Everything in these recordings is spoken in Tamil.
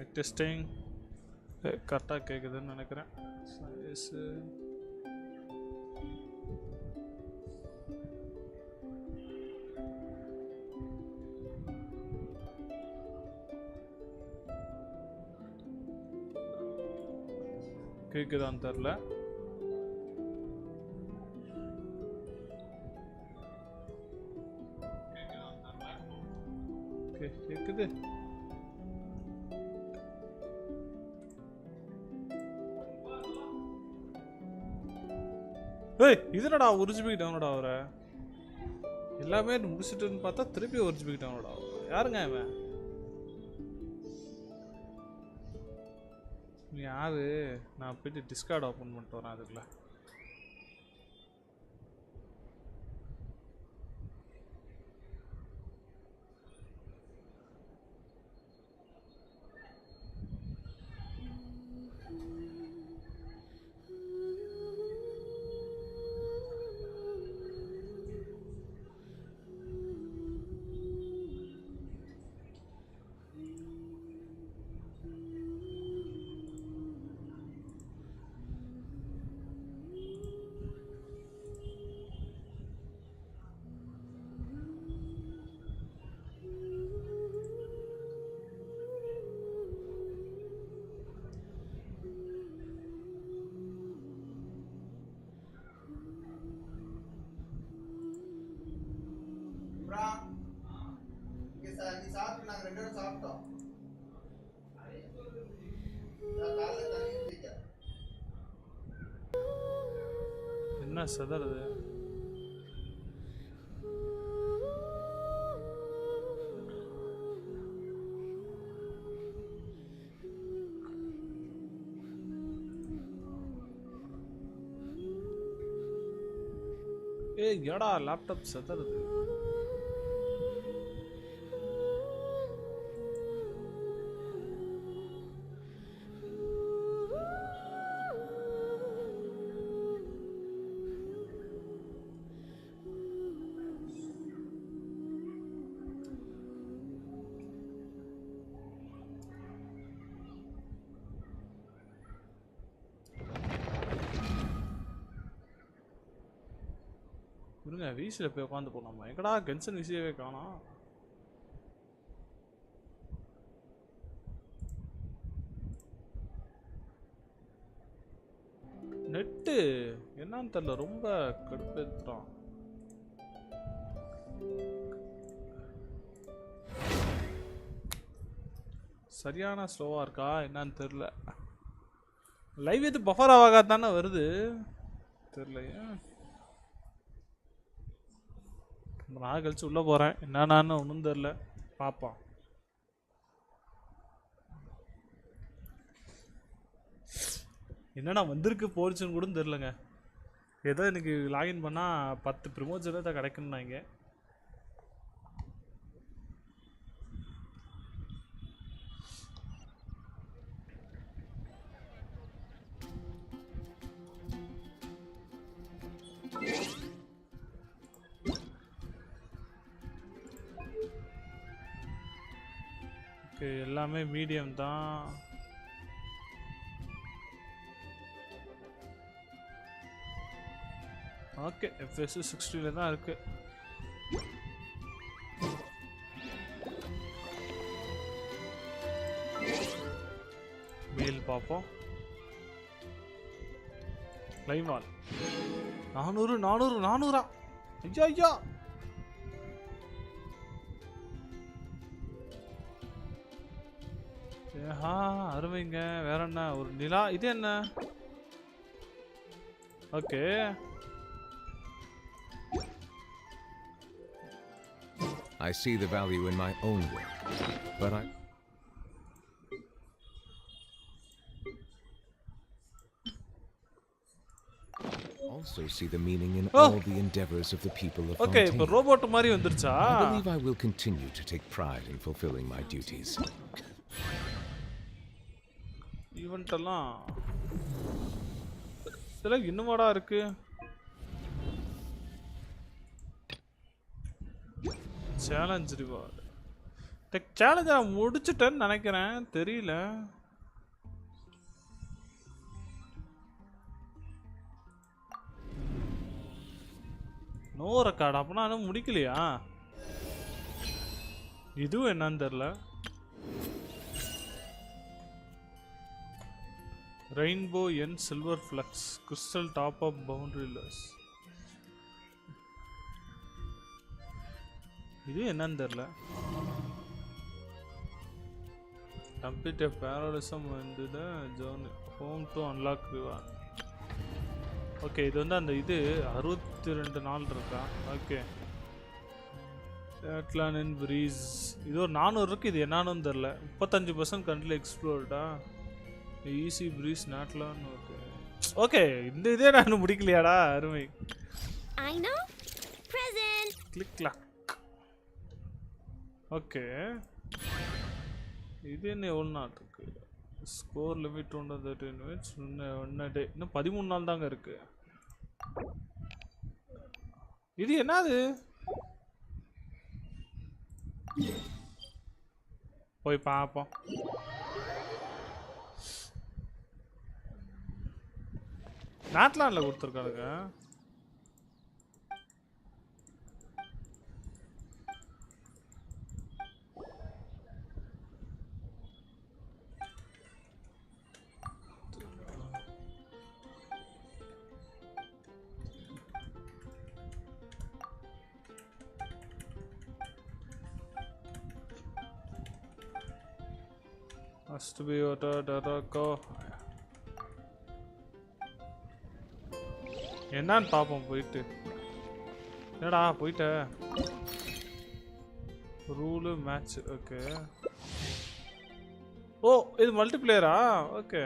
மைக் டெஸ்டிங் கரெக்டாக கேட்குதுன்னு நினைக்கிறேன். கேக்குதான்னு தெரியல. கேக்குது. ஏய் இதுனடா ஒரு ஜிபிக்கு டவுன்லோட் ஆகுற? எல்லாமே முடிச்சிட்டுன்னு பார்த்தா திருப்பி ஒரு ஜிபிக்கு டவுன்லோட் ஆகும். யாருங்க அவன்? யாரு? நான் போயிட்டு டிஸ்கார்ட் ஓப்பன் பண்ணிட்டு வரேன். அதுக்குள்ள என்ன சதறது? ஏய் எடா லேப்டாப் சதறது. வீசில் போய் உட்காந்து போனோமா? எங்கடா கென்சன் வீசியவே காணோம். நெட்டு என்னன்னு தெரியல, ரொம்ப கடுப்பேத்துறான். சரியான ஸ்லோவா இருக்கா என்னன்னு தெரியல. லைவ் எது பஃபர் ஆகாதானே வருது தெரியலையே. நான் கழிச்சு உள்ள போறேன். என்னன்னு ஒன்றும் தெரியல, பார்ப்போம். என்னன்னா வந்திருக்கு போச்சுன்னு கூட தெரிலங்க. ஏதோ எனக்கு லாகின் பண்ணால் 10 ப்ரிமோஷன் தான் கிடைக்குன்னாங்க. எல்லாமே மீடியம் தான். ஓகே எஃப்எஸ் 60ல தான் இருக்கு. மெயில் பார்ப்போம். லைவ் ஆல் 400 ஐயா ஐயா. அருமைங்க. வேற என்ன? ஒரு நிலா. இது என்ன? Okay I see the value in my own work, but I also see the meaning in all the endeavors of the people of Okay, Fontaine. இப்போ ரோபோட் மாதிரி வந்துருச்சா? I believe I will continue to take pride in fulfilling my duties. Event எல்லாம் இதெல்லாம் இன்னுமாடா இருக்கு. சேலஞ்ச் ரிவார்டு டெக் சேலஞ்ச் நான் முடிச்சிட்டேன்னு நினைக்கிறேன், தெரியல. நோ ரெக்கார்ட், அப்பனா இன்னும் முடிக்கலையா? இதுவும் என்னன்னு தெரியல. Rainbow and silver flux crystal top up boundless. இது என்னன்னு தெரியல. Complete a parallelism into the journey home to unlock reward. Okay, இது வந்து அந்த இது 62 நாள் இருக்கா? Okay, natlan in breeze. இது ஒரு 400 இருக்கு. இது என்னன்னு தெரியல. 35% கண்ட்ரில எக்ஸ்ப்ளோர்டா. Easy breeze natlan. Okay okay, இந்த இதே நான் முடிக்கலையாடா? அருமை. I know. Present. Click clock. Okay, இது என்ன எவ்வளோ நாள் இருக்கு? Score limit 213 minutes. ஒன்று டே, இன்னும் 13 நாள் தாங்க இருக்கு. இது என்னது? போய் பார்ப்போம். நாட்லாண்டில் கொடுத்துருக்காருங்க. Must be go. என்னன்னு பாப்போம் போயிட்டு. என்னடா போயிட்ட? Rule match. ஓகே. ஓ, இது மல்டிப்ளேயரா? ஓகே.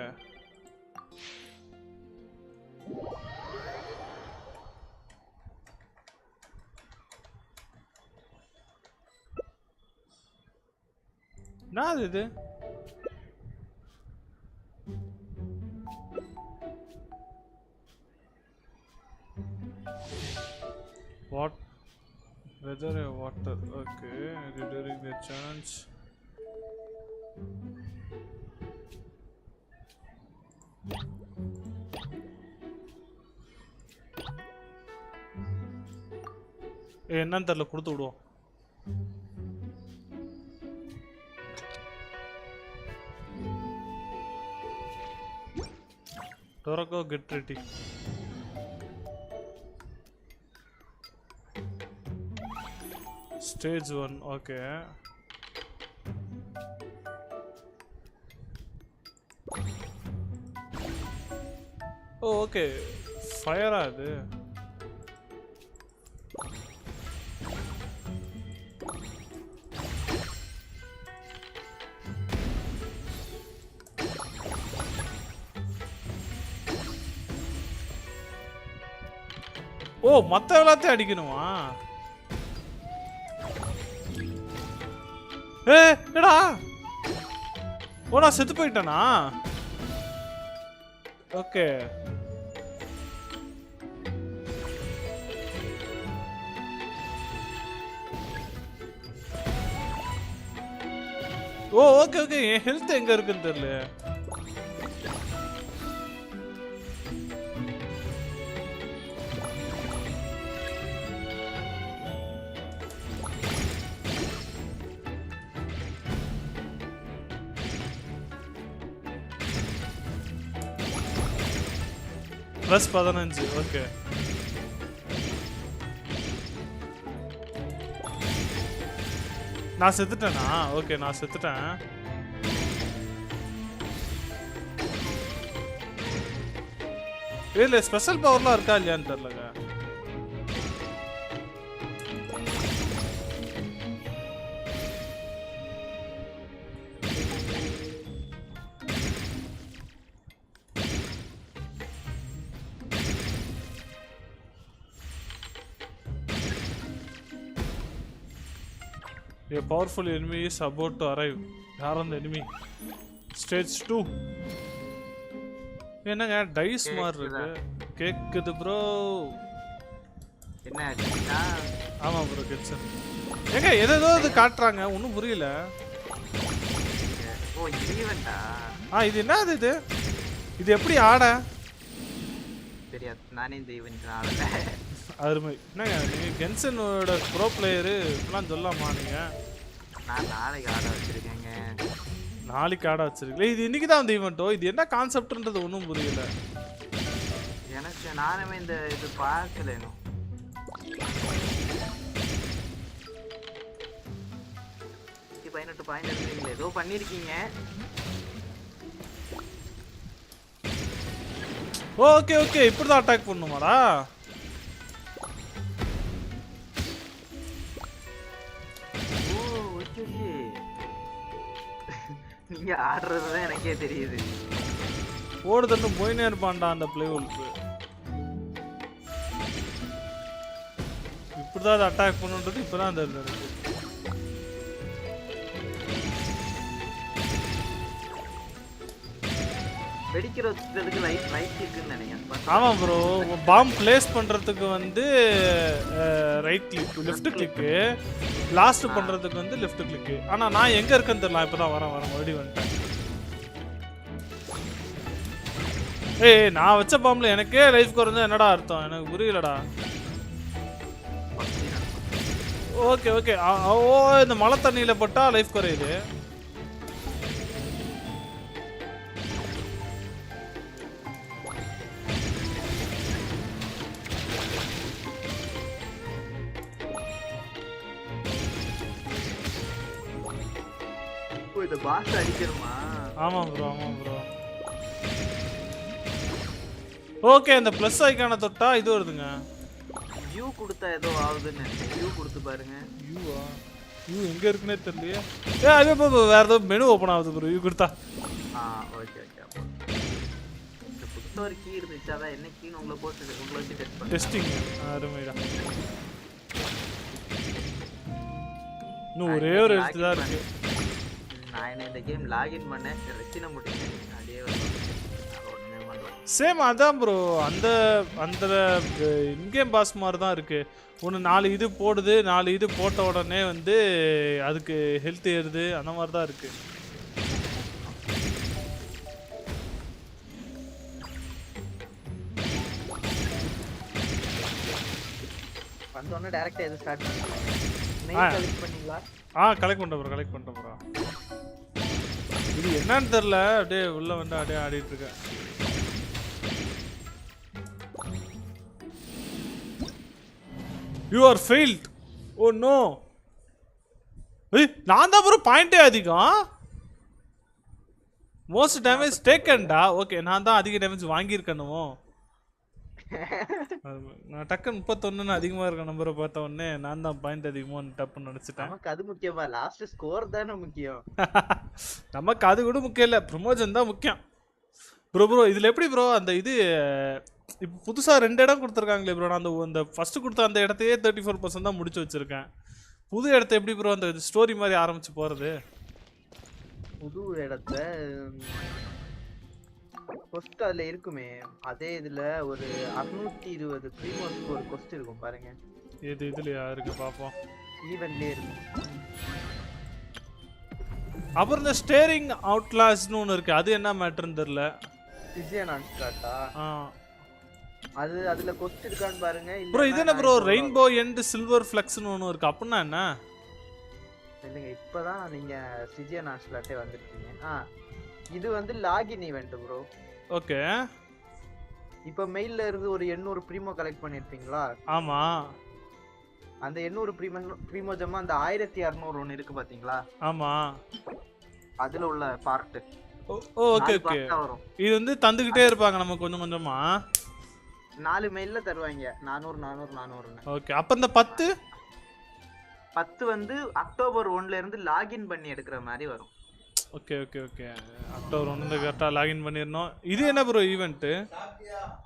என்னது இது? What? Weather a water. Okay, during the challenge. என்னன்னு தெரியல, கொடுத்து விடுவோம். Torako, get ready. Stage 1, okay. Oh, okay. Fire அது. ஓ, மத்த எல்லாத்தையும் அடிக்கணுமா? என்னடா? ஓ, நான் செத்து போயிட்டேனா? ஓகே. ஓ, ஓகே ஓகே, என் ஹெல்த் எங்க இருக்குன்னு தெரியல. +15. ஓகே. நான் செத்துட்டேனா? ஓகே, நான் செத்துட்டேன். இல்ல ஸ்பெஷல் பவர்லாம் இருக்கா இல்லையான்னு தெரியலங்க. A powerful enemy is about to arrive. யார் அந்த enemy? Stage 2. என்னங்க டைஸ் மாதிரி இருக்கு? கேக்குது ப்ரோ. என்ன கேட்டா? ஆமா ப்ரோ, Genshin. ஏங்க ஏதோ இது காட்டுறாங்க ஒன்றும் புரியல. ஓ ஈவெண்டா? இது என்னது இது? இது எப்படி ஆட? தெரியாது, நானே இந்த ஈவெண்ட் ஆடல. அருமை. என்னங்க நீங்கள் கென்சனோட ப்ரோ பிளேயரு இப்பெல்லாம் சொல்லலாமா நீங்கள்? நான் நாளைக்கு ஆட வச்சிருக்கேங்க. நாளைக்கு ஆட வச்சிருக்கீங்களே, இது இன்னைக்கு தான் வந்து ஈவெண்ட்டோ? இது என்ன கான்செப்ட்ன்றது ஒன்றும் புரியல எனக்கு. நானுமே இந்த இது பார்க்கல இன்னும். 18 பாயிண்ட் எடுக்கிறீங்களே, ஏதோ பண்ணிருக்கீங்க. ஓகே ஓகே, இப்படி தான் அட்டாக் பண்ணுமாடா? ஓ ஓகே ஓகே, நீங்க ஆடுறதுதான் எனக்கே தெரியுது. ஓடுதன்னு போயினே இருப்பான்டா அந்த பிளேவுல்ஃப். இப்படிதான் அதை அட்டாக் பண்ணுன்றது இப்பதான் தெரியுது எனக்கு. வெடிக்கிறதுக்கு ரைட் கிளிக்னு நினைக்கிறேன். ஆமாம் ப்ரோ, பாம் பிளேஸ் பண்ணுறதுக்கு வந்து ரைட் கிளிக், லெஃப்ட் கிளிக்கு, பிளாஸ்ட் பண்ணுறதுக்கு வந்து லெஃப்ட் கிளிக்கு. ஆனால் நான் எங்கே இருக்கேன்னு தெரியல, இப்போ தான் வரேன் மறுபடியும் வந்துட்டேன். ஏய் நான் வச்ச பாம்பில் எனக்கே லைஃப் குறைஞ்சா என்னடா அர்த்தம்? எனக்கு புரியலடா. ஓகே ஓகே, ஓ இந்த மழை தண்ணியில் போட்டால் லைஃப் குறையுது. இந்த பாஸ் அடிக்கணுமா? ஆமாம் ப்ரோ, ஆமாம் ப்ரோ. ஓகே, அந்த ப்ளஸ் ஐக்கான தொட்டா இது வருதுங்க. யூ கொடுத்தா ஏதோ ஆகுதுன்னு யூ கொடுத்து பாருங்க. யூவா? யூ எங்க இருக்குன்னே தெரியலையே. அது வேற ஏதோ மெனு ஓப்பன் ஆகுது ப்ரோ யூ கொடுத்தா. Okay okay. இந்த புதுசா ஒரு கீ இருந்துச்சு, அதான் என்ன கீன்னு உங்களை போட்டு உங்களை வச்சு டெஸ்ட் பண்ணேன். டெஸ்டிங் அருமைடா. இன்னும் ஒரே ஒரு எழுத்து தான் இருக்கு. நான் இந்த கேம் லாகின் பண்ணேன், ரெசின முடியும் அப்படியே சேம் அதான் ப்ரோ. அந்த அந்த இன்கேம் பாஸ் மாதிரி தான் இருக்கு. ஒன்று 4 இது போடுது, 4 இது போட்ட உடனே வந்து அதுக்கு ஹெல்த் ஏறுது, அந்த மாதிரி தான் இருக்கு. வந்தோடனே டைரக்டா எது ஸ்டார்ட் பண்ணலாம்? கலெக்ட் பண்ணீங்களா? கலெக்ட் பண்ணிட்டேன் ப்ரோ. இது என்னன்னு தெரியல, அப்படியே உள்ள வந்து அப்படியே ஆடிட்டு இருக்கேன். You are failed. Oh no. நான் தான் ப்ரோ பாயிண்டே அதிகம். Most damage டேக்கன்டா. ஓகே, நான் தான் அதிக டேமேஜ் வாங்கியிருக்கணுமோ? நான் டக்குன்னு 31 அதிகமா இருக்க நம்பரை பார்த்த உடனே நான் தான் பாயிண்ட் அதிகமா டப்புன்னு நினைச்சிட்டேன். நமக்கு அது முக்கியமா? லாஸ்ட் ஸ்கோர் தானே முக்கியம். நமக்கு அது கூட முக்கியம் இல்லை, ப்ரொமோஷன் தான் முக்கியம். ப்ரோ இதில் எப்படி ப்ரோ அந்த இது இப்போ புதுசாக 2 இடம் கொடுத்துருக்காங்களே ப்ரோ? நான் அந்த ஃபஸ்ட்டு கொடுத்த அந்த இடத்தையே 34% தான் முடிச்சு வச்சுருக்கேன். புது இடத்த எப்படி ப்ரோ அந்த ஸ்டோரி மாதிரி ஆரம்பிச்சு போகிறது? புது இடத்த கொஸ்ட் அதில் இருக்குமே, அதே இதில் ஒரு 620 ப்ரீமோஸ்க்கு ஒரு கொஸ்ட் இருக்கும் பாருங்க. எது இதுலையா இருக்கு? பார்ப்போம். ஈவென்ட்லேயே இருக்கும். அப்புறம் இந்த ஸ்டேரிங் அவுட்லாஸ்னு ஒன்று இருக்குது, அது என்ன மேட்டர்னு தெரில. அது அதுல கொஸ்ட் இருக்கான்னு பாருங்க. ப்ரோ இது என்ன ப்ரோ ரெயின்போ எண்ட் சில்வர் ஃப்ளெக்ஸ்னு ஒன்று இருக்கு, அப்படின்னா என்ன? இல்லைங்க, இப்போதான் நீங்க சிஜியன் ஆன்ஸ்லாட்டே வந்திருக்கீங்க. இது வந்து லாகின் ஈவென்ட் ப்ரோ. ஓகே, இப்போ மெயில்ல இருந்து ஒரு 800 ப்ரீமோ கலெக்ட் பண்ணிருப்பீங்களா? ஆமா. அந்த 800 ப்ரீமோ ஜம்மா அந்த 1600 ஒன்று இருக்கு பாத்தீங்களா? ஆமா, அதுல உள்ள பார்ட். Okay okay. இது வந்து தந்துக்கிட்டே இருப்பாங்க நம்ம கொஞ்சம் கொஞ்சமா. 4 மெயில்ல தருவாங்க 400. ஓகே, அப்ப இந்த 10 வந்து அக்டோபர் 1ல இருந்து லாகின் பண்ணி எடுக்கிற மாதிரி வரும். ஓகே ஓகே ஓகே, அக்டோபர் 1 கரெக்டாக லாகின் பண்ணிடணும். இது என்ன ப்ரோ ஈவெண்ட்டு?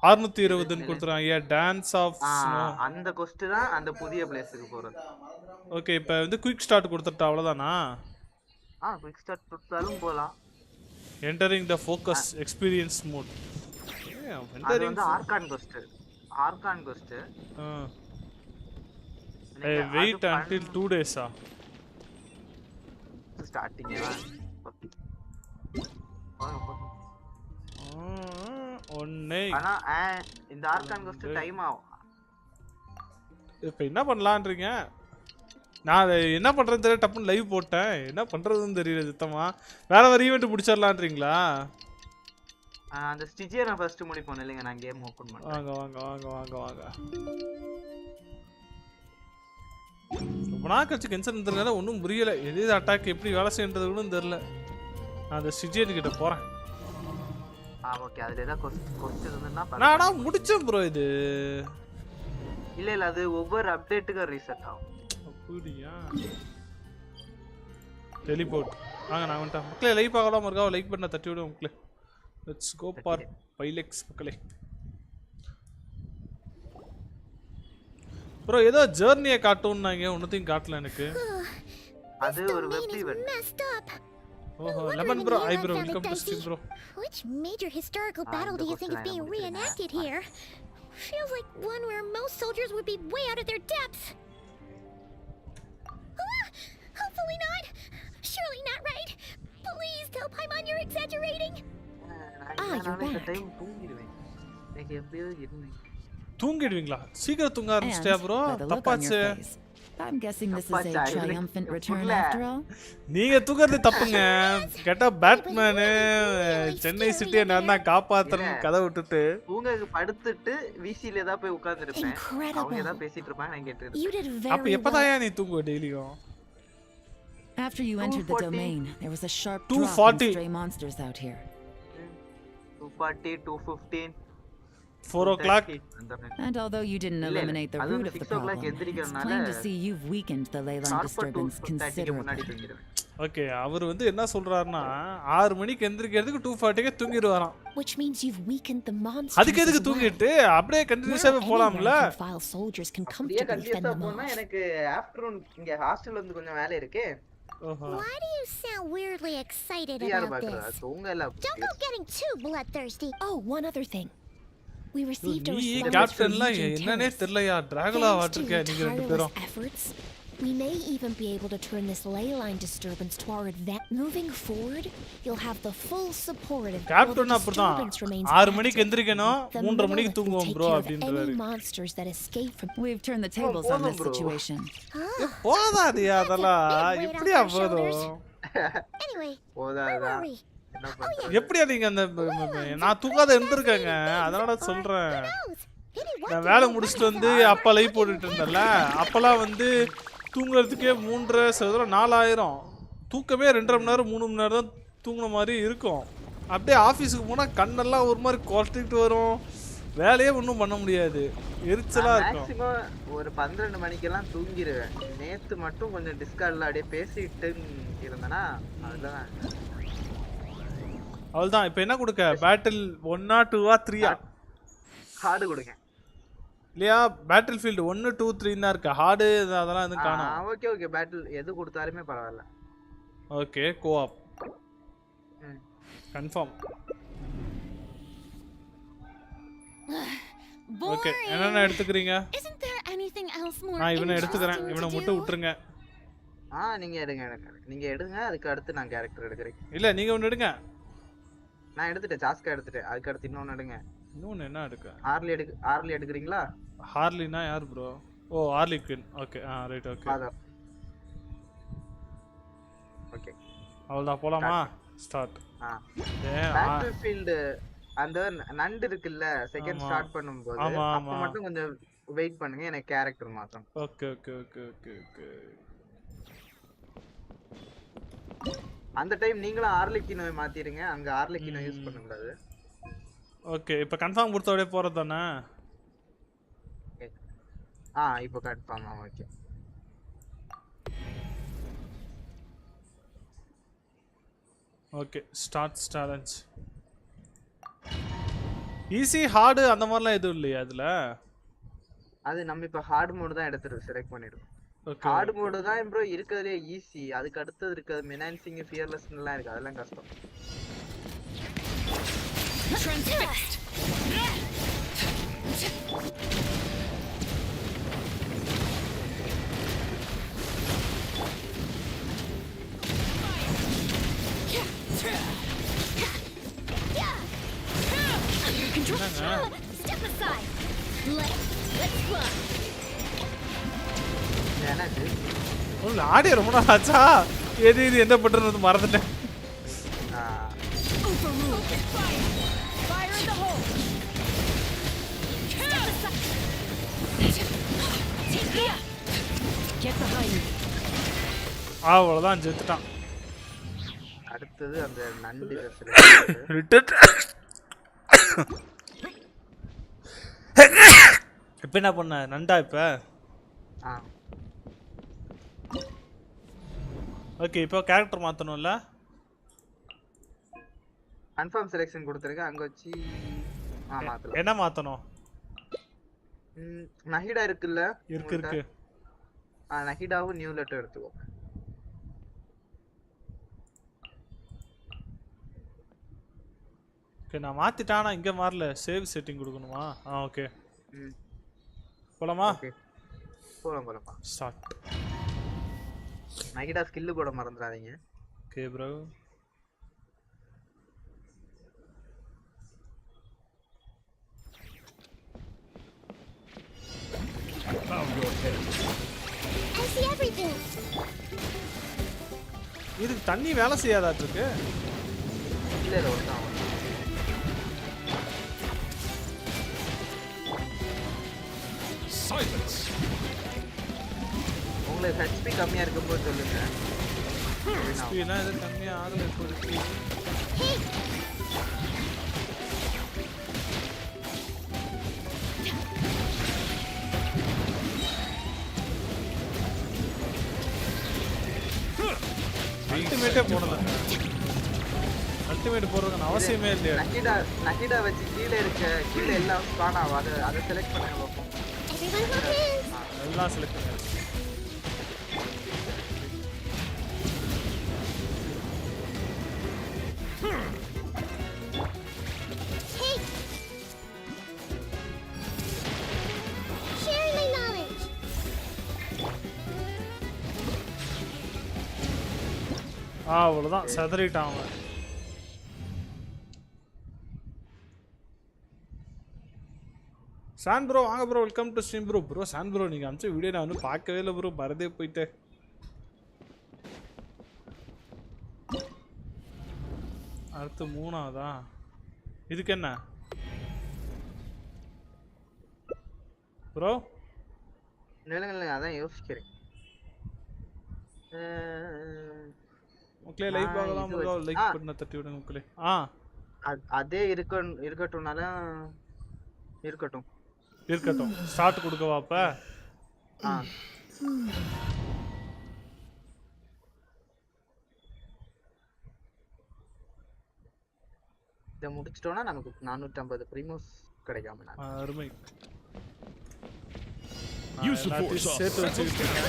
620ன்னு கொடுத்துறாங்க. டான்ஸ் ஆஃப் அந்த கொஸ்ட் தான் அந்த புதிய பிளேஸுக்கு போகிறது. ஓகே, இப்போ வந்து குயிக் ஸ்டார்ட் கொடுத்துட்டா அவ்வளோதானா? குயிக் ஸ்டார்ட் கொடுத்தாலும் போகலாம். Entering the focus experience mode. அது வந்து Archon quest. Wait until 2 days starting okay ஒண்ணே ஆனா இந்த ஆர்கான் கோஸ்ட் டைம் ஆகும். இப்போ என்ன பண்ணலான்றீங்க? நான் என்ன பண்றேன்னு தெரியல, டப்புன்னு லைவ் போட்டேன், என்ன பண்றதுன்னு தெரியல சுத்தமா. வேற ஒரு ஈவெண்ட் முடிச்சிடலான்றீங்களா? அந்த ஸ்டிஜியை நான் ஃபர்ஸ்ட் முடிப்போம் இல்லைங்க, நான் கேம் ஓபன் பண்றேன். வாங்க வாங்க வாங்க வாங்க வாங்க. ரொம்ப நாள் கழிச்சு கென்சன் இருந்ததுனால ஒன்றும் புரியல, எது அட்டாக் எப்படி வேலை செய்யறது கூட தெரியல. நான் அந்த ஸ்டிஜியன் கிட்ட போறேன். ஓகே, அதுல ஏதாவது கொஸ்டின் இருந்ததுன்னா நானா முடிச்சேன் ப்ரோ. இது இல்ல அது ஒவ்வொரு அப்டேட்டுக்கு ரீசெட் ஆகும். அப்படியா? டெலிபோர்ட். வாங்க நான் வந்துட்டேன். மக்களே லைவ் பார்க்கலாம் இருக்கா? லைக் பண்ண தட்டி விடுங்க மக்களே. லெட்ஸ் கோ ஃபார் பைலெக்ஸ் மக்களே. ப்ரோ ஏதோ ஜர்னியை காட்டுன்னாங்க, ஒன்னுத்தையும் காட்டல எனக்கு. அது ஒரு வெப் ஈவென்ட். ஓஹோ lemon bro, I bro, welcome to stream bro. Which major historical battle do you think is being reenacted here? Feels like one where most soldiers would be way out of their depths. Hopefully not. Surely not right. Please tell Paimon you're exaggerating. You're back. எனக்கு எப்படியோ இருந்தேன். தூங்கிடுவீங்களா? சீக்கிரம் தூங்க ஆரம்பிச்சிட்டியா bro? தப்பாச்சு. I'm guessing this is a triumphant return after all. நீங்க தூங்குறது தப்புங்க. கேட்டா பேட்மேன் சென்னை சிட்டியை நான் தான் காப்பாத்துறேன்னு கதை விட்டுட்டு தூங்க படுத்துட்டு விசில தான் போய் உட்கார்ந்திருப்பேன். அவங்க ஏதா பேசிட்டு இருப்பாங்க, நான் கேட்டுட்டு. அப்ப எப்பதாயா நீ தூங்குவ டெய்லியும்? After you entered the domain, there was a sharp 240 drop in stray monsters out here. 240, 215, 4 o'clock. And although you didn't eliminate the root of the problem, it's plain to see you've weakened the ley line disturbance considerably. Okay, அவர் வந்து என்ன சொல்றாருன்னா 6 மணிக்கு எந்திரிக்கிறதுக்கு 240க்கு தூங்கிடுவாராம். Which means you've weakened the monsters. அதுக்கு எதுக்கு தூங்கிட்டு அப்படியே கண்டினியூஸாவே போலாம்ல? File soldiers can comfortably fend them off. எனக்கு ஆஃப்டர்நூன் இங்க ஹாஸ்டல்ல வந்து கொஞ்சம் வேலை இருக்கு. Why do you sound weirdly excited about this? Don't go getting too bloodthirsty. Oh, one other thing. We received a response from என்னன்னே தெரியலையா? டிராகுலா வாட்டிருக்கே நீங்க ரெண்டு பேரும். We may even be able to turn this ley line disturbance to our advantage. Moving forward, you'll have the full support of captain. அப்படிதான் 6 மணிக்கு எந்திரிக்கணும், 3:30 மணிக்கு தூங்குவோம் ப்ரோ அப்படின்றாரு. Monsters that escape from. We've turned the tables on this situation. போதாதியா அதெல்லாம்? எப்படியா போதும்? Anyway, போதாதா? எப்படியா நீங்க அந்த நான் தூங்காத இருந்திருக்கேங்க, அதனால சொல்றேன். நான் வேலை முடிச்சுட்டு வந்து அப்பா லைவ் போட்டுட்டு இருந்தேன்ல, அப்பெல்லாம் வந்து தூங்குறதுக்கே 3:30 4 தூக்கமே 2.5 மணி நேரம் 3 மணி நேரம் தான் தூங்குன மாதிரி இருக்கும். அப்படியே ஆஃபீஸுக்கு போனால் கண்ணெல்லாம் ஒரு மாதிரி குறைச்சிக்கிட்டு வரும், வேலையே ஒன்றும் பண்ண முடியாது, எரிச்சலாக இருக்கும். மேக்ஸிமம் ஒரு 12 மணிக்கெல்லாம் தூங்கிடுவேன். நேற்று மட்டும் கொஞ்சம் டிஸ்கார்டில் அப்படியே பேசிட்டு இருந்தேன்னா அதுதான். அவ்வளோதான். இப்போ என்ன கொடுக்க? பேட்டில் 1 2 3 ஹார்டு கொடுங்க இல்லையா? பேட்டில் ஃபீல்டு 1 2 3 தான் இருக்கு. ஹார்டு அதெல்லாம் எதுவும் காணோம். ஓகே ஓகே, பேட்டில் எது கொடுத்தாலுமே பரவாயில்ல. Okay, co-op confirm. ஓகே, என்னென்ன எடுத்துக்கிறீங்க? நான் இவனை எடுத்துக்கிறேன், இவனை மட்டும் விட்டுருங்க. நீங்க எடுங்க, நீங்க எடுங்க. அதுக்கு அடுத்து நான் கேரக்டர் எடுக்கிறேன். இல்ல நீங்க ஒன்னு எடுங்க. நான் எடுத்துட்டேன், ஜாஸ்கா எடுத்துட்டேன். அதுக்கு அடுத்து இன்னொன்னு எடுங்க. இன்னொன்னு என்ன எடுக்க? ஹார்லி எடுக்கிறீங்களா? ஹார்லினா யார் bro? Oh Harley Quinn. Okay right. Okay okay, அவ்வளவுதான். போலாமா? ஸ்டார்ட். பேட்டில் ஃபீல்ட் அந்த நண்டு இருக்குல்ல, செகண்ட் ஸ்டார்ட் பண்ணும்போது அப்ப மட்டும் கொஞ்சம் வெயிட் பண்ணுங்க, எனக்கு கேரக்டர் மாத்தணும். Okay okay okay okay okay. அந்த டைம் நீங்களும் ஆர்லிக்கினோ மாத்திடுங்க, அங்க ஆர்லிக்கினோ யூஸ் பண்ண கூடாது. ஓகே, இப்போ கன்ஃபார்ம் கொடுத்த அப்படியே போறது தானே? இப்போ confirm. Okay okay, start challenge. Easy hard அந்த மாதிரிலாம் எதுவும் இல்லையா அதுல? அது நம்ம இப்போ ஹார்ட் மோட் தான் எடுத்துட்டு செலக்ட் பண்ணிடுவோம். ஹார்ட் மோட் தான் ப்ரோ இருக்கிறதுலே ஈஸி. அதுக்கு அடுத்து இருக்குது மெனான்சிங், ஃபியர்லெஸ்லாம் இருக்கு, அதெல்லாம் கஷ்டம். Step aside. Let's fly. எனக்கு ஒண்ணு ஆடிய ரொம்ப நாள் ஆச்சா எது இது என்ன பண்றது மறந்துட்டேன் Fire in the hole. Get behind me. அவ்வளவுதான் செத்துட்டான் அடுத்தது அந்த நண்டு இப்ப என்ன பண்ண நண்டா இப்ப ஓகே இப்போ கேரக்டர் மாத்தணும்ல கன்ஃபார்ம் செலக்ஷன் கொடுத்திருக்கேன் அங்க வச்சு மாத்தலாம் என்ன மாத்தணும் நஹிடா இருக்குல்ல இருக்கு நஹிடாவும் நியூ லெட்டர் எடுத்துக்கோ ஓகே நான் மாத்திட்டானா இங்க மாறல சேவ் செட்டிங் கொடுக்கணுமா ஓகே போலாமா ஓகே போலாம் ஸ்டார்ட் நஹிடா ஸ்கில் போட மறந்துடாதீங்க okay bro I see everything. இதுக்கு தண்ணி வேலை செய்யாதாட்டு இருக்கு இல்ல ஒருதான் Silence. உங்களுக்கு ஹெச்பி கம்மியா இருக்கும்போது சொல்லுங்க ஸ்பீட்லாம் இது கம்மியா ஆகல இப்போதைக்கு அல்டிமேட்டே போடல அல்டிமேட் போடுறதுக்கு அவசியமே இல்லையா நஹிடா வச்சு கீழே எல்லாம் ஸ்பான் ஆகும் அதை செலக்ட் பண்ண பார்ப்போம் Everyone look in. எல்லாம் செலக்ட் பண்ணுங்க Hey. Sharing my knowledge. அவ்வளோதான் செதறிட்டான் அவன் சான் ப்ரோ வாங்க bro welcome to stream bro சான் ப்ரோ நீங்கள் அனுப்பிச்ச வீடியோ நான் வந்து பார்க்கவே இல்லை ப்ரோ மறந்தே போயிட்டேன் அடுத்து மூணாவதா இதுக்கு என்ன ப்ரோ நிலங்க அதான் யோசிக்கிறேன் மக்களே லைக் பார்க்கலாம் ப்ரோ லைக் பண்ண தட்டி விடுங்க மக்களே அதே இருக்கட்டும்னாலும் இருக்கட்டும் ஸ்டார்ட் கொடுக்கவா அப்ப இதை முடிச்சிட்டோம்னா நமக்கு 450 பிரிமோஸ் கிடைக்காம அருமை சேர்த்து வச்சுக்கிட்டீங்க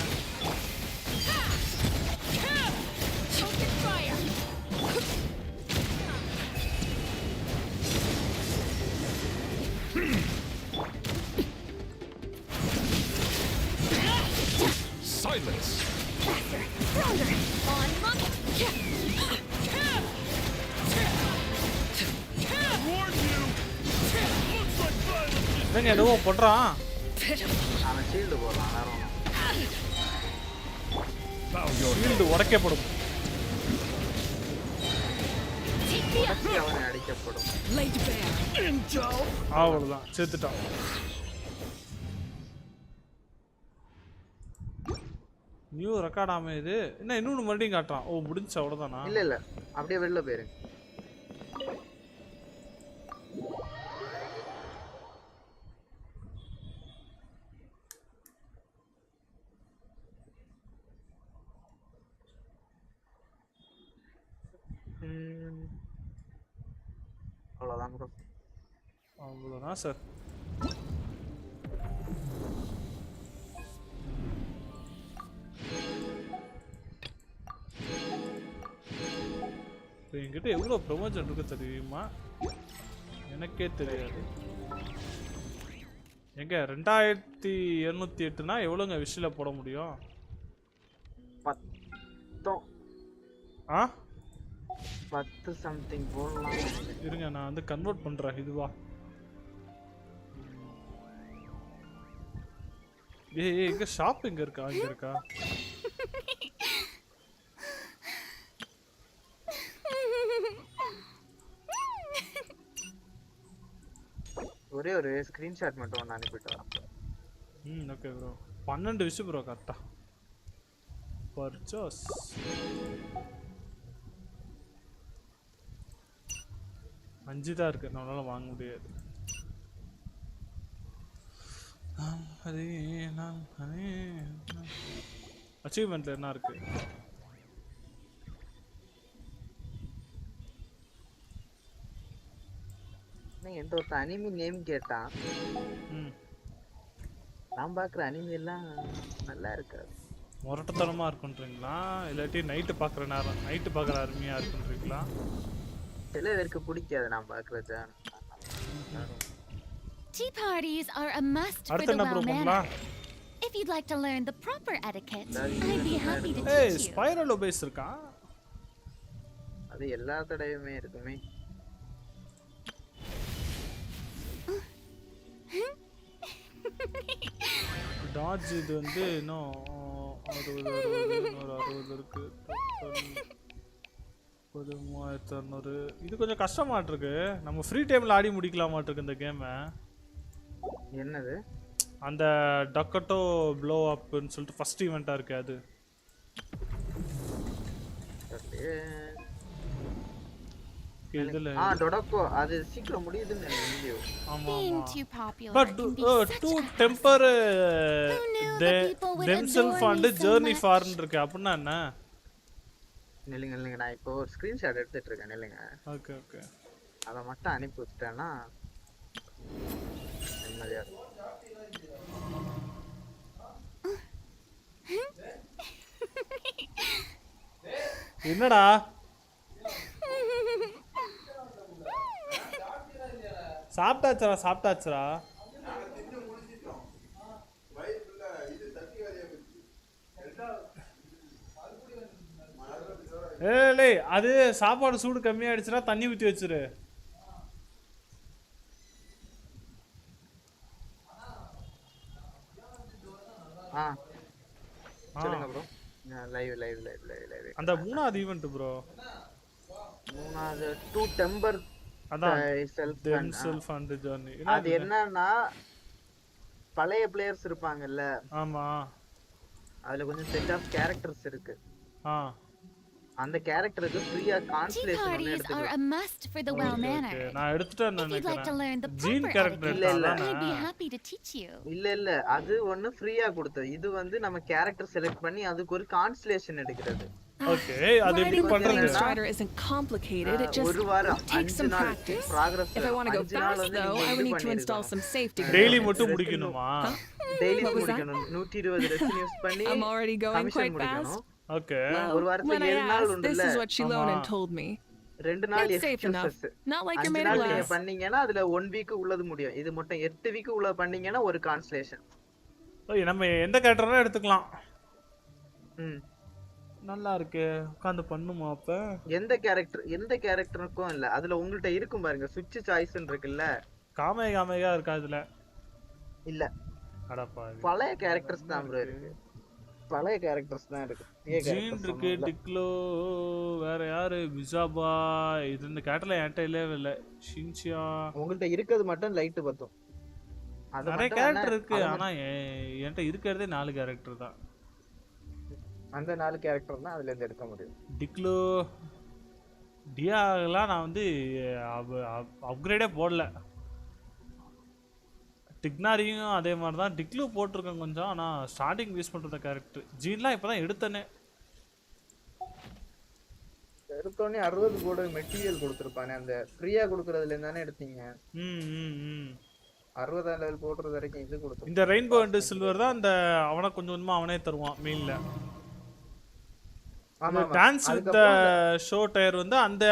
Silence. Stronger. On monkey. என்னங்க எதுவும் போடுறான் அவன் ஷீல்டு போடலாம் வேற ஷீல்டு உடைக்கப்படும் அவனை அடிக்கப்படும் அவ்வளவுதான் செத்துட்டான் நியூ ரெக்கார்ட் ஆமே இது என்ன இன்னொன்று மறுபடியும் காட்டுறான் ஓ முடிஞ்சு அவ்வளோதானா இல்ல அப்படியே வெளில போயிரு அவ்வளோதான் ப்ரோ அவ்வளோதான் சார் என்கிட்ட எவ்வளோ ப்ரொமோஷன் இருக்கு தெரியுமா எனக்கே தெரியாது எங்க 2208னா எவ்வளோங்க விஷயில போட முடியும் 10 10 சம்திங் போடலாம். இருங்க நான் வந்து கன்வர்ட் பண்றேன் இதுவா. ஏய் எங்க ஷாப் எங்க இருக்கா? இங்க இருக்கா? ஒரே ஒரு ஸ்கிரீன்ஷாட் மட்டும் ஒன்னு அனுப்பிட்டு வரேன். Okay bro. 12 விஷயம் ப்ரோ கரெக்டா. பர்ச்சேஸ். அஞ்சு தான் இருக்கு. நம்மளால வாங்க முடியாது. அச்சீவ்மெண்ட்ல என்ன இருக்கு? என்கிட்ட ஒரு அனிமி நேம் கேட்டான். நான் பாக்குற அனிமி எல்லாம் நல்லா இருக்காது. முரட்டத்தனமா இருக்குன்றீங்களா இல்லாட்டி நைட்டு பாக்குற நேரம் நைட்டு பாக்குற அருமையா இருக்குன்றீங்களா? சில பேருக்கு பிடிக்காது நான் பாக்குறது. Tea parties are a must for the well-mannered. If you'd like to learn the proper etiquette, I'd be happy to teach you. ஏய் ஸ்பைரல் பேஸ் இருக்கா? அது எல்லா தடவையுமே இருக்குமே. டாட்ஜ் இது வந்து இன்னும் 60 இருக்கு. 3600. இது கொஞ்சம் கஷ்டமாட்டு இருக்கு. நம்ம ஃப்ரீ டைம்ல ஆடி முடிக்கலாமாட்டு இருக்கு இந்த கேமை. என்னது? அந்த டக்கட்டோ ப்ளோ அப்னு சொல்லிட்டு ஃபர்ஸ்ட் ஈவென்ட்டா இருக்கு அது. இதுல டொடக்கோ அது சீக்கிரம் முடியுதுன்னு வீடியோ. ஆமா but to temper themselves and journey far ன்னு இருக்கு. அப்படினா என்ன? நில்லுங்க நான் இப்போ ஒரு ஸ்கிரீன்ஷாட் எடுத்துட்டு இருக்கேன். நில்லுங்க. Okay okay. அத மட்டும் அனுப்பி வச்சிட்டேனா நிம்மதியா இருக்கும். என்னடா? சாப்பிட்டாச்சுடா. ஏய் அது சாப்பாடு சூடு கம்மியாயிடுச்சுனா தண்ணி ஊத்தி வச்சிரு. சொல்லுங்க ப்ரோ. லைவ் அந்த மூணாவது ஈவென்ட் ப்ரோ. மூணாவது டு டெம்பர் அதான் themselves and journey. அது என்னன்னா பழைய பிளேயர்ஸ் இருப்பாங்கல்ல. ஆமா. அதுல கொஞ்சம் செட் ஆஃப் கேரக்டர்ஸ் இருக்கு. அந்த கேரக்டருக்கு ஃப்ரீயா கான்ஸ்லேஷன் ஒன்னு எடுத்துக்கலாம். நான் எடுத்துட்டேன் நினைக்கிறேன். ஜீன் கேரக்டர் இல்ல அது ஒன்னு ஃப்ரீயா கொடுத்தது. இது வந்து நம்ம கேரக்டர் செலக்ட் பண்ணி அதுக்கு ஒரு கான்ஸ்லேஷன் எடுக்கிறது. ஓகே அது எப்படி பண்றது? Strider isn't complicated. It just takes some practice. If I want to go fast though, I would need to install some safety. Daily மட்டும் முடிக்கணுமா? டெய்லி முடிக்கணும். 120 ரெசின் யூஸ் பண்ணி I'm already going quite fast. Okay. ஒரு வாரத்துல 7 நாள் உண்டுல. This is what Shilonan told me. 2 நாள் excuses. Not like you're made of glass. பண்ணீங்கனா அதுல 1 வீக் உள்ளது முடியும். இது மட்டும் 8 வீக் உள்ள பண்ணீங்கனா ஒரு கான்ஸ்லேஷன். ஓய் நம்ம எந்த கேரக்டரா எடுத்துக்கலாம். நல்லா இருக்கு. உட்கார்ந்து பண்ணுமா அப்ப? எந்த கேரக்டருக்கும் இல்ல. அதுல உங்கள்ட்ட இருக்கும் பாருங்க ஸ்விட்ச் சாய்ஸ்ன்னு இருக்குல்ல. காமேகா இருக்கா அதுல? இல்ல. அடப்பா. பழைய கேரக்டர்ஸ் தான் ப்ரோ இருக்கு. பழைய கேரக்டர்ஸ் தான் இருக்கு. ஜீன் இருக்கு, டிக்லோ, வேற யாரு? விசாபா. இது இந்த கேட்டல என்கிட்ட இல்ல. ஷின்சியா. உங்கள்ட்ட இருக்குது மட்டும் லைட் பத்தும். நிறைய கேரக்டர் இருக்கு. ஆனா என்கிட்ட இருக்கிறதே 4 கேரக்டர் தான். அந்த 4 கேரக்டர் தான் அதுல இருந்து எடுக்க முடியும். டிக்லோ டியாலாம் நான் வந்து அப்கிரேடே போடல. டிக்னாரியும் அதே மாதிரி தான். டிக்லோ போட்டிருக்கேன் கொஞ்சம். ஆனால் ஸ்டார்டிங் யூஸ் பண்ணுற கேரக்டர் ஜீன்லாம் இப்போ தான் எடுத்தனே. எடுத்தோடனே 60 கோடி மெட்டீரியல் கொடுத்துருப்பானே. அந்த ஃப்ரீயாக கொடுக்குறதுல இருந்தானே எடுத்தீங்க. 60 லெவல் போடுறது வரைக்கும் இது கொடுத்து. இந்த ரெயின்போ அண்ட் சில்வர் தான். அந்த அவனை கொஞ்சம் கொஞ்சமாக அவனே தருவான் மெயினில். டான்ஸ் வித் ஷோ டயர் வந்து அந்த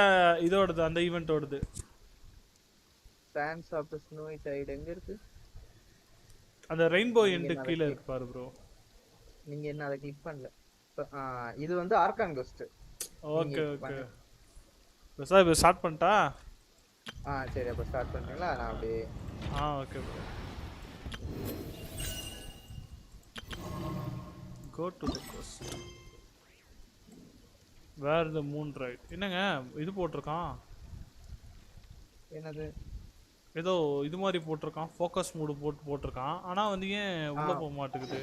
இதோடது, அந்த ஈவெண்ட்டோடது. Dance of the snow tide எங்க இருக்கு? அந்த ரெயின்போ எண்ட் கீழ இருக்கு பாரு ப்ரோ. நீங்க என்ன அத கிளிக் பண்ணல. இது வந்து archon quest. Okay okay. Sir இப்போ ஸ்டார்ட் பண்ணிட்டா சரி அப்போ ஸ்டார்ட் பண்ணுறீங்களா நான் அப்படியே okay bro go to the coast where the moon right என்னங்க இது போட்டுருக்கான் என்னது ஏதோ இது மாதிரி போட்டுருக்கான் ஃபோக்கஸ் மூடு போட்டுருக்கான் ஆனா வந்து ஏன் உள்ள போக மாட்டேங்குது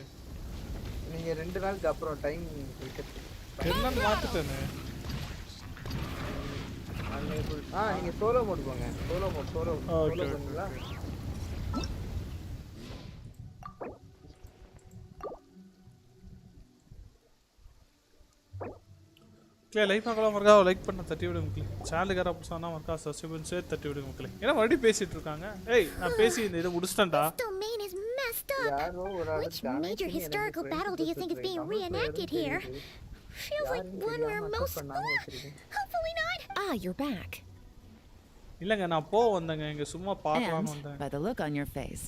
நீங்க 2 நாளுக்கு அப்புறம் டைம் என்னன்னு மாத்திட்டேனே நீங்க சோலோ மோட் போங்க சோலோ பண்ணுங்களா லைக் பார்க்கலாம் மறக்கா லைக் பண்ண தட்டி விடுங்க மக்களே சேனலுக்கு யாராவது புதுசானா மறக்கா சப்ஸ்கிரைப் சேர்த்து தட்டி விடுங்க மக்களே ஏன்னா மறுபடியும் பேசிட்டு இருக்காங்க ஏய் நான் பேசி இந்த இதை முடிச்சிட்டேன்டா domain is messed up. Which major historical battle do you think is being reenacted here? Feels like one where most... hopefully not. You're back. இல்லங்க நான் வந்தேங்க இங்க சும்மா பார்க்கலாம்னு வந்தேன். By the look on your face,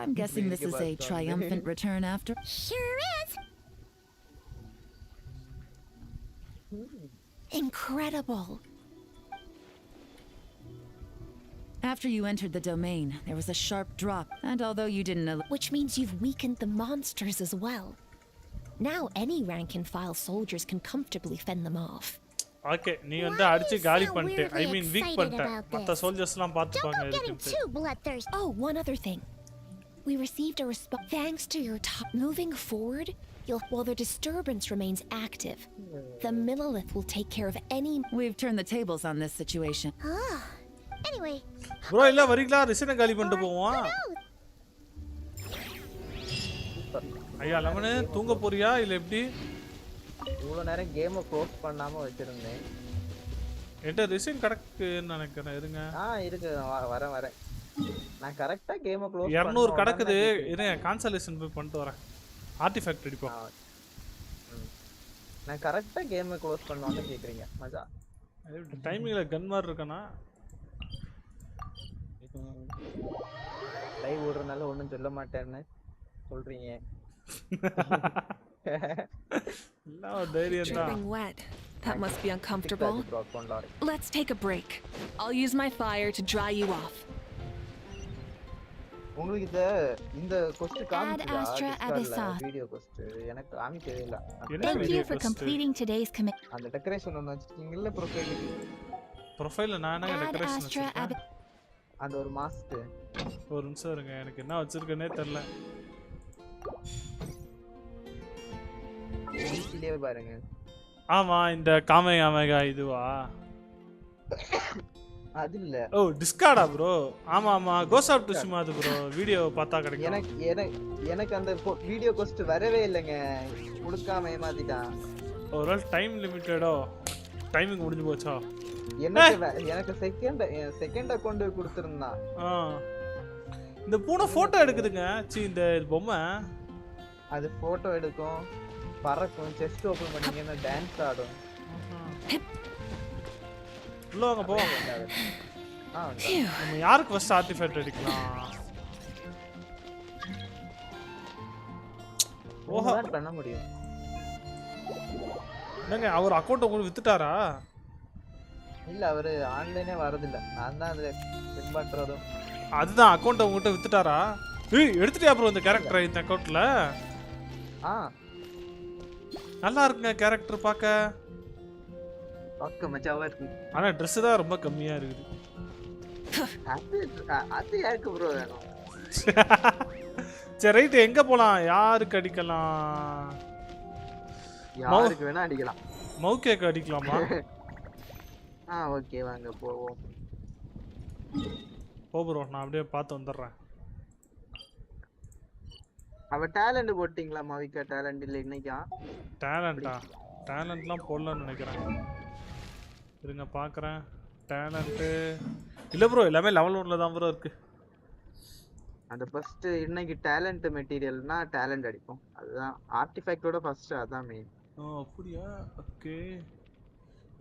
I'm guessing this is a triumphant return after. Sure is. Incredible. After you entered the domain, there was a sharp drop, and although you didn't know, Which means you've weakened the monsters as well. Now any rank and file soldiers can comfortably fend them off. Okay, நீ வந்து அடிச்சு காலி பண்ணிட்ட. I mean weak பண்ணிட்ட. மத்த சோல்ஜர்ஸ்லாம் பாத்துப்பாங்க Don't go getting too bloodthirsty. Oh, one other thing. We received a response. Thanks to your moving forward, while the disturbance remains active, the Millilith will take care of any... We've turned the tables on this situation. Anyway. Bro, இல்ல வரீங்களா ரிசனை காலி பண்ணிட்டு போவோம். ஐயா லமனே தூங்க போறியா இல்ல எப்படி? இவ்வளவு நேரம் கேமை க்ளோஸ் பண்ணாம வச்சிருந்தேன். என்கிட்ட ரிசன் கடக்குன்னு நினைக்கிறேன் இருங்க. இருக்கு வரேன். நான் கரெக்ட்டா கேமை க்ளோஸ் 200 கடக்குது இருங்க கான்சலேஷன் போய் பண்ணிட்டு வரேன். ஆர்ட்டிஃபேக்ட் அடிப்போம். நான் கரெக்ட்டா கேமை க்ளோஸ் பண்ணுவான்னு கேக்குறீங்க. மஜா. டைமிங்ல கன் மார் இருக்கனா? லைவ் ஓடுறனால ஒண்ணும் சொல்ல மாட்டேன்னு சொல்றீங்க. No, dripping wet. That must be uncomfortable. Let's take a break. I'll use my fire to dry you off. உங்களுக்கு இந்த கொஸ்ட் காமிச்சா வீடியோ கொஸ்ட் எனக்கு காமிக்கவே இல்ல. Thank you for completing today's commit. அந்த டெக்கரேஷன் ஒன்னு வச்சிருக்கீங்கல்ல ப்ரொஃபைல்ல நான் என்ன டெக்கரேஷன் வச்சிருக்கேன்? அந்த ஒரு மாஸ்க். ஒரு நிமிஷம் இருங்க எனக்கு என்ன வச்சிருக்கேனே தெரியல. இதுலயே பாருங்க. ஆமா இந்த காமேகாமேகா இதுவா? அது இல்ல. ஓ டிஸ்கார்டா ப்ரோ? ஆமா கோஸ் ஆஃப் டுஷிமா அது ப்ரோ வீடியோ பார்த்தா கிடைக்கும். எனக்கு அந்த வீடியோ கோஸ்ட் வரவே இல்லங்க. கொடுக்காம ஏமாத்திட்டான். ஒரு டைம் லிமிட்டடோ? டைமிங் முடிஞ்சு போச்சா? எனக்கு செகண்ட் அக்கவுண்ட் கொடுத்திருந்தான். இந்த பூனை போட்டோ எடுக்குதுங்க. இந்த பொம்மை அது போட்டோ எடுக்கும், பறக்கும், செஸ்ட் ஓபன் பண்ணீங்கன்னா டான்ஸ் ஆடும். உள்ள வாங்க போ. நம்ம யாருக்கு ஃபர்ஸ்ட் ஆர்ட்டிஃபேக்ட் அடிக்கலாம்? ஓஹோ பண்ண முடியும். என்னங்க அவர் அக்கவுண்ட் உங்களுக்கு வித்துட்டாரா? இல்ல அவரு ஆன்லைனே வரது இல்ல. நான் தான் அதுல செட் பண்றதும். அதுதான் அக்கவுண்ட் உங்ககிட்ட வித்துட்டாரா? ஏய் எடுத்துட்டியா ப்ரோ இந்த கேரக்டர் இந்த அக்கவுண்ட்ல? நல்லா இருக்குங்க கேரக்டர் பார்க்க மச்சாவா இருக்கு. ஆனா Dress தான் ரொம்ப கம்மியா இருக்குது. அது யாருக்கு ப்ரோ வேணும்? சரி ரைட் எங்க போலாம்? யாருக்கு அடிக்கலாம்? யாருக்கு வேணா அடிக்கலாம். மவுக்கேக்கு அடிக்கலாமா? ஓகே வாங்க போவோம். போ ப்ரோ நான் அப்படியே பார்த்து வந்துடுறேன். அவ டாலன்ட் போட்டிங்களா? மவிகா டாலன்ட் இல்ல இன்னைக்கா? டாலன்ட்டா? டாலன்ட்லாம் போடலன்னு நினைக்கிறேன். இருங்க பார்க்குறேன். டாலன்ட்டு இல்லை ப்ரோ எல்லாமே லெவல் 1ல தான் ப்ரோ இருக்கு. அந்த ஃபர்ஸ்ட் இன்னைக்கு டாலன்ட் மெட்டீரியல்னா டாலன்ட் அடிப்போம். அதுதான் ஆர்ட்டிஃபேக்ட்டோட ஃபர்ஸ்ட் அதான் மெயின். அப்படியா? ஓகே.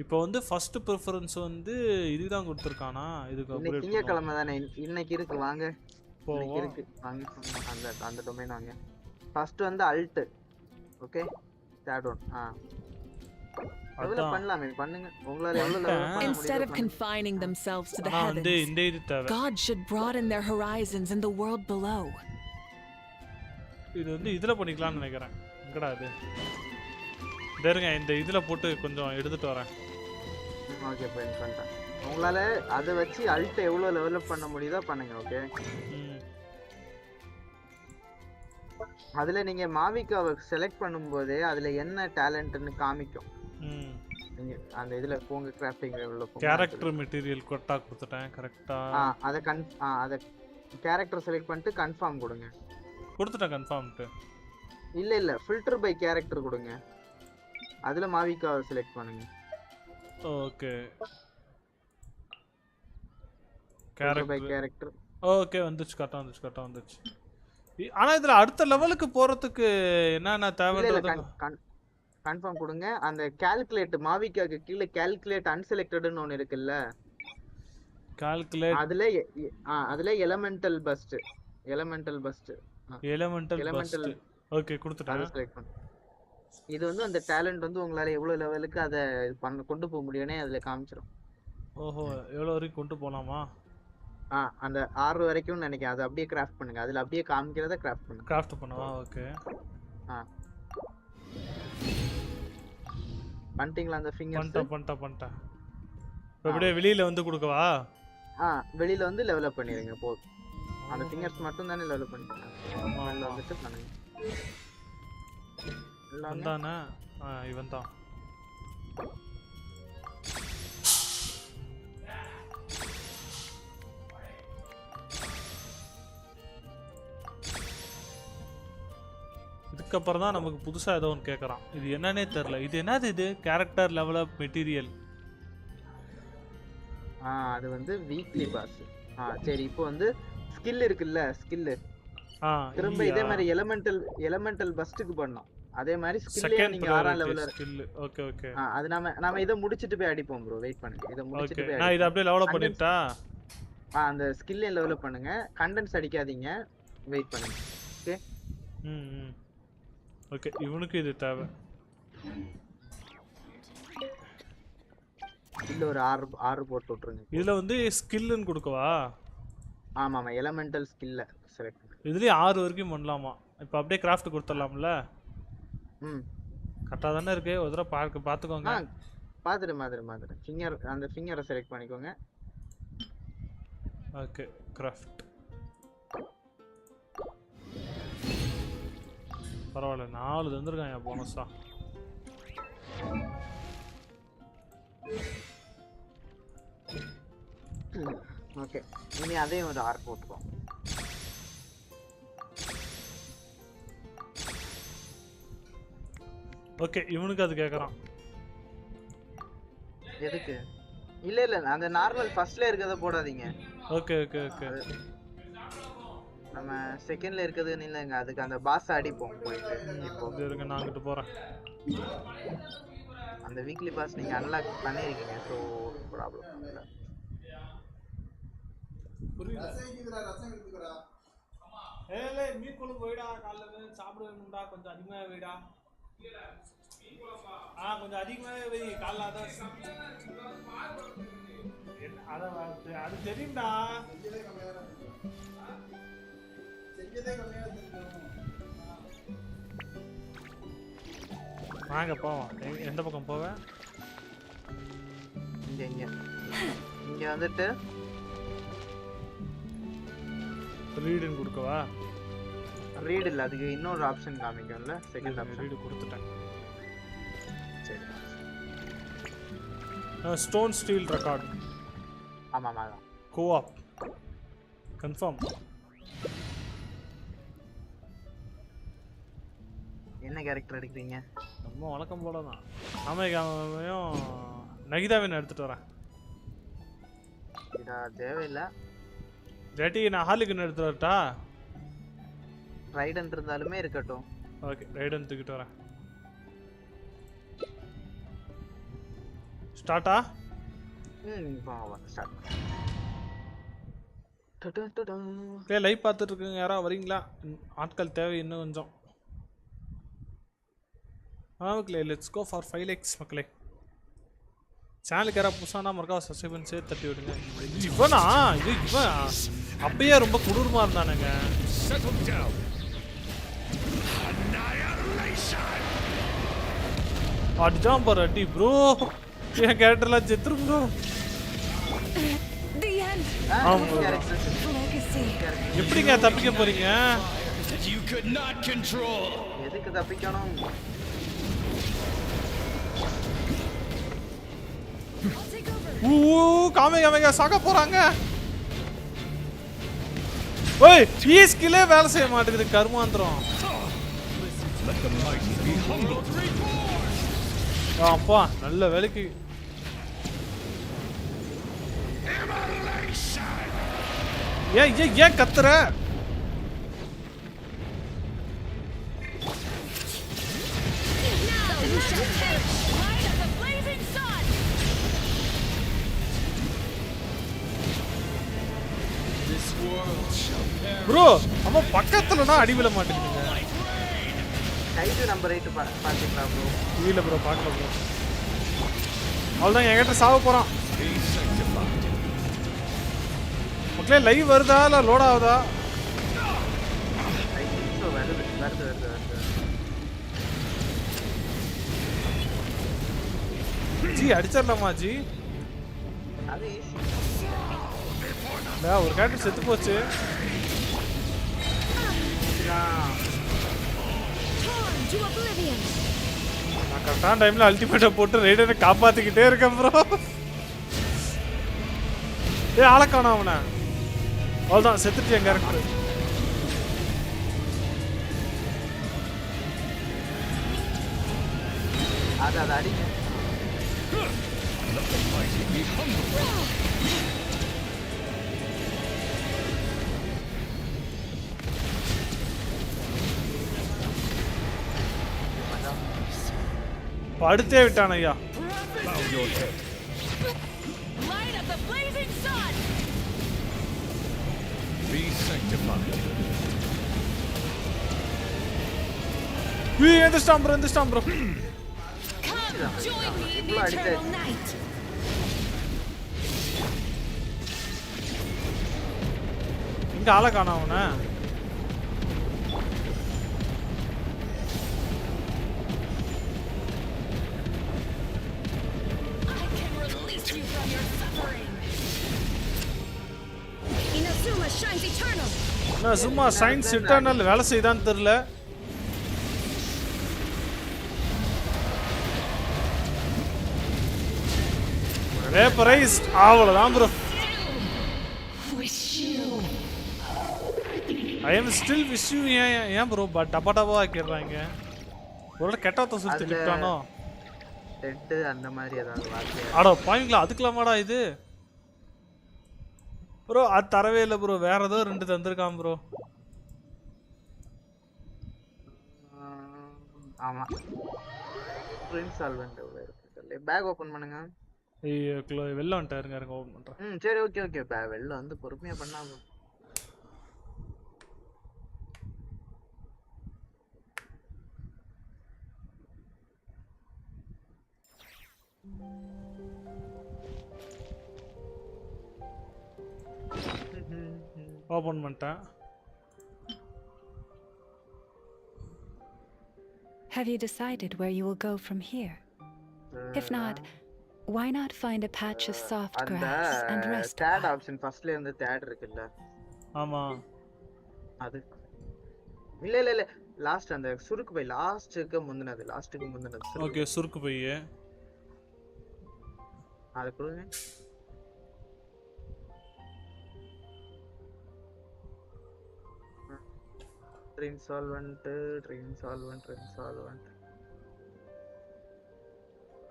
இப்போ வந்து ஃபர்ஸ்ட் பிரெஃபரன்ஸ் வந்து இதுதான் கொடுத்திருக்கானா? இதுக்கு அப்புறம் திங்கக்கிழமை தானே இன்னைக்கு இருக்கு வாங்க. இன்னைக்கு இருக்கு வாங்க. அந்த டொமைன் வாங்க. ஃபர்ஸ்ட் வந்து Alt. Okay start one. Develop பண்ணலாமே பண்ணுங்க உங்களால எவ்வளவு லெவல் பண்ண முடியும் Instead of confining themselves to the heavens, God should broaden their horizons in the world below. இது வந்து இதுல பண்ணிக்கலாம்னு நினைக்கிறேன். எங்கடா இது? தேருங்க இந்த இதுல போட்டு கொஞ்சம் எடுத்துட்டு வரேன். ஓகே பண்ணிட்டேன். உங்களால அத வச்சு அல்ட் எவ்வளவு லெவலப் பண்ண முடியுதோ பண்ணுங்க ஓகே. அதுல நீங்க மாவிகாவை செலக்ட் பண்ணும்போது அதுல என்ன டாலன்ட்னு காமிக்கும். நீங்க அந்த இதுல போங்க கிராஃப்டிங் லெவல்ல போங்க. கேரக்டர் மெட்டீரியல் கொட்டா கொடுத்துட்டேன் கரெக்ட்டா. அத கேரக்டர் செலக்ட் பண்ணிட்டு கன்ஃபார்ம் கொடுங்க. கொடுத்துட்டேன் கன்ஃபார்ம்ட்டு. இல்ல ஃபில்டர் பை கேரக்டர் கொடுங்க. அதுல மாவிகாவை செலக்ட் பண்ணுங்க. Okay. Character by character. Okay வந்துச்சு கரெக்ட்டா வந்துச்சு. ஆனா இதுல அடுத்த லெவலுக்கு போறதுக்கு என்னன்னா தேவைன்றது கன்ஃபார்ம் கொடுங்க. அந்த கால்குலேட் மாவிகாக்கு கீழ கால்குலேட் அன்செலக்டட்னு ஒன்னு இருக்குல்ல. கால்குலேட் அதுல எலிமெண்டல் பஸ்ட் ஓகே கொடுத்துட்டேன். செலக்ட் பண்ணு. இது வந்து அந்த டாலன்ட் வந்து உங்களால எவ்வளவு லெவலுக்கு அத கொண்டு போக முடியும்னே அதுல காமிச்சிரும். ஓஹோ எவ்வளவு வரைக்கும் கொண்டு போலாமா? அந்த 6 வரைக்கும் நினைக்கிறேன். அது அப்படியே கிராஃப்ட் பண்ணுங்க. அதுல அப்படியே காமிக்கிறத கிராஃப்ட் பண்ணுங்க. கிராஃப்ட் பண்ணவா? ஓகே. பண்ணிட்டீங்களா அந்த ஃபிங்கர்ஸ்? பண்ணிட்டேன். இப்போ அப்படியே வெளியில வந்து கொடுக்கவா? வெளியில வந்து லெவல் அப் பண்ணிருங்க போதும். அந்த ஃபிங்கர்ஸ் மட்டும் தானே லெவல் அப் பண்ணிருக்கீங்க. மேல வந்துட்டு பண்ணுங்க. வந்தானே இவன் தான். இதுக்கப்புறம் தான் நமக்கு புதுசா ஏதோ ஒன்று கேட்குறான். இது என்னன்னே தெரியல. இது என்னது இது? Character level up material. அது வந்து வீக்லி பாஸ். சரி இப்போ வந்து ஸ்கில் இருக்குல்ல ஸ்கில். திரும்ப இதே மாதிரி எலிமெண்டல் பஸ்ட்க்கு பண்ணோம். அதே மாதிரி ஸ்கில்லே நீங்க 6ஆம் லெவல்ல ஸ்கில். ஓகே. அது நாம இத முடிச்சிட்டு போய் அடிப்போம் ப்ரோ. வெயிட் பண்ணுங்க. இத முடிச்சிட்டு போய் நான் இத அப்படியே லெவல் அப் பண்ணிட்டா. அந்த ஸ்கில்லே லெவல் அப் பண்ணுங்க. கண்டென்ட்ஸ் அடிக்காதீங்க. வெயிட் பண்ணுங்க. ஓகே. ஓகே இவனுக்கு இது தேவை. இல்ல ஒரு 6 போட்டு விட்டுருங்க. இதுல வந்து ஸ்கில்னு கொடுக்கவா? ஆமா எலிமெண்டல் ஸ்கில்ல செலக்ட் பண்ணு. இதுலயே 6 வரைக்கும் பண்ணலாமா? இப்போ அப்படியே கிராஃப்ட் கொடுத்துடலாம்ல? கரெக்டா தானே இருக்கு. ஒரு தடவை பாத்துக்கோங்க. பாத்துட்டு ஃபிங்கர் அந்த ஃபிங்கரை செலக்ட் பண்ணிக்கோங்க. ஓகே கிராஃப்ட் பரவாயில்ல 4 தந்துருக்காங்க போனஸா. ஓகே இனி அதே ஒரு 6 போட்டுப்போம். ஓகே இவனுக்கு அது கேக்குறான். எதுக்கு? இல்ல அந்த நார்மல் ஃபர்ஸ்ட்ல இருக்கத போடாதீங்க. ஓகே நம்ம செகண்ட்ல இருக்குது இல்லங்க. அதுக்கு அந்த பாஸ் அடிப்போம் போயிட்டு. இப்போ இருங்க நான் அங்கிட்டு போறேன். அந்த வீக்லி பாஸ் நீங்க அன்லாக் பண்ணிருக்கீங்க. சோ ப்ராப்ளம் இல்ல. ரசம் இருக்குடா. ஏலே மீன் குழம்பு வைடா. காலைல சாப்பிட வேணும்டா. கொஞ்சம் அதிகமா வைடா. மீன் குழம்பா? கொஞ்சம் அதிகமாவே வை. காலைல அதான் அது தெரியும்டா. வாங்க போவோம். எந்த பக்கம் போவேன்? இங்க வந்துட்டு ரீடுன்னு கொடுக்கவா? ரீட் இல்ல அதுக்கு இன்னொரு ஆப்ஷன் காமிக்கும்ல. செகண்ட் ஆப்ஷன் ரீட் கொடுத்துட்டேன். சரி. Stone steel record. ஆமா கோஆப் கன்ஃபார்ம். என்ன கேரக்டர் எடுக்கிறீங்க? நம்ம வழக்கம் போல தான். ஆமையும் நகிதாவின் எடுத்துட்டு வரேன். இதா தேவையில்லை. ஜெட்டி நான் ஹாலிகன் எடுத்து வரட்டா? ரைடன் இருந்தாலுமே இருக்கட்டும். ஓகே ரைடன் தூக்கிட்டு வரேன். ஸ்டார்ட்டா? ஸ்டார்ட். லைவ் பார்த்துட்டு இருக்குங்க. யாராவது வரீங்களா? ஆட்கள் தேவை இன்னும் கொஞ்சம். மக்களே லெட்ஸ் கோ ஃபார் 5 லைக்ஸ் மக்களே. சேனலுக்கு யாராவது புதுசானா மறக்காம சப்ஸ்கிரைப் பண்ணி சேர்த்து தட்டி விடுங்க. இவனா இது இவன் அப்பயே ரொம்ப கொடூரமா இருந்தானுங்க. அடிச்சான் பாரு அடி ப்ரோ. என் கேரக்டர்லாம் செத்துரும் ப்ரோ. எப்படிங்க தப்பிக்க போறீங்க? எதுக்கு தப்பிக்கணும்? காமிங்க சாக போறாங்க. ஓய் ஈ ஸ்கில்லே வேலை செய்ய மாட்டேங்குது கர்மாந்திரம். அப்பா நல்ல வேலைக்கு. ஏன் கத்துற? ப்ரோ நம்ம பக்கத்துலனா அடி விழ மாட்டேங்குதுங்க. கைது நம்பர் 8 பாத்தீங்களா ப்ரோ? இல்ல ப்ரோ பார்க்கல ப்ரோ. அவ்வளவுதான் என்கிட்ட சாவ போறான். மக்களே லைவ் வருதா இல்ல லோட் ஆகுதா? வருது. ஜி அடிச்சிடலாமா ஜி? அது ஈஸி. ஒரு கேரக்டர் செத்து போச்சு. நான் கரெக்டான டைம்ல அல்டிமேட்டை போட்டு ரைடரை காப்பாத்திக்கிட்டே இருக்கேன் ப்ரோ. ஆளக்கான அவனை அவ்வளோதான் செத்துட்டு என் கேரக்டர். அது அடிங்க. படுத்தே விட்டான் ஐயா. எந்திரிச்சிட்டான் ப்ரோ. இங்க ஆளை காணோம் அவனை. சும்மா சயின்ஸ் இன்டர்னல் வேலை செய்தான்னு தெரியல. வேப்பரைஸ் அவ்வளவுதான் bro. I am still wish you. ஏன் ப்ரோ டப்பா டப்பா ஆக்கிடுறாங்க? ஒரு கெட்டவத்த சுத்தி திட்டானோ டெட் அந்த மாதிரி ஏதாவது வார்த்தை. அட பாவீங்களா அதுக்கலாமாடா இது ப்ரோ? அது தரவே இல்லை ப்ரோ. வேற ஏதோ 2 தந்திருக்கான் ப்ரோ. ஆமா பிரின்ஸ் சால்வெண்ட் இருக்கு. பேக் ஓபன் பண்ணுங்க. ஐயோ வெளில வந்துட்டாருங்க. ஓபன் பண்றேன். சரி ஓகே வெளில வந்து பொறுமையா பண்ணாம. ஓபன் பண்ணிட்டேன். Have you decided where you will go from here? If not, why not find a patch of soft grass and rest? Third option firstல இருந்து third இருக்குல்ல? ஆமா அது இல்ல லாஸ்ட் அந்த சுருக்கு பை லாஸ்ட்க்கு முந்தினது. ஓகே சுருக்கு பை அது கொடுங்க. Insolvent.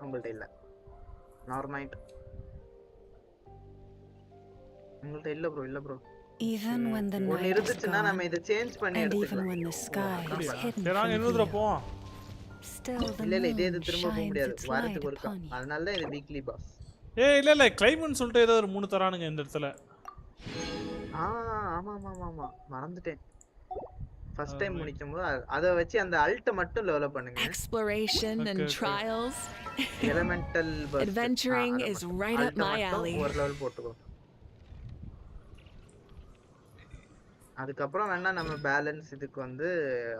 உங்கள்ட்ட இல்ல. நார்மைட் உங்கள்ட்ட இல்ல bro. Even when the night is இருந்துச்சுனா நாம இத சேஞ்ச் பண்ணி even when the sky is hidden நான் என்னதுல போவோம். Still the இல்ல இதே இது moon திரும்ப போக shines முடியாது. its வாரத்துக்கு light ஒருக்கா. upon you. அதனால தான் இது வீக்லி பாஸ். இல்ல கிளைமேட் சொல்லிட்டு ஏதோ ஒரு 3 தரானுங்க இந்த இடத்துல. ஆமா மறந்துட்டேன். ஃபர்ஸ்ட் டைம் முடிக்கும்போது அத வச்சு அந்த அல்ட் மட்டும் லெவல் பண்ணுங்க. Exploration and trials. Elemental first. Adventuring is right up my alley. ஒரு லெவல் போட்டுக்கோ. அதுக்கு அப்புறம் வேணா நம்ம பேலன்ஸ் இதுக்கு வந்து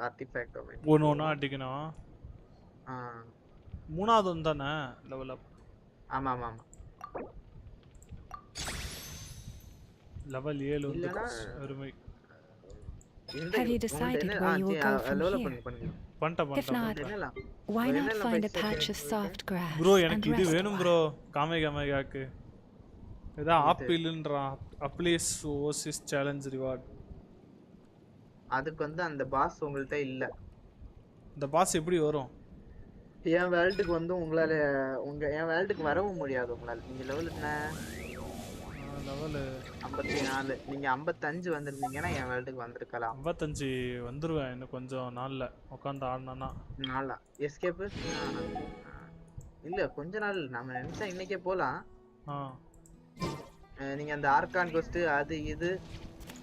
ஆர்ட்டிஃபேக்ட் ஒண்ணா அடிக்கணும். மூணாவது வந்தானே லெவல் அப். ஆமா ஆமா ஆமா. லெவல் 7 வந்து அருமை. Have you decided where you will go from here? If not, why not find a patch of soft grass? Bro, எனக்கு இது வேணும் bro. காமேகாக்கு. இதா ஆப்பிள்ன்றா. அப்ளீஸ் ஓசிஸ் சேலஞ்ச் ரிவார்ட். அதுக்கு வந்து அந்த பாஸ் உங்கள்ட்ட இல்ல. இந்த பாஸ் எப்படி வரும்? என் வேர்ல்டுக்கு வந்து உங்களால என் வேர்ல்டுக்கு வரவும் முடியாது உங்களால. நீங்க லெவல் என்ன? லெவல் 54. நீங்க 55 வந்திருந்தீங்கன்னா என் வேர்ல்டுக்கு வந்திருக்கலாம். 55 வந்துருவேன் இன்னும் கொஞ்சம் நாள்ல உட்கார்ந்து ஆடணும்னா. நாளா எஸ்கேப் இல்ல கொஞ்ச நாள் நாம நினைச்சா இன்னைக்கே போலாம். நீங்க அந்த ஆர்கான் கோஸ்ட் அது இது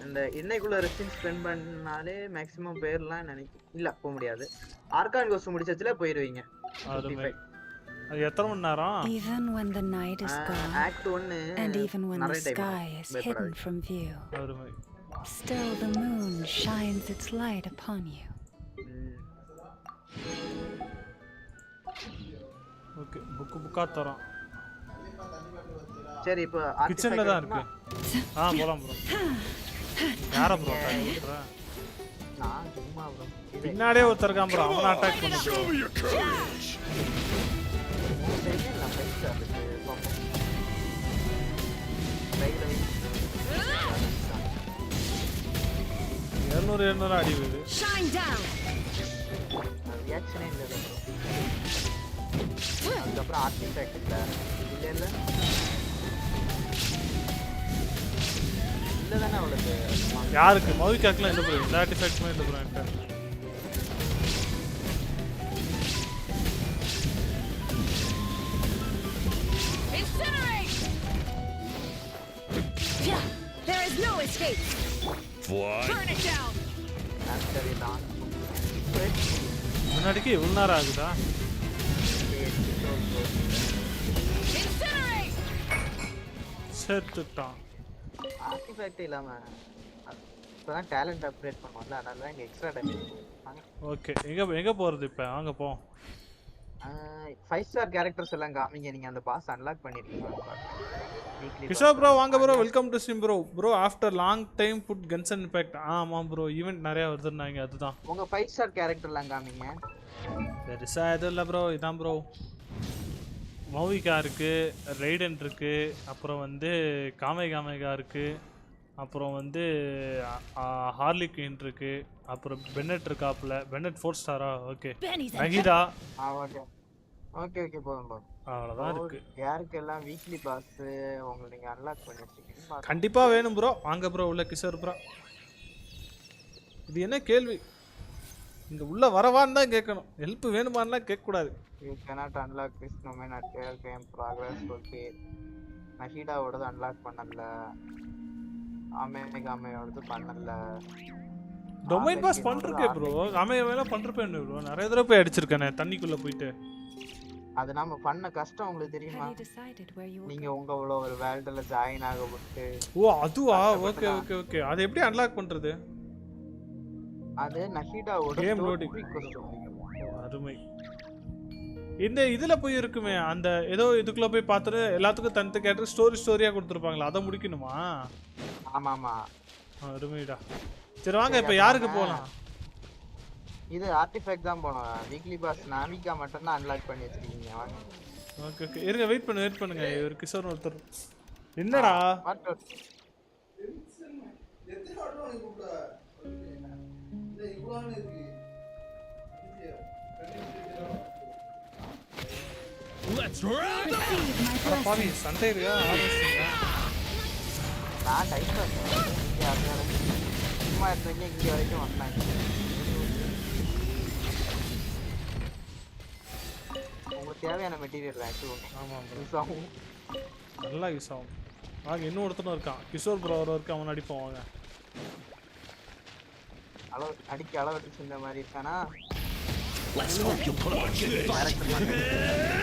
அந்த இன்னைக்குள்ள ரெஸ்டிங் ஸ்பெண்ட் பண்ணாலே மேக்ஸिमम பேர்லாம் இல்ல போக முடியாது. ஆர்கான் கோஸ்ட் முடிச்சதுல போயிடுவீங்க. அது எத்தனை மணி நேரம்? Even when the night is gone act 1 and even when the sky is hidden from view, still the moon shines its light upon you. Okay புக்கா தரோம். சரி இப்போ கிச்சன்ல தான் இருக்கு. போலாம் ப்ரோ. யார ப்ரோ அட்டாக் பண்ற? நான் சும்மா ப்ரோ. பின்னாடியே ஒருத்தர் இருக்கான் ப்ரோ. அவன அட்டாக் பண்ணு ப்ரோ. நான் பைசா இருக்கு பாப்போம். Right right. 200 அடி விழுது. Shine down. ரியாக்ஷனே இல்ல ப்ரோ. அதுக்கப்புறம் ஆர்டிஃபேக்ட் இல்ல. இல்ல இல்லதானே அவளுக்கு யாருக்கு மௌவிகாக்குலாம் இல்ல ப்ரோ. இந்த ஆர்டிஃபேக்ட்மே இல்ல ப்ரோ என்கிட்ட. There is no escape. Fly. Burn it down. Actually தான் முன்னாடிக்கு இவ்வளவு நேரம் ஆகுதா? செத்துட்டான். ஆர்டிஃபேக்ட் இல்லாம இப்பதான் டாலன்ட் அப்கிரேட் பண்ணுவோம்ல, அதனால இங்க எக்ஸ்ட்ரா டைம். ஓகே எங்க போறது இப்ப? வாங்க போ. 5 ஸ்டார் கேரக்டர்ஸ் எல்லாம் காமிங்க. நீங்க அந்த பாஸ் அன்லாக் பண்ணிருக்கீங்க. கிஷோர் ப்ரோ வாங்க bro. Welcome to stream bro. Bro after long time put Genshin impact. ஆமா ப்ரோ ஈவென்ட் நிறைய வருதுன்னாங்க. அதுதான் உங்க 5 ஸ்டார் கேரக்டர் எல்லாம் காமிங்க. பெருசா எதுவும் இல்லை ப்ரோ. இதான் ப்ரோ மௌவிகா இருக்கு, ரெய்டன் இருக்கு, அப்புறம் வந்து காமேகா இருக்கு, அப்புறம் வந்து ஹார்லி குயின் இருக்கு, அப்புறம் பென்னட் இருக்காப்ல. பென்னட் 4 ஸ்டாரா? ஓகே. நகிதா. ஓகே ஓகே போதும் போதும். அவ்வளவுதான் இருக்கு. யாருக்கெல்லாம் வீக்லி பாஸ் உங்களுக்கு நீங்க அன்லாக் பண்ணி வச்சிருக்கீங்க? கண்டிப்பா வேணும் ப்ரோ. வாங்க ப்ரோ உள்ள. கிஷோர் ப்ரோ இது என்ன கேள்வி? இங்க உள்ள வரவான்னு தான் கேட்கணும். ஹெல்ப் வேணுமான்லாம் கேட்க கூடாது. You cannot unlock this domain at your game progress. Okay. நஹிடாவோடது அன்லாக் பண்ணல. ஆமேகாமையோடது பண்ணல. டொமைன் பாஸ் பண்றக்கே ப்ரோ. ஆமேகாமைல பண்றப்பே ப்ரோ நிறைய தடவை போய் அடிச்சிருக்கேனே தண்ணிக்குள்ள போயிட்டு. அது நாம பண்ண கஷ்டம் உங்களுக்கு தெரியுமா? நீங்க உங்களோட ஒரு வேர்ல்ட்ல ஜாயின் ஆகப்பட்டு. ஓ அதுவா? Okay okay okay. அது எப்படி அன்லாக் பண்றது? அது நஹிடாவோட கேம் லோடிங். அருமை. இந்த இதுல போய் இருக்குமே அந்த ஏதோ இதுக்குள்ள போய் பார்த்துட்டு எல்லாத்துக்கும் தனித்து கேட்டு ஸ்டோரியா கொடுத்துருப்பாங்களா? அதை முடிக்கணுமா? ஆமா ஆமா. அருமைடா. சரி வாங்க இப்ப யாருக்கு போலாம்? இது ஆர்ட்டிஃபேக்ட் தான் போணும். வீக்லி பாஸ் நாமிகா மட்டும் தான் அன்லாக் பண்ணி வச்சிருக்கீங்க. வாங்க. ஓகே ஓகே இருங்க வெயிட் பண்ணுங்க. இவர் கிஷோர் ஒருத்தர். என்னடா? எத்தனை ஆட்டோ நீ கூப்பிட? இந்த இவ்வளவு இருக்கு. Let's run. பாவி சண்டே இருக்கா? ஆரம்பிச்சீங்க. நான் டைப் பண்ணேன். சும்மா இருந்தீங்க இங்க வரைக்கும் வந்தாங்க. உங்களுக்கு தேவையான மெட்டீரியல் ஆக்சுவலி. ஆமா யூஸ் ஆகும். நல்லா யூஸ் ஆகும். வாங்க இன்னும் ஒருத்தனும் இருக்கான். கிஷோர் ப்ரோ ஒருவர் இருக்கான். அவன் அடிப்போம் வாங்க. அடிக்க அளவட்டு இந்த மாதிரி இருக்கானா Let's hope you put up a good fight.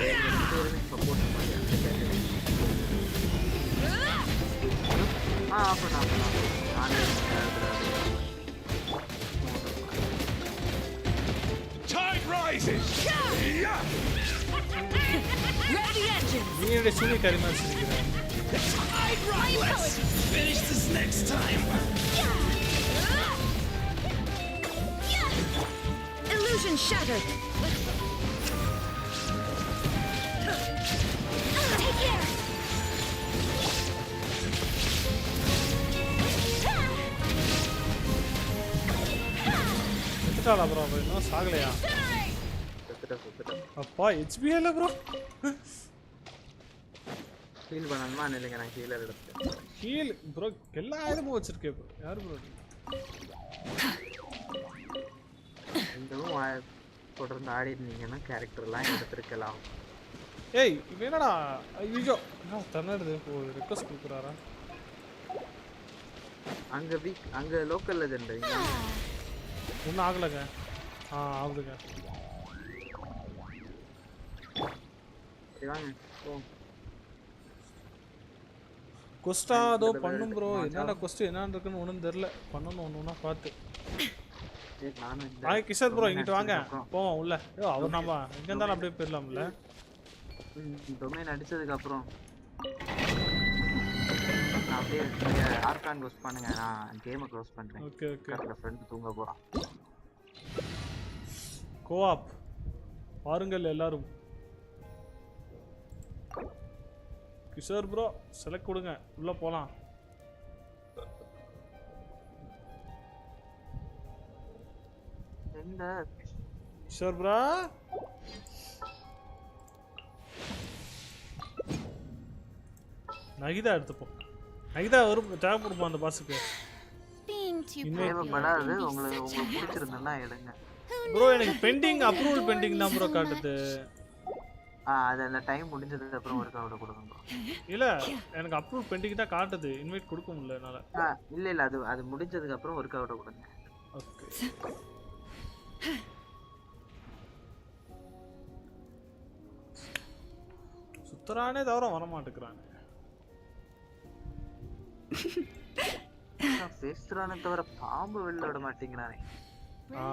Tide rises. Ready the engine! நீங்க சுனி கரிமா சிரிக்கிறேன். Tide rises. Let's finish this next time. Illusion shattered! Take care! செத்துட்டாளா ப்ரோ அப்ப இன்னும் சாகலையா அப்பா ஹெச்பி இல்ல ப்ரோ ஹீல் பண்ணணுமா இல்லைங்க நான் ஹீலர் எடுத்தேன் ஹீல் ப்ரோ எல்லா ஐட்டமும் வச்சிருக்கேன் ப்ரோ யார் ப்ரோ இந்தவும் தொடர்ந்து ஆடி இருந்தீங்கன்னா கேரக்டர்லாம் எடுத்திருக்கலாம் ஏய் இவன் என்னடா ஐயோ தன்னடுது ஒரு ரெக்வெஸ்ட் கொடுக்குறாரா அங்க லோக்கல் லெஜெண்ட் ஒன்றும் ஆகலைங்க ஆகுதுங்க வாங்க கொஸ்டா அதோ பண்ணும் ப்ரோ என்னென்ன கொஸ்ட் என்னன்னு இருக்குன்னு ஒன்றும் தெரில பண்ணணும் ஒன்று ஒன்றா பார்த்து வாங்க கிஷோர் ப்ரோ இங்கிட்டு வாங்க போவோம் உள்ள ஐயோ அவர் நாம எங்கே இருந்தாலும் அப்படியே போயிடலாம்ல டொமைன் அடிச்சதுக்கு அப்புறம் அப்படியே ஆர்கான் க்ளோஸ் பண்ணுங்க நான் கேமை க்ளோஸ் பண்றேன் ஓகே ஓகே அந்த ஃப்ரெண்ட் தூங்க போறான் கோஆப் பாருங்கள் எல்லாரும் கிஷோர் ப்ரோ செலக்ட் கொடுங்க உள்ள போலாம் எந்த கிஷோர் ப்ரோ நகிதா எடுத்துப்போம் நகிதா வரும் டேப் கொடுப்போம் அந்த பாஸுக்கு தேவைப்படாது உங்களுக்கு பிடிச்சிருந்தா எடுங்க ப்ரோ எனக்கு பெண்டிங் அப்ரூவல் பெண்டிங் தான் ப்ரோ காட்டுது அது அந்த டைம் முடிஞ்சதுக்கு அப்புறம் ஒரு கார்டு கொடுங்க ப்ரோ இல்ல எனக்கு அப்ரூவல் பெண்டிங் தான் காட்டுது இன்வைட் கொடுக்க முடியல என்னால இல்ல அது முடிஞ்சதுக்கு அப்புறம் ஒரு கார்டு கொடுங்க ஓகே சுத்தரானே தவிர வர மாட்டேங்கிறானே பேசுறானே தவிர பாம்பு வெளில விட மாட்டேங்கிறானே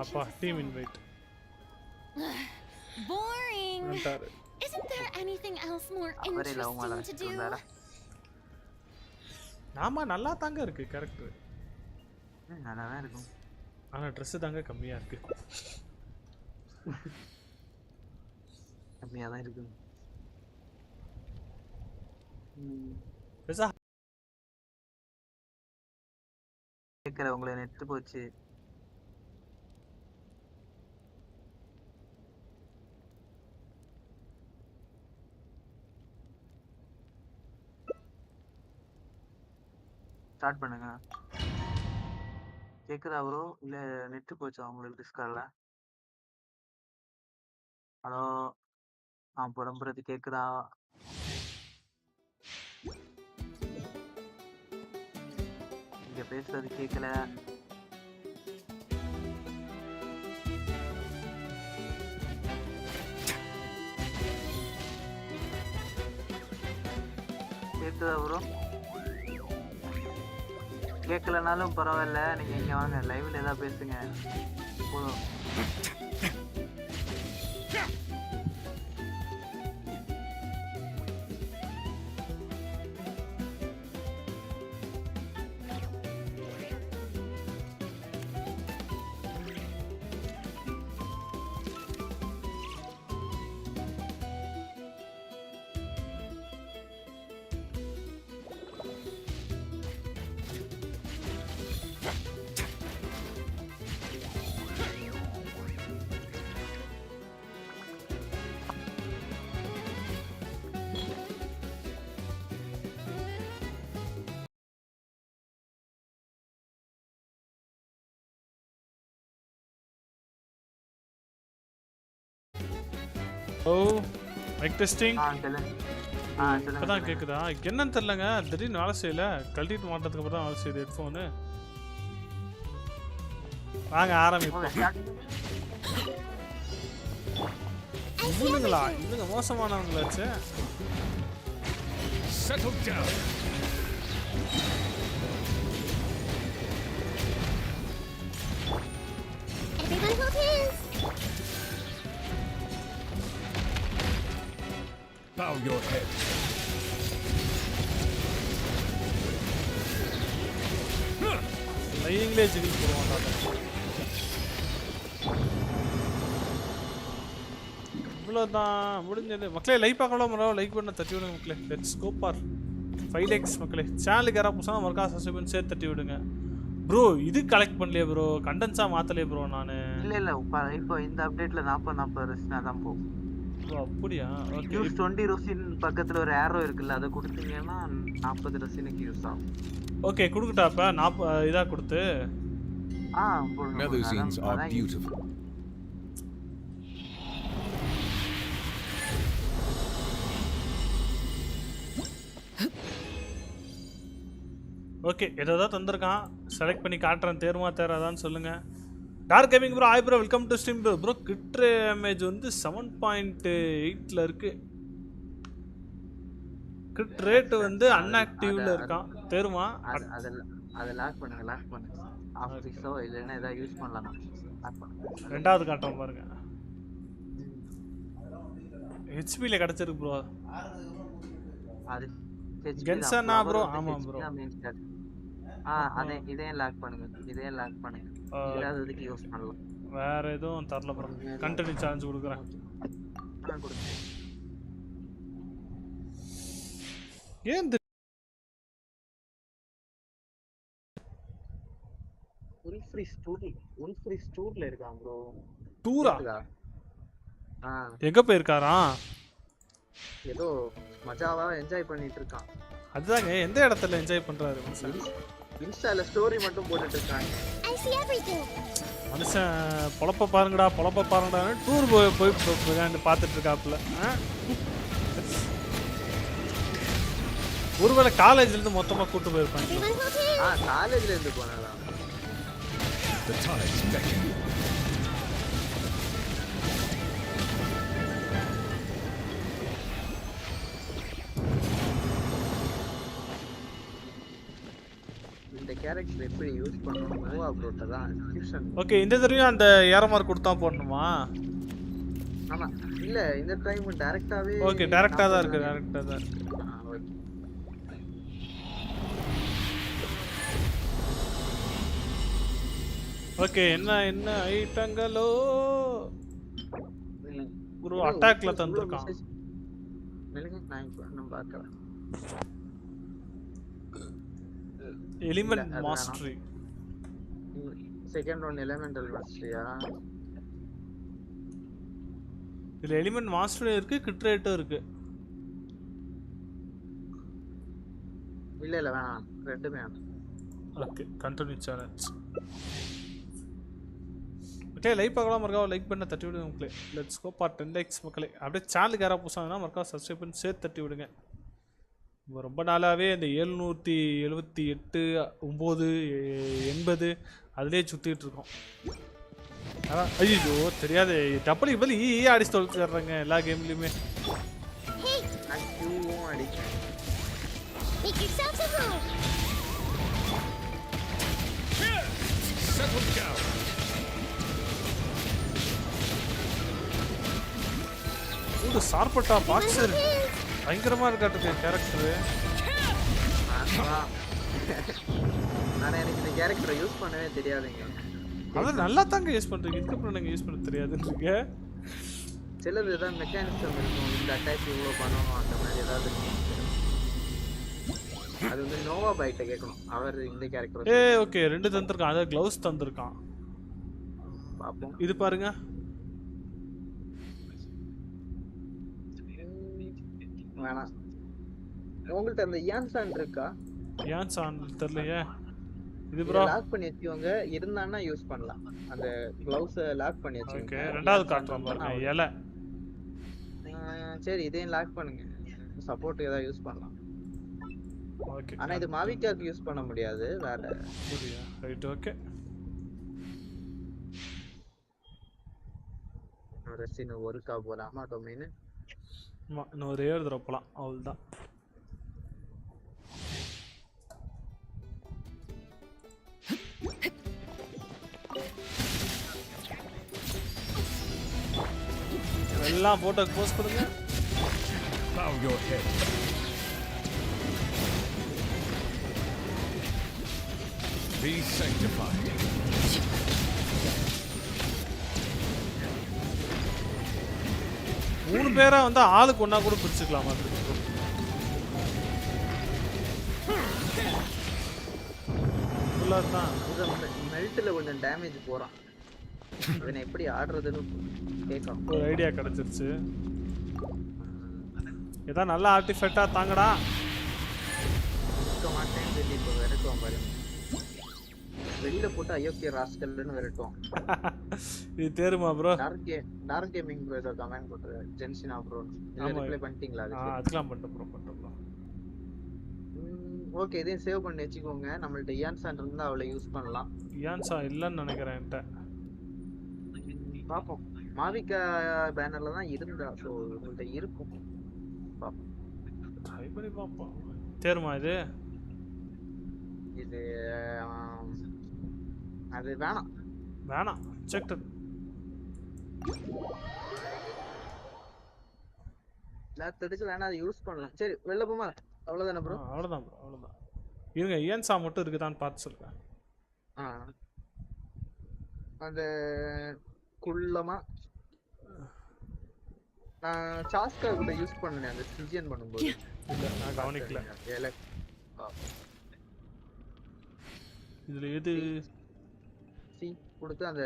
அப்பா team invite Boring. Isn't there anything else more interesting to do? நாம நல்லா தாங்க இருக்கு கரெக்ட் நல்லா தான் இருக்கும் ஆனா Dress தாங்க கம்மியா இருக்கு கம்மியா தான் இருக்கு பேசா கேக்குற உங்களை நெட் போச்சு ஸ்டார்ட் பண்ணுங்க கேக்குதா ப்ரோ இல்ல நெட் போச்சா உங்களுக்கு டிஸ்கார்ட்ல ஹலோ புலம்புறது கேக்குதா இங்க பேசுறது கேட்கல கேக்குதா ப்ரோ கேட்கலனாலும் பரவாயில்ல நீங்க இங்க வாங்க லைவ்ல ஏதாவது பேசுங்க போதும் ஓ மைக் டெஸ்டிங் சொல்லுங்க இப்பதான் கேக்குதா என்னன்னு தெரியலங்க திடீர்னு வேலை செய்யல கழட்டிட்டு மாட்டதுக்கு அப்புறம் தான் வேலை செய்யுது ஹெட்ஃபோனு வாங்க ஆரம்பிப்போம். இவனுங்களா இவங்க மோசமானவங்களாச்சு. Settle down. Everyone hold hands. Bow your head. லைங்களே ஜிகில் போடுவாங்க. இவ்வளோதான் முடிஞ்சது மக்களே. லைக் பார்க்கலாம் மரம் லைக் பண்ண தட்டி விடுங்க மக்களே. லெட்ஸ் கோ ஃபார் 5x மக்களே. சேனலுக்கு யாராவது புதுசாக மறக்கா சப்ஸ்கிரைப் சேர்த்து தட்டி விடுங்க. ப்ரோ இது கலெக்ட் பண்ணலையே ப்ரோ, கண்டென்ஸா மாத்தலையே ப்ரோ. நான் இல்ல இப்போ இந்த அப்டேட்ல 40 ரசினா தான் போகும். ஓ அப்படியா? ஓகே. யூஸ் 20 ரசின் பக்கத்துல ஒரு ஏரோ இருக்குல்ல, அதை கொடுத்தீங்கன்னா 40 ரசினுக்கு யூஸ் ஆகும். ஓகே கொடுக்கட்டா அப்ப 40 இதா கொடுத்து. Melusines are beautiful. ஓகே ஏதோ தந்திருக்கான். செலக்ட் பண்ணி காட்டுறேன். தேர்மா தேராதான்னு சொல்லுங்க. Dark gaming bro hi bro welcome to stream bro. Bro crit damage வந்து 7.8ல இருக்கு. கிட் ரேட் வந்து அன்ஆக்டிவ்ல இருக்கான். தேர்மா அத லாக் பண்ணுங்க ஆஃபீஸோ இல்லனா ஏதா யூஸ் பண்ணலாம். லாக் பண்ணுங்க. ரெண்டாவது காட்டுறேன் பாருங்க. HP ல கிடைச்சிருக்கு ப்ரோ. அது கென்சனா ப்ரோ? ஆமா ப்ரோ. அதே இதையும் லாக் பண்ணுங்க. இல்லாததுக்கு யூஸ் பண்ணலாம். வேற எதுவும் தரல ப்ரோ. கண்டினியூ சார்ஜ் கொடுக்குறேன். ஏன் உல்ஃப்ரி ஸ்டூர்ல இருக்கான் ப்ரோ. டூரா? எங்க போயிருக்காரா? ஏதோ மஜாவா என்ஜாய் பண்ணிட்டு இருக்கான். அதுதாங்க எந்த இடத்துல என்ஜாய் பண்றாரு மனுஷன்? இன்ஸ்டால ஸ்டோரி மட்டும் போட்டுட்டு இருக்காங்க. மனுஷன் பொழப்ப பாருங்கடா டூர் போய் பார்த்துட்டு இருக்காப்புல. ஒருவேளை காலேஜ்ல இருந்து மொத்தமா கூட்டு போயிருப்பாங்க. காலேஜ்ல இருந்து போனாரா? The tides beckon. இந்த கேரக்டர் எப்படி யூஸ் பண்ணனும் நோவா ப்ரோட்ட தான் டிஸ்கிரிப்ஷன். ஓகே இந்த தடவையும் அந்த ஏரமார் கொடுத்தா போடணுமா? ஆமா இல்ல இந்த டைம் டைரக்டாவே. ஓகே டைரக்டா தான் இருக்கு. ஓகே என்ன ஐட்டங்களோ ப்ரோ அட்டாக்ல தந்திருக்கான். நான் பார்க்கறேன். Element mastery. Second one elemental மாஸ்டரியா? இதுல எலிமெண்ட் மாஸ்டரி இருக்கு, கிட் ரேட்டும் இருக்கு. இல்ல வேணாம் ரெண்டுமே வேணாம். Okay continue challenge. Okay like பார்க்கலாம் மறக்காம லைக் பண்ண தட்டி விடுங்க மக்களே. லெட்ஸ் கோ ஃபார் 10x மக்களே. அப்படியே சேனலுக்கு யாராவது புதுசாங்கன்னா மறக்காம சப்ஸ்கிரைப் பண்ணி சேர்த்து தட்டி விடுங்க. ரொம்ப நாளாகவே இந்த 778 9 80 அதுலேயே சுற்றிட்டு இருக்கோம். அதான் ஐயோ தெரியாது. டப்பலி இப்போது அடிச்சு தொலைச்சிடுறாங்க எல்லா கேம்லேயுமே. சார்பட்டா பாக்ஸர் பயங்கரமா இருக்காட்டு கேரக்டர். நான் எனக்கு இந்த கேரக்டரை யூஸ் பண்ணவே தெரியாதுங்க. அத நல்லா தாங்க யூஸ் பண்றீங்க. இதுக்கு அப்புறம் நீங்க யூஸ் பண்ண தெரியாதுன்றீங்க. சிலது ஏதாவது மெக்கானிசம் இருக்கும். இந்த அட்டாக் இவ்வளோ பண்ணணும் அந்த மாதிரி ஏதாவது. அது வந்து நோவா பைட்ட கேட்கணும். அவர் இந்த கேரக்டர் ஓகே ரெண்டு தந்திருக்கான். அத க்ளவுஸ் தந்திருக்கான். பாப்போம். இது பாருங்க. வேணாம். உங்கள்ட்ட அந்த யான்சான் இருக்கா? யான்சான் தெரியலையே. இது ப்ரோ லாக் பண்ணி வச்சுங்க. இருந்தான்னா யூஸ் பண்ணலாம். அந்த க்ளவுஸ் லாக் பண்ணி வச்சுங்க. ஓகே ரெண்டாவது காட்றோம் பாருங்க இலை. சரி இதையும் லாக் பண்ணுங்க. சப்போர்ட் ஏதாவது யூஸ் பண்ணலாம். ஓகே ஆனா இது மாவிகாக்கு யூஸ் பண்ண முடியாது. வேற புரியா? Right okay. ரெசின் ஒர்க்கா போலாமா டொமைன் இன்னும் ஒரே ஒரு தடவை போலாம் அவ்வளவுதான் எல்லாம் போட்டோக்கு போஸ்ட் கொடுங்க Bow your head. Be sanctified. மூணு பேரா வந்து ஆளுக்கு ஒண்ணா கூட பிடிச்சுக்கலாமா தான் மெல்ட்ல கொஞ்சம் டேமேஜ் போறான் இவனை எப்படி ஆடுறதுன்னு கேட்கணும் ஒரு ஐடியா கிடைச்சிருச்சு ஏதா நல்ல ஆர்டிஃபெக்ட்டா தாங்கடா மாட்டேன்னு சொல்லி இப்போ விரட்டுவான் பாருங்க வெளியில போட்டு அயோக்கிய ராஸ்கல்னு விரட்டுவான் இது தேருமா ப்ரோ டார்க் கேமிங் ஏதோ கமெண்ட் போட்டு ஜென்ஷினா ப்ரோ ரிப்ளை பண்ணிட்டீங்களா அதுக்கெல்லாம் பண்ணிட்டோம் பண்ணிட்டோம் ஓகே இதையும் சேவ் பண்ணி வச்சுக்கோங்க நம்மள்ட்ட இயான்சா இருந்தா அவளை யூஸ் பண்ணலாம் இயான்சா இல்லன்னு நினைக்கிறேன் என்கிட்ட பாப்போம் மாவிகா பேனர்ல தான் இருந்தா சோ உங்கள்ட்ட இருக்கும் பாப்போம் ட்ரை பண்ணி பாப்போம் தேருமா இது அது வேணாம் செக் தடிச்சு வேணா அதை யூஸ் பண்ணலாம் சரி வெளில போமா அவ்வளவுதானே ப்ரோ அவ்வளவுதான் இருங்க இயன்சா மட்டும் இருக்குதான்னு பார்த்து சொல்லுங்க அந்த குள்ளமா நான் சாஸ்கா கூட யூஸ் பண்ணேன் அந்த சிஜியன் பண்ணும்போது இல்ல நான் கவனிக்கல இதுல எது சி கொடுத்து அந்த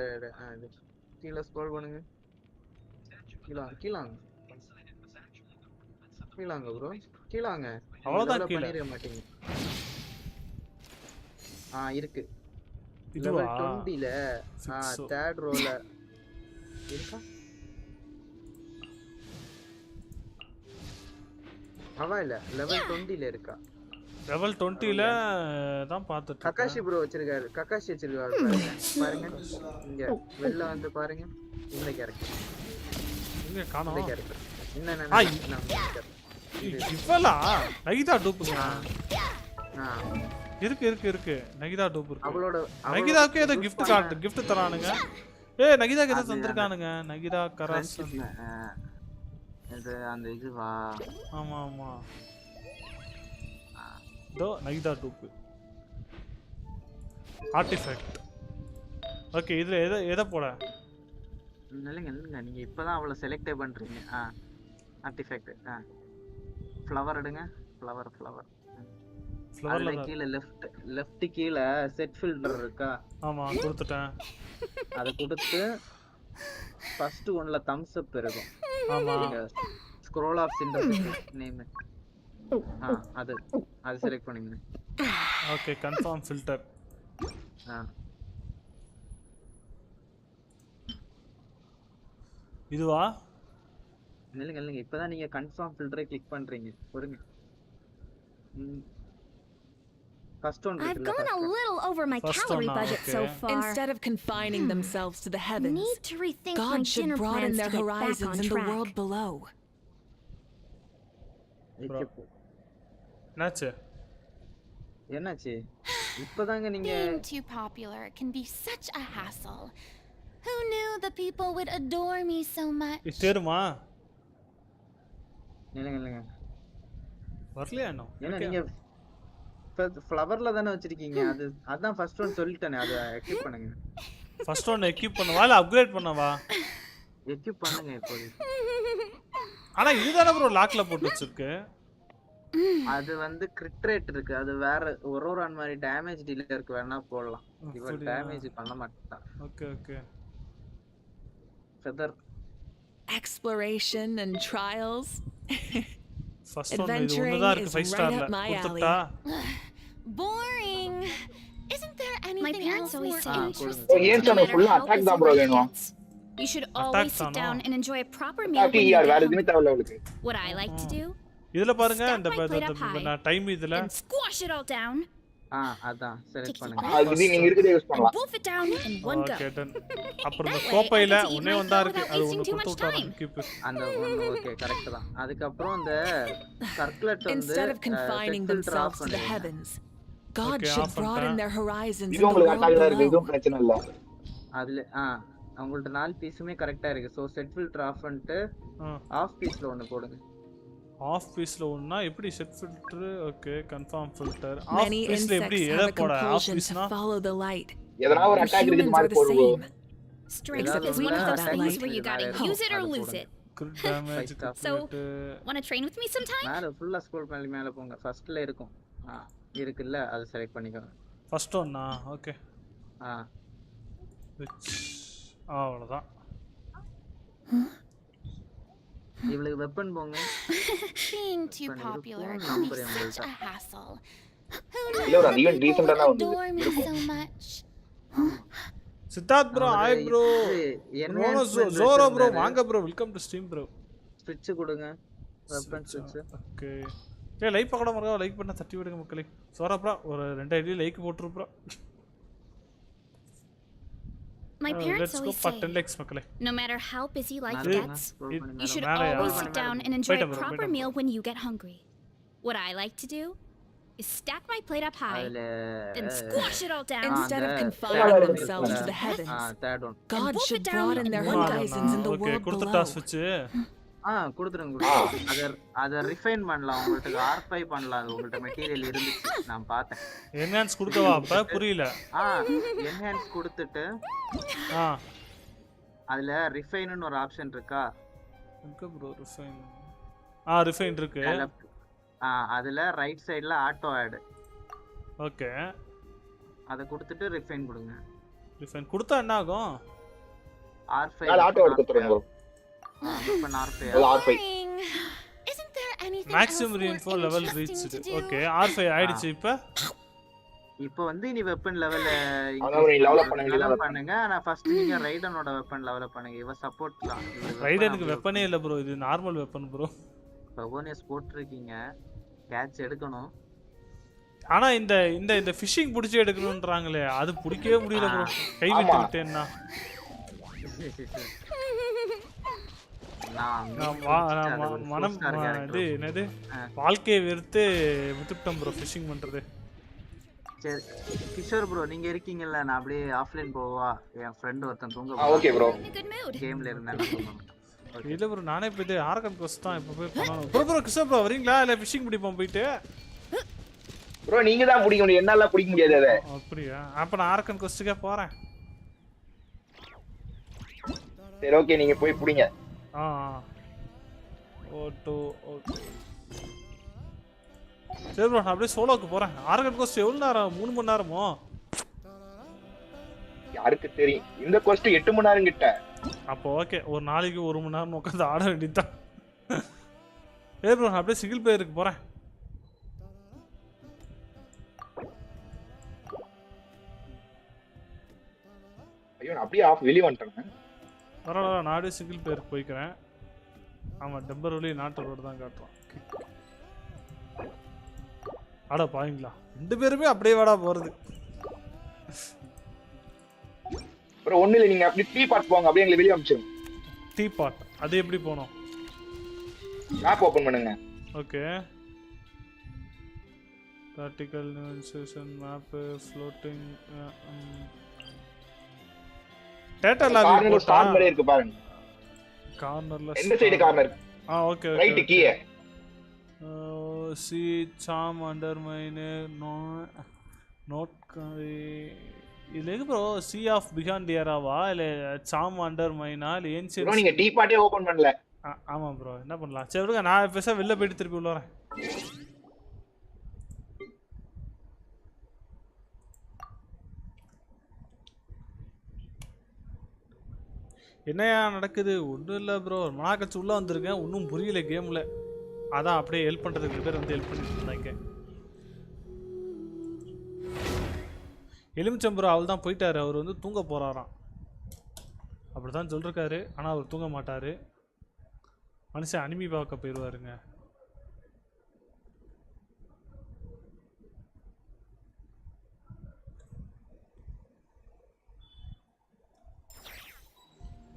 கீழ ஸ்க்ரோல் பண்ணுங்க கீழாங்க ப்ரோ கீழாங்க அவ்வளவுதான் கீழ பண்ணிர மாட்டீங்க இருக்கு இதுவா 20ல தேர்ட் ரோல இருக்கா இல்ல லெவல் 20ல இருக்கா லெவல் 20ல தான் பார்த்துட்டு ககாஷி ப்ரோ வச்சிருக்காரு பாருங்க இங்க வெள்ள வந்து பாருங்க இந்த கேரக்டர் இங்க காணோம் இந்த கேரக்டர் இவளா நகிதா டூப்புங்க இருக்கு நகிதா டூப் இருக்கு அவளோட நகிதாக்கு ஏதோ gift தரானுங்க ஏய் நகிதாக்கு ஏதோ தந்திருக்கானுங்க நகிதா கராஸ் இது அந்த இதுவா ஆமா தோ நகிதா டூப் ஆர்ட்டிஃபேக்ட் ஓகே இதுல எதை போட இல்லங்க நீங்க இப்பதான் அவளை செலக்ட் பண்றீங்க ஆர்ட்டிஃபேக்ட் ஃப்ளவர் எடுங்க ஃப்ளவர் ஃப்ளவர்ல கீழ லெஃப்ட் கீழ செட் ஃபில்டர் இருக்கா ஆமா கொடுத்துட்டேன் அத கொடுத்து ஃபர்ஸ்ட் ஒன்ல தம்ஸ் அப் இருக்கும் ஆமா ஸ்க்ரோல் ஆஃப் சிண்டர் நேம் அது செலக்ட் பண்ணுங்க ஓகே கன்ஃபார்ம் ஃபில்டர் இதுவா இல்லங்க இப்பதான் நீங்க கன்ஃபார்ம் ஃபில்டரை கிளிக் பண்றீங்க பொறுங்க First one. I've gone a little over my calorie budget so far. Instead of confining themselves to the heavens, Need to rethink my God should dinner broaden plans their to get back horizons on in the track. world below. என்னாச்சு இப்பதாங்க நீங்க Being too popular can be such a hassle. Who knew the people would adore me so much? தேருமா இல்லங்க வரலையா இன்னும் ஏன்னா நீங்க ஃப்ளவர்ல தான வச்சிருக்கீங்க அதான் ஃபர்ஸ்ட் ஒன் சொல்லிட்டேனே அத எக்யூப் பண்ணுங்க ஃபர்ஸ்ட் ஒன் எக்யூப் பண்ணவா இல்ல அப்கிரேட் பண்ணவா எக்யூப் பண்ணுங்க இப்போ ஆனா இதுதானே ப்ரோ லாக்ல போட்டு வச்சிருக்கு அது வந்து கிரிட் ரேட் இருக்கு அது வேற ஒரு மாதிரி டேமேஜ் டீலருக்கு வேணா போடலாம் இவன் டேமேஜ் பண்ண மாட்டான் okay feather Exploration and trials. First one இது ஒண்ணுதான் இருக்கு 5 ஸ்டார்ல கொடுத்துட்டா Boring. Isn't there anything else more interesting? You should always sit down and enjoy a proper meal. What I like to do? இதுல பாருங்க இந்த டைம் இதுல squash it all down. அதான் செலக்ட் பண்ணுங்க. இது நீங்க இருக்கதே யூஸ் பண்ணலாம். Wolf it down in one go. Okay done. அப்புறம் இந்த கோப்பையில ஒண்ணே வந்தா இருக்கு. அது ஒண்ணு கொடுத்து விட்டாரு கீப். அந்த ஒண்ணு ஓகே கரெக்ட் தான். அதுக்கு அப்புறம் இந்த சர்க்குலட் வந்து Instead of confining themselves to the heavens, God should broaden their horizons. இது உங்களுக்கு கரெக்ட்டா இருக்கு. இதுவும் பிரச்சனை இல்ல. அதுல அவங்கள்ட்ட 4 பீஸுமே கரெக்ட்டா இருக்கு. சோ செட் ஃபில்டர் ஆஃப் பண்ணிட்டு ஆஃப் பீஸ்ல ஒன்னு போடுங்க. ஆஃப் பீஸ்ல ஒண்ணா எப்படி set filter okay confirm filter off பீஸ்ல எப்படி எதை போட ஆஃப் பீஸ்னா எதனா ஒரு அட்டாக் இருக்கு மாதிரி போடுவோம். Strength is one of those things where you gotta use it or lose it. Crit damage So, wanna train with me sometime? மேல ஃபுல்லா ஸ்க்ரோல் பண்ணி மேல போங்க. ஃபர்ஸ்ட்ல இருக்கும். இருக்குல்ல அது செலக்ட் பண்ணிக்கோங்க. ஃபர்ஸ்ட் ஒண்ணா ஓகே. அவ்வளவுதான். இவளுக்கு வெப்பன் போங்க. Being too popular can be such a hassle. இல்ல ஒரு ஈவன் டீசன்ட்டா வந்து so much. சித்தார்த் bro hi bro. Zoro bro வாங்க bro welcome to stream bro. ஸ்விட்ச் கொடுங்க. வெப்பன் ஸ்விட்ச். ஓகே. ஏய் லைக் பக்கட மறக்காம லைக் பண்ண தட்டி விடுங்க மக்களே. ஜோரோ ப்ரோ ஒரு 2 ஐடி லைக் போட்டுரு bro. My parents always say, no matter how busy life gets, you should always sit down and enjoy a proper meal when you get hungry. What I like to do is stack my plate up high, then squash it all down. Instead of confining themselves to the heavens, God should broaden their horizons in the world below. கொடுத்துருங்க. அத ரிஃபைன் பண்ணலாம். உங்களுக்கு R5 பண்ணலாம். உங்கள்ட்ட மெட்டீரியல் இருந்துச்சு நான் பார்த்தேன். என்ஹான்ஸ் கொடுக்கவா அப்ப புரியல. என்ஹான்ஸ் கொடுத்துட்டு அதுல ரிஃபைன்னு ஒரு ஆப்ஷன் இருக்கா? இருக்கு ப்ரோ ரிஃபைன். ரிஃபைன் இருக்கு. அதுல ரைட் சைடுல ஆட்டோ ஆட். ஓகே. அத கொடுத்துட்டு ரிஃபைன் கொடுங்க. ரிஃபைன் கொடுத்தா என்ன ஆகும்? R5 ஆட்டோ ஆட் கொடுத்துருங்க. R5. Isn't there anything maximum reinforce level reached. Okay, R5 ஆயிடுச்சு இப்போ வந்து நீ வெப்பன் லெவல்ல லெவல் பண்ணுங்க. ஆனா ஃபர்ஸ்ட் நீங்க ரைடனோட வெப்பன் லெவல்ல பண்ணுங்க. இவ சப்போர்ட்லாம். ரைடனுக்கு வெப்பனே இல்ல ப்ரோ. இது நார்மல் வெப்பன் ப்ரோ. பகோனியஸ் போட்டுருக்கீங்க. கேட்ச் எடுக்கணும். ஆனா இந்த இந்த இந்த ஃபிஷிங் புடிச்சு எடுக்கணும்ன்றாங்களே அது புடிக்கவே முடியல ப்ரோ. கை விட்டு விட்டேன்னா மனம் இது என்னது வாழ்க்கையை வெறுத்து விட்டுட்டோம் ப்ரோ ஃபிஷிங் பண்றது. சரி கிஷோர் ப்ரோ நீங்க இருக்கீங்கல்ல நான் அப்படியே ஆஃப்லைன் போவா? என் ஃப்ரெண்ட் ஒருத்தன் தூங்க. Okay bro. கேம்ல இருந்தானே. இல்ல ப்ரோ நானே போய் ஆர்கன் கோஸ்ட் தான் இப்ப போய் பண்ணனும். ப்ரோ கிஷோர் ப்ரோ வரீங்களா? இல்ல ஃபிஷிங் பிடிப்போம் போயிட்டு. ப்ரோ நீங்க தான் பிடிக்க முடியும். என்னால பிடிக்க முடியாது அத. அப்படியே அப்ப நான் ஆர்கன் கோஸ்ட்க்கே போறேன். சரி ஓகே நீங்க போய் பிடிங்க. Otto okay. சரி ப்ரோ நான் அப்படியே சோலோக்கு போறேன். ஆர்கன் கோஸ்ட் எவ்வளவு நேரம்? 3 மணி நேரமோ? யாருக்கு தெரியும். இந்த கோஸ்ட் 8 மணி நேரம் கிட்ட. அப்போ ஓகே ஒரு நாளைக்கு 1 மணி நேரம் உட்கார்ந்து ஆட வேண்டியதுதான். சரி ப்ரோ நான் அப்படியே சிங்கிள் பிளேயருக்கு போறேன். ஐயோ நான் அப்படியே ஆஃப் வெளிய வந்துட்டேன். பரவாயில்ல நானே சிங்கிள் பிளேயருக்கு போய்க்கிறேன். ஆமா டெம்பர் வழி நாட்டு ரோடு தான் காட்டுறோம். அட பாவீங்களா 2 பேருமே அப்படியே வாடா போறது. ப்ரோ ஒண்ணு இல்ல நீங்க அப்படியே டீ பாட் போங்க. அப்படியே எங்களை வெளிய அனுப்பிச்சிருங்க. டீ பாட் அது எப்படி போணும்? மேப் ஓபன் பண்ணுங்க. Okay. vertical navigation map floating data lobby corner கார்னரே இருக்கு பாருங்க. கார்னர்ல எந்த சைடு கார்னர்? ஓகே ரைட் கீயே. சி சாம் அண்டர்மைன் நோட் இது எங்க ப்ரோ? சி ஆஃப் பிஹாண்ட் டியராவா இல்ல சாம் அண்டர்மைனா இல்ல ஏன்சியன்ட்? ப்ரோ நீங்க டீ பாட்டே ஓபன் பண்ணல. ஆமா ப்ரோ என்ன பண்ணலாம்? சரி விடுங்க நான் பேச வெளில போயிட்டு திருப்பி உள்ள வரேன். என்னையா நடக்குது? ஒன்றும் இல்லை ப்ரோ. மனாக்கச்சு உள்ளே வந்திருக்கேன். ஒன்றும் புரியல கேமில். அதான் அப்படியே ஹெல்ப் பண்ணுறதுக்கு பேர் வந்து ஹெல்ப் பண்ணிட்டு இருந்தாங்க. எலுமிச்சம் ப்ரோ அவள் தான் போயிட்டாரு. அவர் வந்து தூங்க போகிறாராம். அப்படி தான் சொல்லிருக்காரு. ஆனால் அவர் தூங்க மாட்டார். மனுஷன் அனிமி பார்க்க போயிடுவாருங்க.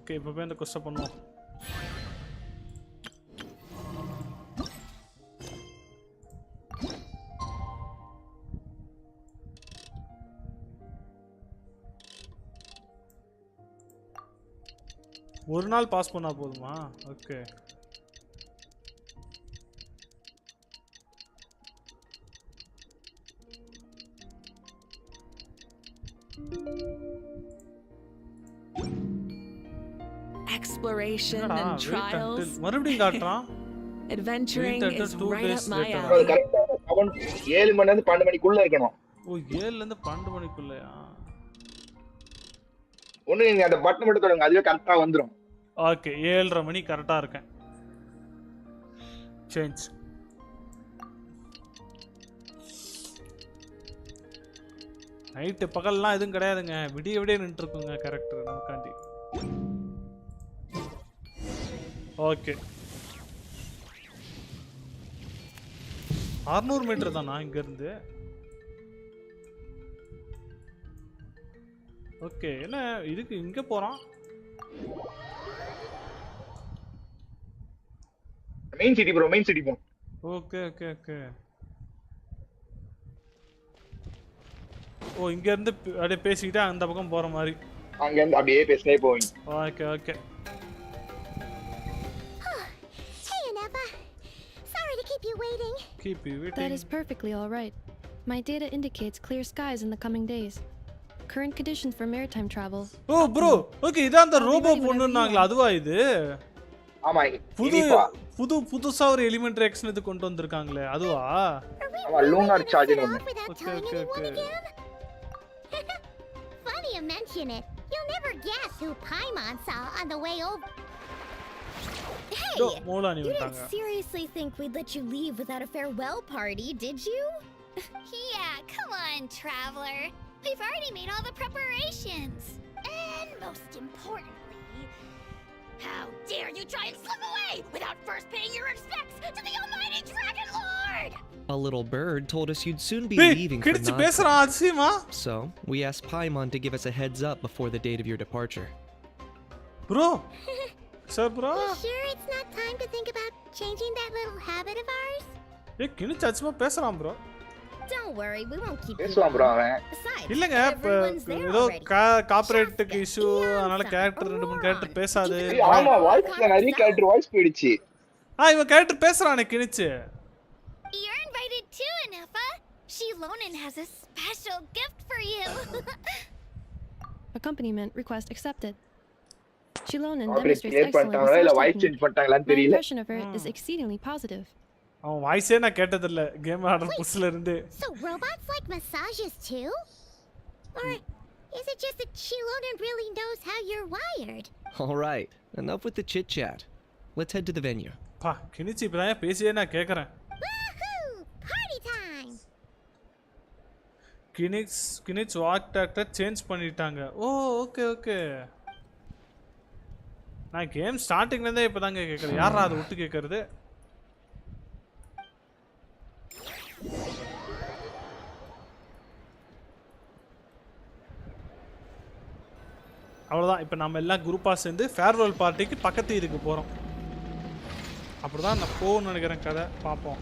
ஓகே இப்போ போய் இந்த கொஸ்டின் பண்ணுவோம். ஒரு நாள் பாஸ் பண்ணா போதுமா? ஓகே. Exploration and trials. மறுபடியும் காட்றான். Adventuring is right up my அது alley. கரெக்ட்டா 7 மணில இருந்து 12 மணிக்குள்ள இருக்கணும். ஓ 7 ல இருந்து 12 மணிக்குள்ளயா? ஒண்ணு நீங்க அந்த பட்டன் மட்டும் தொடுங்க அதுவே கரெக்ட்டா வந்துரும். ஓகே 7:30 மணி கரெக்டா இருக்கேன். சேஞ்ச். நைட் பகல்லாம் எதுவும் கிடையாதுங்க. விடிய விடிய நின்று இருக்குங்க கரெக்டர் நமக்காண்டி. ஓகே 600 மீட்டர் தானா இங்க இருந்து? ஓகே என்ன இதுக்கு இங்க போறோம்? Main city bro, main city போ. Okay okay okay. ஓ இங்க இருந்து அப்படியே பேசிக்கிட்டு அந்த பக்கம் போற மாதிரி. அங்க இருந்து அப்படியே பேசிட்டே போவீங்க. Okay okay. Hey Aneva. Sorry to keep you waiting. Keep you waiting. That is perfectly all right. My data indicates clear skies in the coming days. Current conditions for maritime travel. Oh bro, okay இதான் அந்த ரோபோ பொண்ணுன்னாங்களா அதுவா இது? ஆமா புதுசா ஒரு எலிமெண்டரி எக்ஸ்ன் இது கொண்டு வந்திருக்காங்களே அதுவா? ஆமா லூனார் சார்ஜ் ஒன்னு. Okay okay okay. Funny you mention it. You'll never guess who Paimon saw on the way over. Hey, you didn't seriously think we'd let you leave without a farewell party, did you? Yeah, come on, traveler. We've already made all the preparations. And most importantly, how dare you try and slip away without first paying your respects to the almighty Dragon Lord! A little bird told us you'd soon be leaving for Natlan. So, we asked Paimon to give us a heads up before the date of your departure. Bro! So bro? You sure it's not time to think about changing that little habit of ours? Hey, Kinich achuma pesran bro. Don't worry, we won't keep you. பேசுவான் bro அவன். இல்லங்க ஏதோ கார்ப்பரேட் இஷ்யூ அதனால கேரக்டர் 2-3 கேரக்டர் பேசாது. ஆமா வாய்ஸ்ல நிறைய கேரக்டர் வாய்ஸ் போயிடுச்சு. இவன் character பேசுறானே கினிச்சு. You're invited too, Anefa. Shilonen has a special gift for you. Accompaniment request accepted. Shilonen demonstrates excellent research technique. My impression of her is exceedingly positive. அவன் வாய்ஸே நான் கேட்டது இல்ல கேம் ஆடுற புஸ்ல இருந்து. So robots like massages too? Or is it just that Shilonen really knows how you're wired? All right, enough with the chit chat. Let's head to the venue. பா கினிச்சி இப்பதான் பேசியே நான் கேக்குறேன். Woohoo! Party time. Kinich voice actor change பண்ணிட்டாங்க. Oh okay okay. நான் கேம் ஸ்டார்டிங்ல இருந்தே இப்பதாங்க கேக்குறேன். யாரா அது விட்டு கேக்குறது? அவ்வளோதான் இப்போ நம்ம எல்லாம் குரூப்பாக சேர்ந்து ஃபேர்வெல் பார்ட்டிக்கு பக்கத்து இதுக்கு போகிறோம். அப்படிதான் நான் போகணும்னு நினைக்கிறேன். கதை பார்ப்போம்.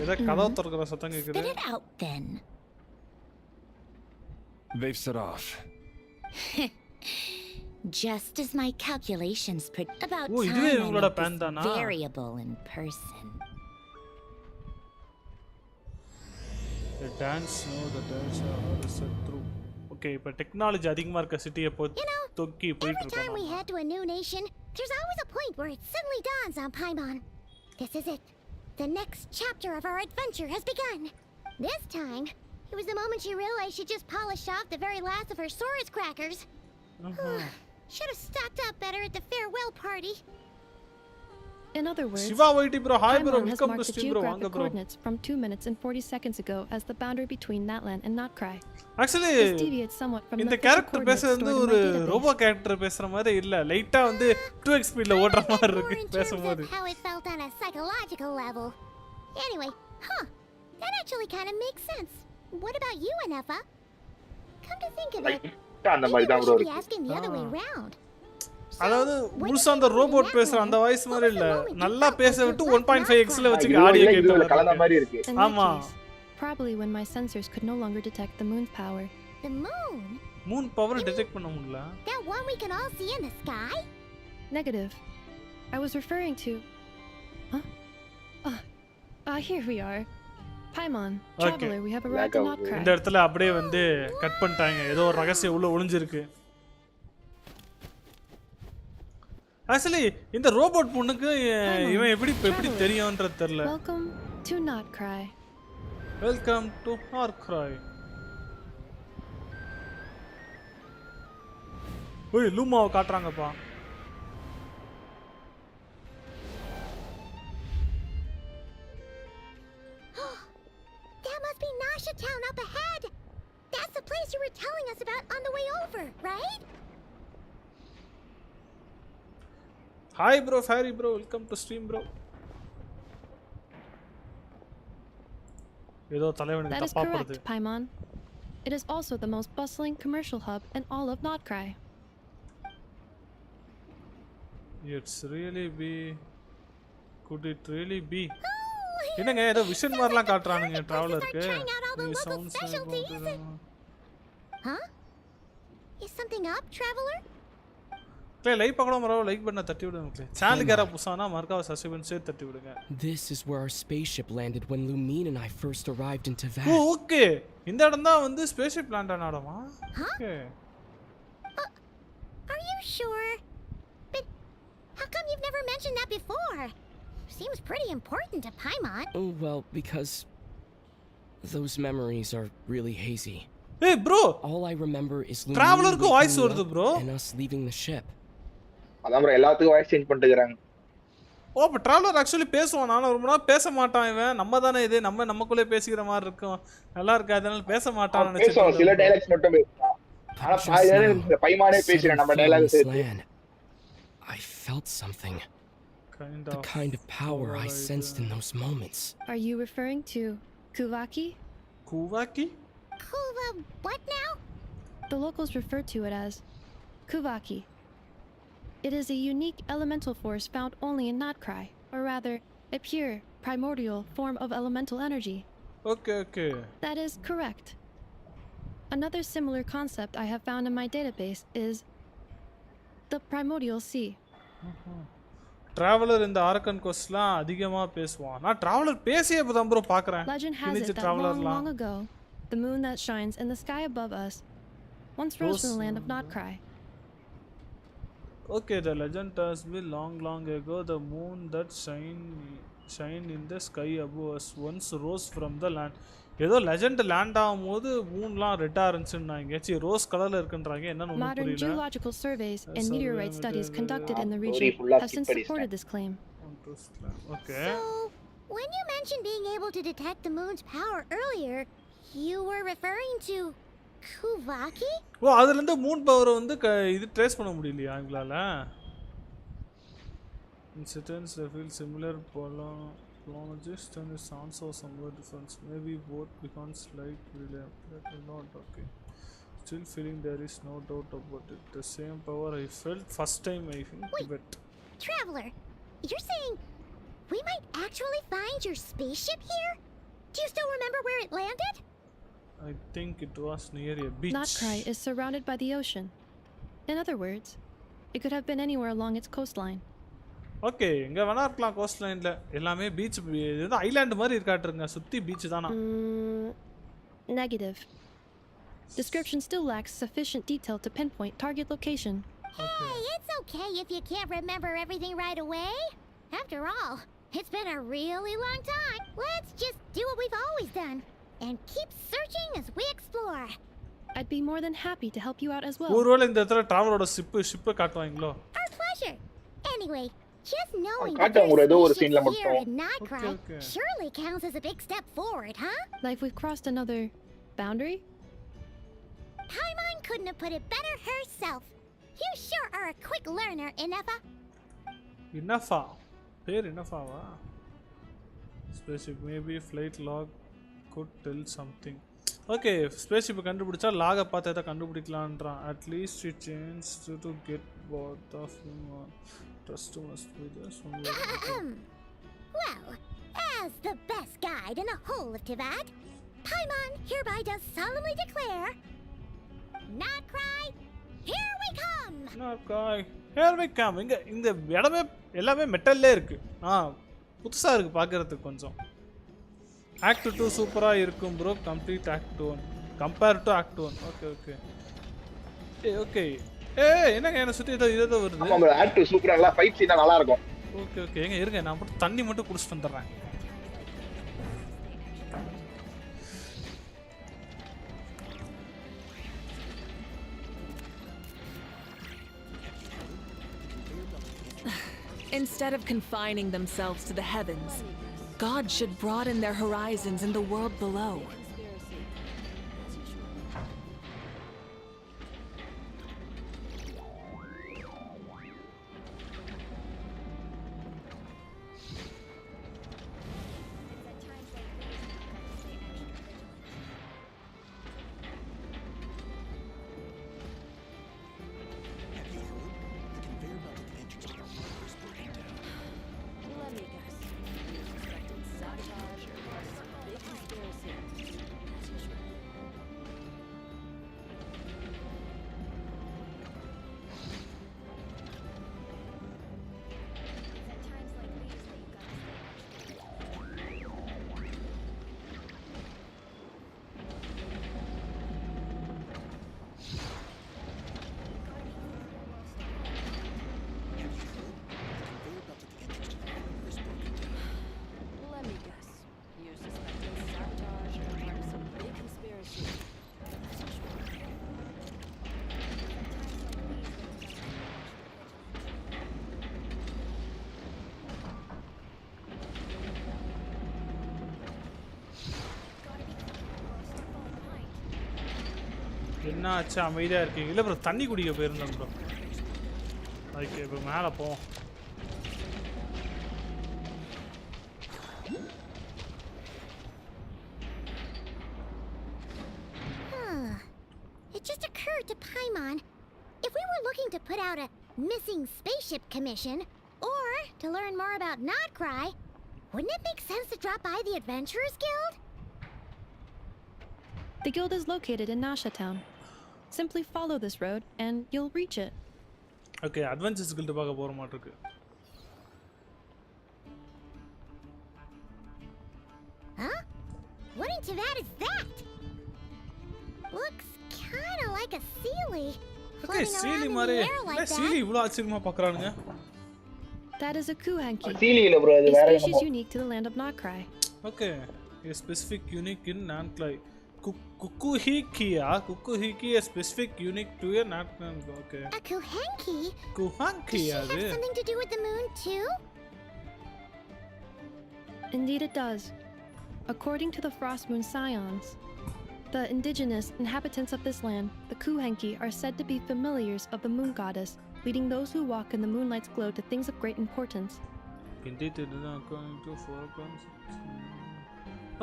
ஏதோ கதவை திறக்கிற சத்தம் கேட்குது. They've set off. Just as my calculations predict about time and variable in person. The dance are set through. Okay, but technology அதிகமா இருக்க சிட்டியை தொக்கி போயிட்டு இருக்கோம். Every time we head to a new nation, there's always a point where it suddenly dawns on Paimon. This is it. The next chapter of our adventure has begun. This time, it was the moment she realized she just polished off the very last of her Sora's crackers. Should have stocked up better at the farewell party. In other words, Shiva wait bro, hi bro, Paimon has welcome to marked the stream bro, geographic coordinates from 2 minutes and 40 seconds ago as the boundary between Natlan and Notcry. Actually, this deviates somewhat from இந்த கேரக்டர் பேசுறது ஒரு ரோபோ கேரக்டர் பேசுற மாதிரி இல்ல, லைட்டா வந்து 2x ஸ்பீட்ல ஓடுற மாதிரி இருக்கு பேசும்போது. How it felt on a psychological level. Anyway, that actually kind of makes sense. What about you, Anefa? Come to think of it, அந்த மாதிரி தான் bro be asking the other way around. அதாவது முழுசா அந்த ரோபோட் பேசுற அந்த வாய்ஸ் மாதிரி இல்ல நல்லா பேச விட்டு 1.5x ல வச்சு ஆடியோ கேட்கல கலந்த மாதிரி இருக்கு ஆமா probably when my sensors could no longer detect the moon's power. The moon? Moon power detect பண்ண முடியல. That one we can all see in the sky? Negative. I was referring to here we are. Paimon, traveler, we have arrived at Notcry. இந்த இடத்துல அப்படியே வந்து கட் பண்ணிட்டாங்க. ஏதோ ஒரு ரகசியம் உள்ள ஒளிஞ்சிருக்கு. Actually, இந்த ரோபோட் பொண்ணுக்கு இவன் எப்படி தெரியும்ன்றது தெரியல. Welcome to Notcry. Welcome to Notcry. ஓய் லூமாவை காட்றாங்கப்பா. That must be Nasha Town up ahead. That's the place you were telling us about on the way over, right? Hi bro, Fairy bro, welcome to stream bro. ஏதோ தலைவனுக்கு That is தப்பா படுது. correct, Paimon. It is also the most bustling commercial hub in all of Notcry. It's really be. Could it really be? என்னங்க ஏதோ விஷன் மாதிரிலாம் காட்றானுங்க டிராவலருக்கு. Huh? Is something up, traveler? Like பார்க்கலாம் மறக்காம லைக் பட்டனை தட்டி விடுங்க. சேனலுக்கு யாரா புதுசானா மறக்காம சப்ஸ்கிரைப் செய்து தட்டி விடுங்க. This is where our spaceship landed when Lumine and I first arrived into that. ஓ ஓகே. இந்த இடம் தான் வந்து ஸ்பேஸ்ஷிப் லேண்ட் ஆன இடமா? Okay. Are you sure? But how come you've never mentioned that before? Seems pretty important to Paimon. Oh, well, because those memories are really hazy. Hey bro. All I remember is Lumine travelerக்கு வாய்ஸ் வருது bro. And us leaving the ship. அதான் bro எல்லாத்துக்கும் வாய்ஸ் சேஞ்ச் பண்ணிட்டுக்கறாங்க. ஓ அப்ப டிராவலர் ஆக்சுவலி பேசுவான். நானும் ரொம்ப நாள் பேச மாட்டான் இவன். நம்ம தானே இது நமக்குள்ளே பேசிக்கிற மாதிரி இருக்கும். நல்லா இருக்கு அதனால பேச மாட்டான்னு நினைச்சேன். பேசுவான் சில டயலாக்ஸ் மட்டும் பேசுவான். ஆனா பாதியில இந்த பைமானே பேசுற நம்ம டயலாக்ஸ் சேர்த்து. I felt something. The kind of power I sensed in those moments. Are you referring to Kuvaki? Kuvaki? What now? The locals refer to it as Kuvaki. It is a unique elemental force found only in Notcry, or rather, a pure, primordial form of elemental energy. Okay. That is correct. Another similar concept I have found in my database is the primordial sea. Traveler in the Arakan Coastலாம் அதிகமா பேசுவான். நான் traveler பேசியே இப்பதான் bro பார்க்கறேன். Legend has it that long ago, the moon that shines in the sky above us once rose from the land of Notcry. Okay, the legend tells me long ago the moon that shine in the sky above us once rose from the land. ஏதோ லெஜெண்ட் லேண்ட் ஆகும்போது மூன்லாம் ரெட்டா இருந்துச்சுன்னாங்க. சி ரோஸ் கலர்ல இருக்குன்றாங்க. என்னன்னு ஒண்ணும் புரியல. Modern geological surveys and meteorite studies conducted in the region have since supported this claim. Okay. So, when you mentioned being able to detect the moon's power earlier, you were referring to Kuvaki? ஓ அதுல இருந்து மூன் பவர் வந்து இது ட்ரேஸ் பண்ண முடியலையா உங்களால? Incidents feel similar Chronologist and its answer somewhat different. Maybe both become slight not okay. Still feeling there is no doubt about it. The same power I felt first time I think. Wait, Traveler, you're saying we might actually find your spaceship here? Do you still remember where it landed? I think it was near a beach. Notcry is surrounded by the ocean. In other words, it could have been anywhere along its coastline. Okay எங்க வேணா இருக்கலாம் கோஸ்ட் லைன்ல. எல்லாமே பீச் இது ஐலாண்ட் மாதிரி இருக்காட்டுங்க. சுத்தி பீச் தானா? Negative. Description still lacks sufficient detail to pinpoint target location. Hey, it's okay if you can't remember everything right away. After all, it's been a really long time. Let's just do what we've always done and keep searching as we explore. I'd be more than happy to help you out as well. ஒருவேளை இந்த இடத்துல டிராவலரோட ship காட்டுவாங்களோ? Our pleasure. Anyway, just knowing that there's scene here in Notcry surely counts as a big step forward, huh? Like we've crossed another boundary? Paimon couldn't have put it better herself. You sure are a quick learner, Inefa. Inefa? பேர் Inefa-வா? Spaceship maybe flight log could tell something. Okay spaceship கண்டுபிடிச்சா லாக பார்த்து எதை கண்டுபிடிக்கலாம்ன்றான். At least it change to get both of them trust must be this one. Well, as the best guide in the whole of Tibet, Paimon hereby does solemnly declare, not cry, here we come. Not cry, here we come. இங்க இந்த இடமே எல்லாமே மெட்டல்லே இருக்கு. புதுசா இருக்கு பார்க்கிறதுக்கு கொஞ்சம். Act 2 சூப்பரா இருக்கும் bro. Complete Act 1 compare to Act 1. Okay okay. என்னங்க என்ன சுத்தி ஏதோ வருது. ஆமா bro, Act 2 சூப்பரா நல்லா ஃபைட் சீனா நல்லா இருக்கும். ஓகே எங்க இருங்க நான் மட்டும் தண்ணி மட்டும் குடிச்சிட்டு வந்துறேன். Instead of confining themselves to the heavens, God should broaden their horizons in the world below. என்ன ஆச்சு அமைதியா இருக்கீங்க? இல்ல ப்ரோ தண்ணி குடிக்க போயிருந்தோம் ப்ரோ. ஓகே இப்போ மேலே போவோம். It just occurred to Paimon, if we were looking to put out a missing spaceship commission or to learn more about Notcry, wouldn't it make sense to drop by the Adventurers Guild? The guild is located in Nasha Town. Simply follow this road and you'll reach it. Okay, Adventurers Guild பார்க்க போற மாதிரி இருக்கு. Huh? What in Tibet is that? Looks kind of like a Sealy. Okay, Sealy மாதிரி. என்ன Sealy இவ்வளவு ஆச்சரியமா பார்க்கறானுங்க? That is a Kuhanki. Sealy இல்ல bro, இது வேற என்ன? Species unique to the land of Notcry. Okay, a specific unique in Notcry. Kukuhikiya, Kukuhiki is specific unique to a natlan. Okay. A Kuhanki? Kuhanki, does she have something to do with the moon too? Indeed it does. According to the Frost Moon Scions, the indigenous inhabitants of this land, the Kuhanki, are said to be familiars of the moon goddess, leading those who walk in the moonlight's glow to things of great importance. Indeed it is according to forecasts.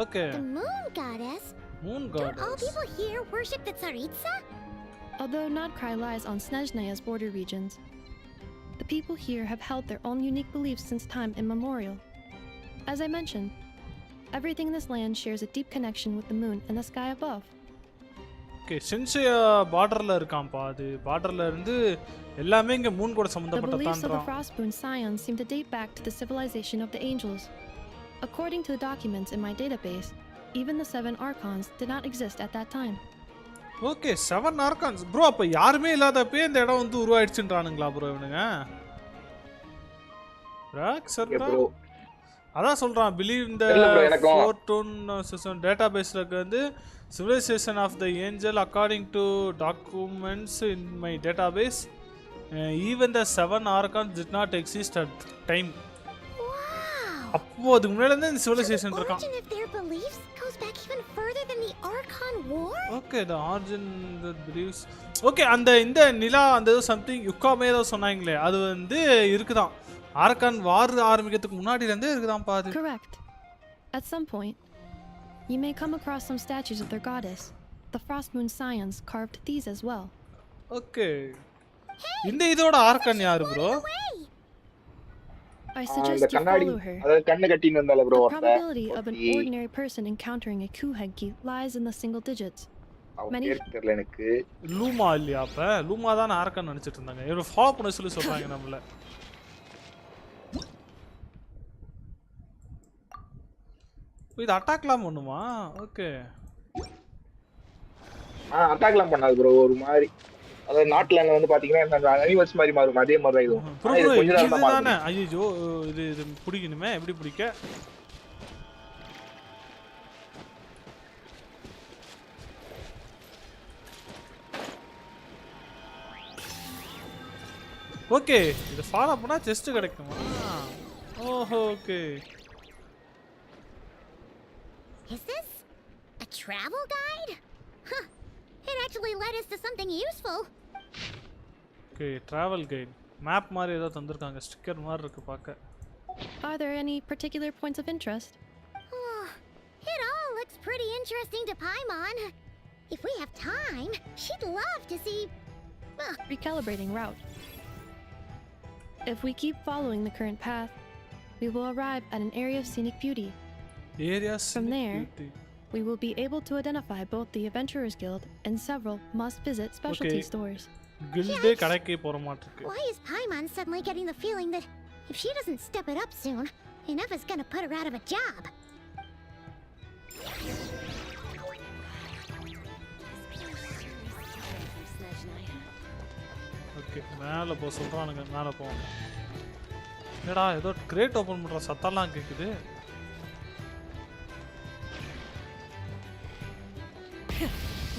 Okay. The moon goddess? Moon goddess. Don't all people here worship the Tsaritsa? Although Notcry lies on Snezhnaya's border regions, the people here have held their own unique beliefs since time immemorial. As I mentioned, everything in this land shares a deep connection with the moon and the sky above. Okay, Shinsaya borderla irkaampa adu borderla irundhu ellame inga moon kuda sambandhapatta The beliefs of the thaandra. Frost Moon Scions seem to date back to the civilization of the angels. According to the documents in my database, even the 7 archons did not exist at that time. Okay, 7 archons. Bro, appa yarume illadappe indha idam vandu uruvayiduchundraanungla bro ivanunga. Rack sarda. Adha solran believe in the Fortnit database la வந்து civilization of the angel according to documents in my database, even the 7 archons did not exist at time. அப்போ அதுக்கு முன்னாடி இருந்த இந்த civilization இருக்கான். The origin of their beliefs goes back even further than the Archon War? Okay, the origin the beliefs. Okay, அந்த இந்த நிலா அந்த something யுக்காமே ஏதோ சொன்னாங்களே அது வந்து இருக்குதான். ஆர்கான் வார் ஆரம்பிக்கிறதுக்கு முன்னாடில இருந்தே இருக்குதான் பாது. Correct. At some point. You may come across some statues of their goddess. The Frost Moon Scions carved these as well. Okay. இந்த இதோட ஆர்கன் யாரு bro? I suggest you follow her. அத கண்ணு கட்டின்னு வந்தால bro. The probability of an ordinary person encountering a kuhenki lies in the single digits. Many தெரியல எனக்கு. லூமா இல்லையா அப்ப? லூமா தான் ஆர்கன் நினைச்சிட்டு இருந்தாங்க. இவர ஃபாலோ பண்ண சொல்லி சொல்றாங்க நம்மள. இது அட்டாக்லாம் பண்ணுமா? ஓகே. அட்டாக்லாம் பண்ணாது bro ஒரு மாதிரி. அத நாட்லான்ல வந்து பாத்தீங்கன்னா அனிமல்ஸ் மாதிரி மாறும் அதே மாதிரி தான் இது. கொஞ்ச நேரம் தான் பாருங்க. ஐயோ இது புடிக்கணுமே எப்படி புடிக்க? ஓகே இது ஃபாலோ பண்ணா செஸ்ட் கிடைக்குமா? ஓஹோ okay. Is this a travel guide? Huh. It actually led us to something useful. Okay, travel guide. Map மாதிரி ஏதோ தந்திருக்காங்க. ஸ்டிக்கர் மாதிரி இருக்கு பார்க்க. Are there any particular points of interest? Oh, it all looks pretty interesting to Paimon. If we have time, she'd love to see recalibrating route. If we keep following the current path, we will arrive at an area of scenic beauty. From there, we will be able to identify both the Adventurers Guild and several must-visit specialty stores. Why is Paimon suddenly getting the feeling that if she doesn't step it up soon, enough is gonna put her out of a job? Okay, மேல போ சொல்றானுங்க மேல போ. என்னடா ஏதோ கிரேட் ஓபன் பண்ற சத்தம்லாம் கேக்குது.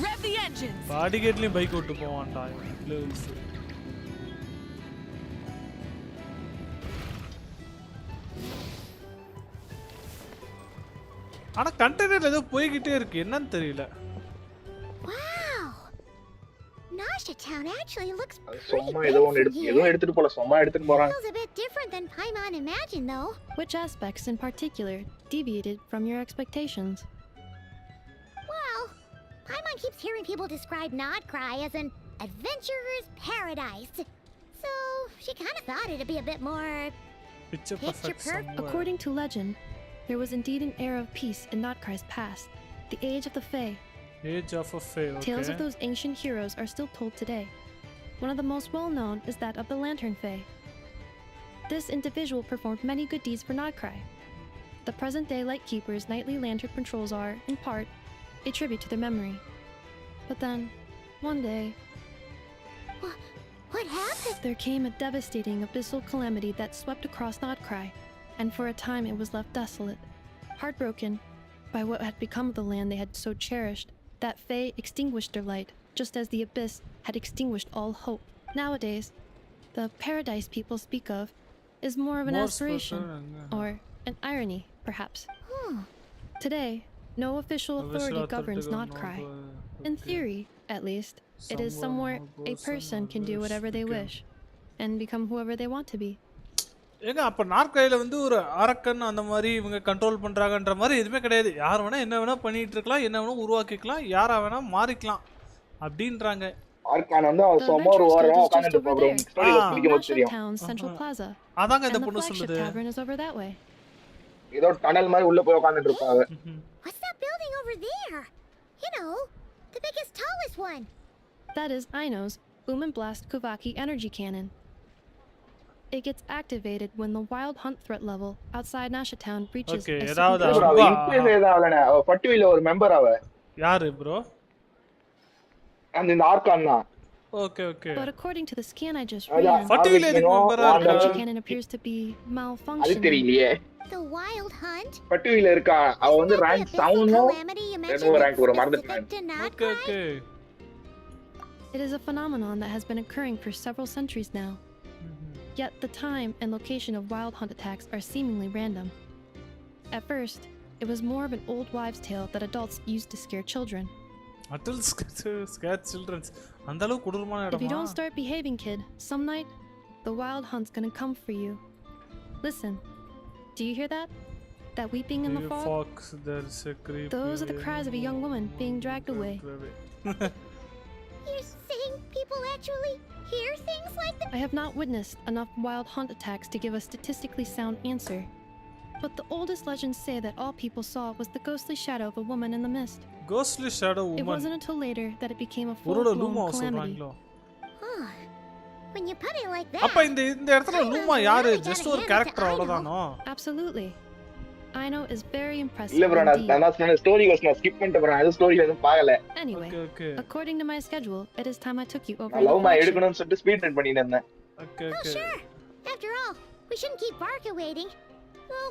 Rev the engines. பாடி கேட்லயும் பைக் ஓட்டு போவான்டா லெவல்ஸ். ஆனா கண்டெய்னர் ஏதோ போயிட்டே இருக்கு என்னன்னு தெரியல. Nasha Town actually looks சும்மா ஏதோ எடுத்துட்டு போல சும்மா எடுத்துட்டு போறாங்க. Feels a bit different than Paimon imagined though. Which aspects in particular deviated from your expectations? Well, Paimon keeps hearing people describe Nodcry as an adventurer's paradise. So, she kind of thought it'd be a bit more picture perfect. According to legend, there was indeed an era of peace in Nodcry's past, the age of the Fae. Age of a Fae, okay. Tales of those ancient heroes are still told today. One of the most well-known is that of the Lantern Fae. This individual performed many good deeds for Nodcry. The present-day Lightkeeper's nightly lantern patrols are, in part, a tribute to their memory. But then, one day... What happened? There came a devastating abyssal calamity that swept across Nodcry, and for a time it was left desolate. Heartbroken by what had become of the land they had so cherished, that Fae extinguished their light, just as the abyss had extinguished all hope. Nowadays, the paradise people speak of is more of an aspiration, or an irony, perhaps. Today, no official authority governs Nodcry. In theory, at least, it is somewhere a person can do whatever they wish, and become whoever they want to be. ஏங்க அப்ப நார்கையில வந்து ஒரு அரக்கன் அந்த மாதிரி இவங்க கண்ட்ரோல் பண்றாங்கன்ற மாதிரி எதுவுமே கிடையாது. யார் வேணா என்ன வேணா பண்ணிட்டு இருக்கலாம், என்ன வேணா உருவாக்கிக்கலாம், யாரா வேணா மாறிக்கலாம் அப்படின்றாங்க. ஆர்கான் வந்து சும்மா ஒரு வாரம் உட்கார்ந்துட்டு போறோம். ஸ்டோரியில பிடிக்கும்போது தெரியும். அதாங்க இந்த பொண்ணு சொல்லுது. ஏதோ டனல் மாதிரி உள்ள போய் உட்கார்ந்துட்டு இருப்பாங்க. What's that building over there? You know, the biggest tallest one. That is Aino's Blast Kuvaki energy cannon. It gets activated when the wild hunt threat level outside Nasha Town reaches a பட்டுவில ஒரு மெம்பர் அவ. யாரு bro? அந்த ஆர்கான் தான். Okay, okay. But according to the scan I just ran, பட்டுவில எதுக்கு மெம்பரா the energy cannon appears to be malfunctioning. அது தெரியலையே. The wild hunt? பட்டுவில இருக்கா. அவ வந்து ரேங்க் 7 என்னோ ரேங்க் ஒரு மறந்துட்டேன். Okay, okay. It is a phenomenon that has been occurring for several centuries now. Yet the time and location of wild hunt attacks are seemingly random. At first, it was more of an old wives' tale that adults used to scare children. Adults scare children. Andalo kudurmana edama. If you don't start behaving, kid, some night the wild hunt's gonna come for you. Listen, do you hear that? that weeping in the fog? Fox, there's a creepy. Those are the cries of a young woman being dragged away. You're saying people actually hear things like that? I have not witnessed enough wild hunt attacks to give a statistically sound answer. But the oldest legends say that all people saw was the ghostly shadow of a woman in the mist. Ghostly shadow woman. It wasn't until later that it became a full-blown calamity. When you put it like that. அப்ப இந்த இடத்துல லூமா யாரு? Just ஒரு character அவ்வளவுதானோ? Absolutely. Aino is very impressive. இல்ல bro, நான் சொன்ன ஸ்டோரி நான் ஸ்கிப் பண்ணிட்டேன் bro. அது ஸ்டோரில எதுவும் பார்க்கல. Anyway, according to my schedule, it is time I took you over. Love மா எடுக்கணும்னு சொல்லிட்டு ஸ்பீட் ரன் பண்ணிட்டு இருந்தேன். Okay. Sure. After all, we shouldn't keep Barca waiting. Well,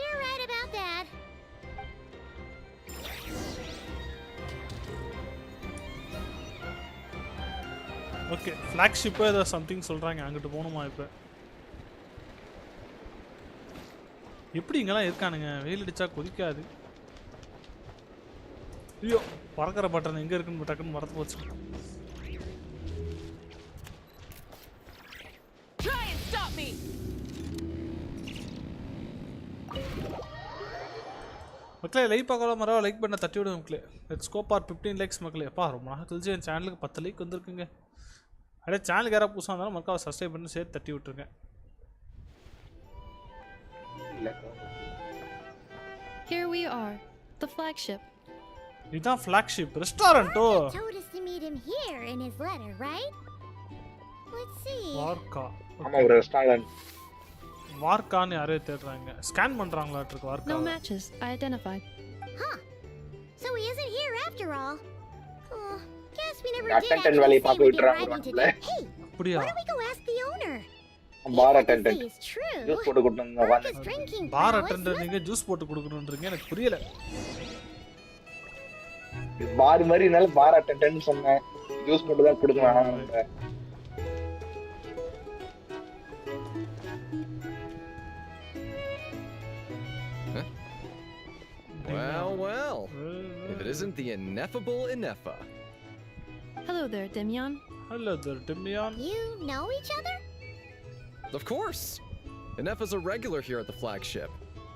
you're right about that. Okay, flagship ஏதோ something சொல்றாங்க. அங்கிட்டு போணுமா இப்ப? எப்படி இங்கலாம் இருக்கானுங்க? வெயில் அடிச்சா கொதிக்காது. ஐயோ, பறக்கற பட்டன் எங்க இருக்குன்னு டக்குன்னு மறந்து போச்சு. Try and stop me. மக்களே லைக் பார்க்கலாம் மறக்காம லைக் பண்ண தட்டி விடுங்க மக்களே. லெட்ஸ் கோ ஃபார் 15 லைக்ஸ் மக்களே. அப்பா ரொம்ப நாள் கழிச்சு என் சேனலுக்கு 10 லைக் வந்திருக்குங்க. அடே சேனலுக்கு யாராவது புதுசாக இருந்தாலும் மறக்காம சப்ஸ்கிரைப் பண்ணி சேர்த்து தட்டி விட்டுருங்க. Here we are, the flagship. இதான் flagship ரெஸ்டாரன்ட்டோ. Told us to meet him here in his letter, right? Let's see. வார்கா. ஆமா ஒரு ரெஸ்டாரன்ட். வார்கான்னு யாரே தேடுறாங்க. ஸ்கேன் பண்றாங்களாட்ட இருக்கு வார்கா. No matches identified. Huh. So he isn't here after all. Oh, guess we never did attendant actually வேலைய say பாக்க we'd be விட்டுறாங்க arriving bro. today. Hey, அப்படியா? why don't we go ask the owner? பார் If what they attendant. say is true, juice போட்டு கொடுத்தங்க Barca's வாங்க. drinking பார் prowess அட்டெண்டர் நீங்க ஜூஸ் போட்டு கொடுக்கணும்ன்றீங்க எனக்கு புரியல. பார் மாதிரி இருந்தாலும் பார் அட்டெண்டன்ட் சொன்னேன். ஜூஸ் போட்டு தான் கொடுக்கறாங்க. Well. If it isn't the ineffable Inefa. Hello there, Demian. Hello there, Demian. You know each other? Of course. Inefa's a regular here at the flagship.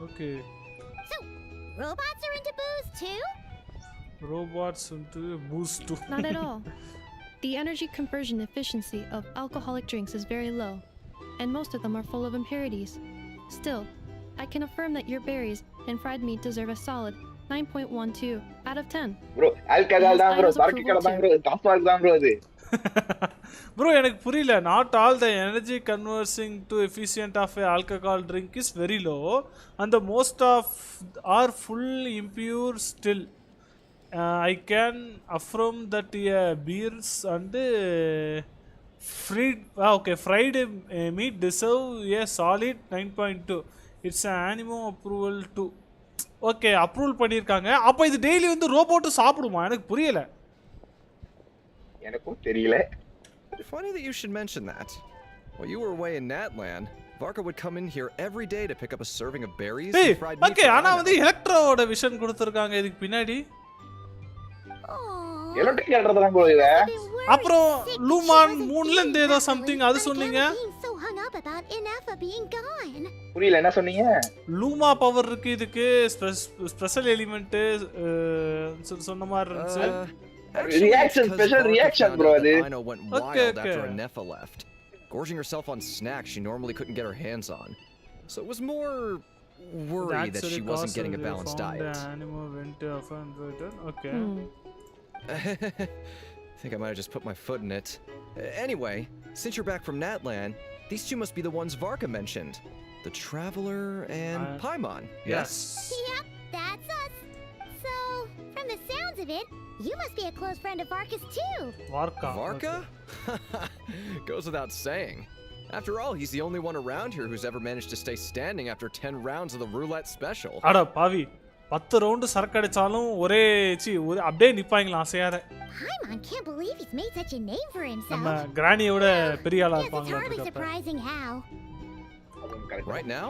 Okay. So, robots are into booze too? Robots into booze too. Not at all. The energy conversion efficiency of alcoholic drinks is very low, and most of them are full of impurities. Still, I can affirm that your berries and fried meat deserve a solid 9.12 out of 10. Bro, alcohol தான் bro, பார்க்கிக்கல தான் bro, டாப் மார்க் தான் bro இது. Bro, எனக்கு புரியல. Not all the energy converting to efficient of a alcohol drink is very low, and the most of are full impure still. I can affirm that beers and fried meat deserve a solid 9.2. It's an animo approval too. Okay, approval பண்ணிருக்காங்க. அப்ப இது டெய்லி வந்து ரோபோட் சாப்பிடுமா? எனக்கு புரியல. எனக்கும் தெரியல. Funny that you should mention that. While you were away in Natlan, Barca would come in here every day to pick up a serving of berries and fried meat. Okay, ஆனா வந்து எலக்ட்ரோட விஷன் கொடுத்திருக்காங்க இதுக்கு பின்னாடி. எலக்ட்ரிக் எல்றதலாம் bro இத. அப்புறம் லூமான் மூன்ல இருந்து ஏதோ சம்திங் அது சொன்னீங்க. புரியல என்ன சொன்னீங்க? லூமா பவர் இருக்கு இதுக்கு ஸ்பெஷல் எலிமெண்ட் சொன்ன மாதிரி இருந்துச்சு. Reaction, special reaction bro அது. Okay. After Inefa left, gorging herself on snacks she normally couldn't get her hands on. So it was more worry that she wasn't getting a balanced diet. Okay. I think I might have just put my foot in it. Anyway, since you're back from Natlan, these two must be the ones Varka mentioned. The Traveler and Paimon, yes? Yep, that's us. So, from the sounds of it, you must be a close friend of Varka's too. Varka? Goes without saying. After all, he's the only one around here who's ever managed to stay standing after 10 rounds of the roulette special. அட பாவி 10 ரவுண்ட் சரக்கு அடிச்சாலும் ஒரே அப்படியே நிப்பாங்களா அசையாத. Paimon can't believe he's made such a name for himself. நம்ம கிரானியோட பெரிய ஆளா இருப்பாங்க. It's hardly surprising how. Right now?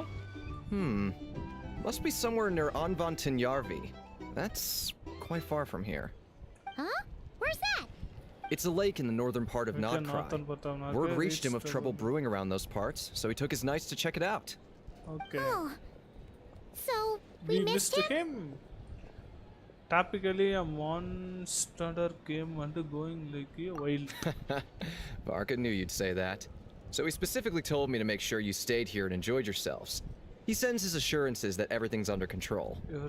Must be somewhere near Anvantinyarvi. That's quite far from here. Huh? Where's that? It's a lake in the northern part of Nodcry. Word reached him of trouble brewing around those parts, so he took his knights to check it out. Okay. Oh, So we missed him. Typically, a monster came undergoing like a while. Barca knew you'd say that. So he specifically told me to make sure you stayed here and enjoyed yourselves. He sends his assurances that everything's under control. Well,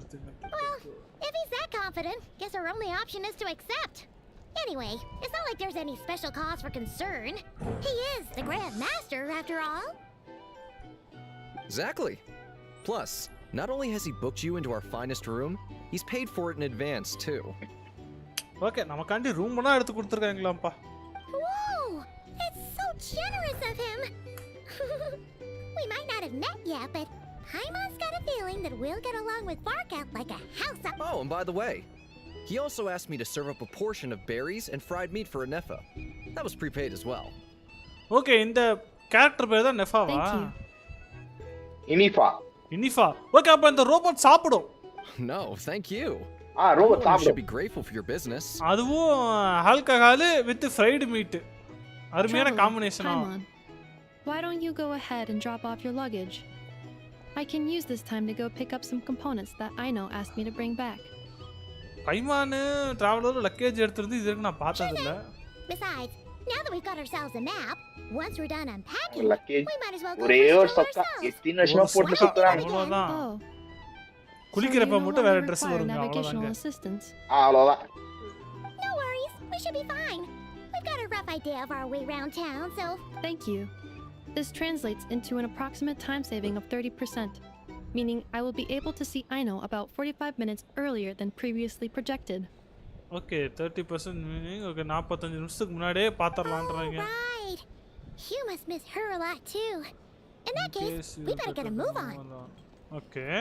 if he's that confident, guess our only option is to accept. Anyway, it's not like there's any special cause for concern. He is the Grand Master, after all. Exactly. Plus, not only has he booked you into our finest room, he's paid for it in advance, too. Okay, namakandi room la eduthu kuduthirukanglaampa. Whoa! It's so generous of him. We might not have met yet, but Paimon's got a feeling that we'll get along with Barca like a house up. Oh, and by the way, he also asked me to serve up a portion of berries and fried meat for a Nefa. That was prepaid as well. Okay, in the character பேர் தான் Nefa வா? Inifa. Okay, அப்ப இந்த robot சாப்பிடும். No, thank you. Robot You should be grateful for your business. அதுவும் alcohol with fried meat. அருமையான காம்பினேஷன் ஆ. Why don't you go ahead and drop off your luggage? I can use this time to go pick up some components that Aino asked me to bring back. பைமான் traveler luggage எடுத்துருந்து இதுக்கு நான் பார்த்தது இல்ல. Besides, now that we've got ourselves a map, once we're done unpacking, we might as well go ஒரே ஒரு சக்கா எத்தனை வருஷமா போட்டு சுத்துறாங்க. அவ்வளவுதான். குளிக்கிறப்ப மட்டும் வேற Dress வருங்க அவ்வளவுதான். அவ்வளவுதான். No worries, we should be fine. We've got a rough idea of our way around town, so thank you. This translates into an approximate time saving of 30%, meaning I will be able to see Aino about 45 minutes earlier than previously projected. Okay, 30% meaning okay 45 நிமிஷத்துக்கு முன்னாடியே பாத்தறலாம்ன்றாங்க. Right. You must miss her a lot too. In that case, we better get a move on. Okay.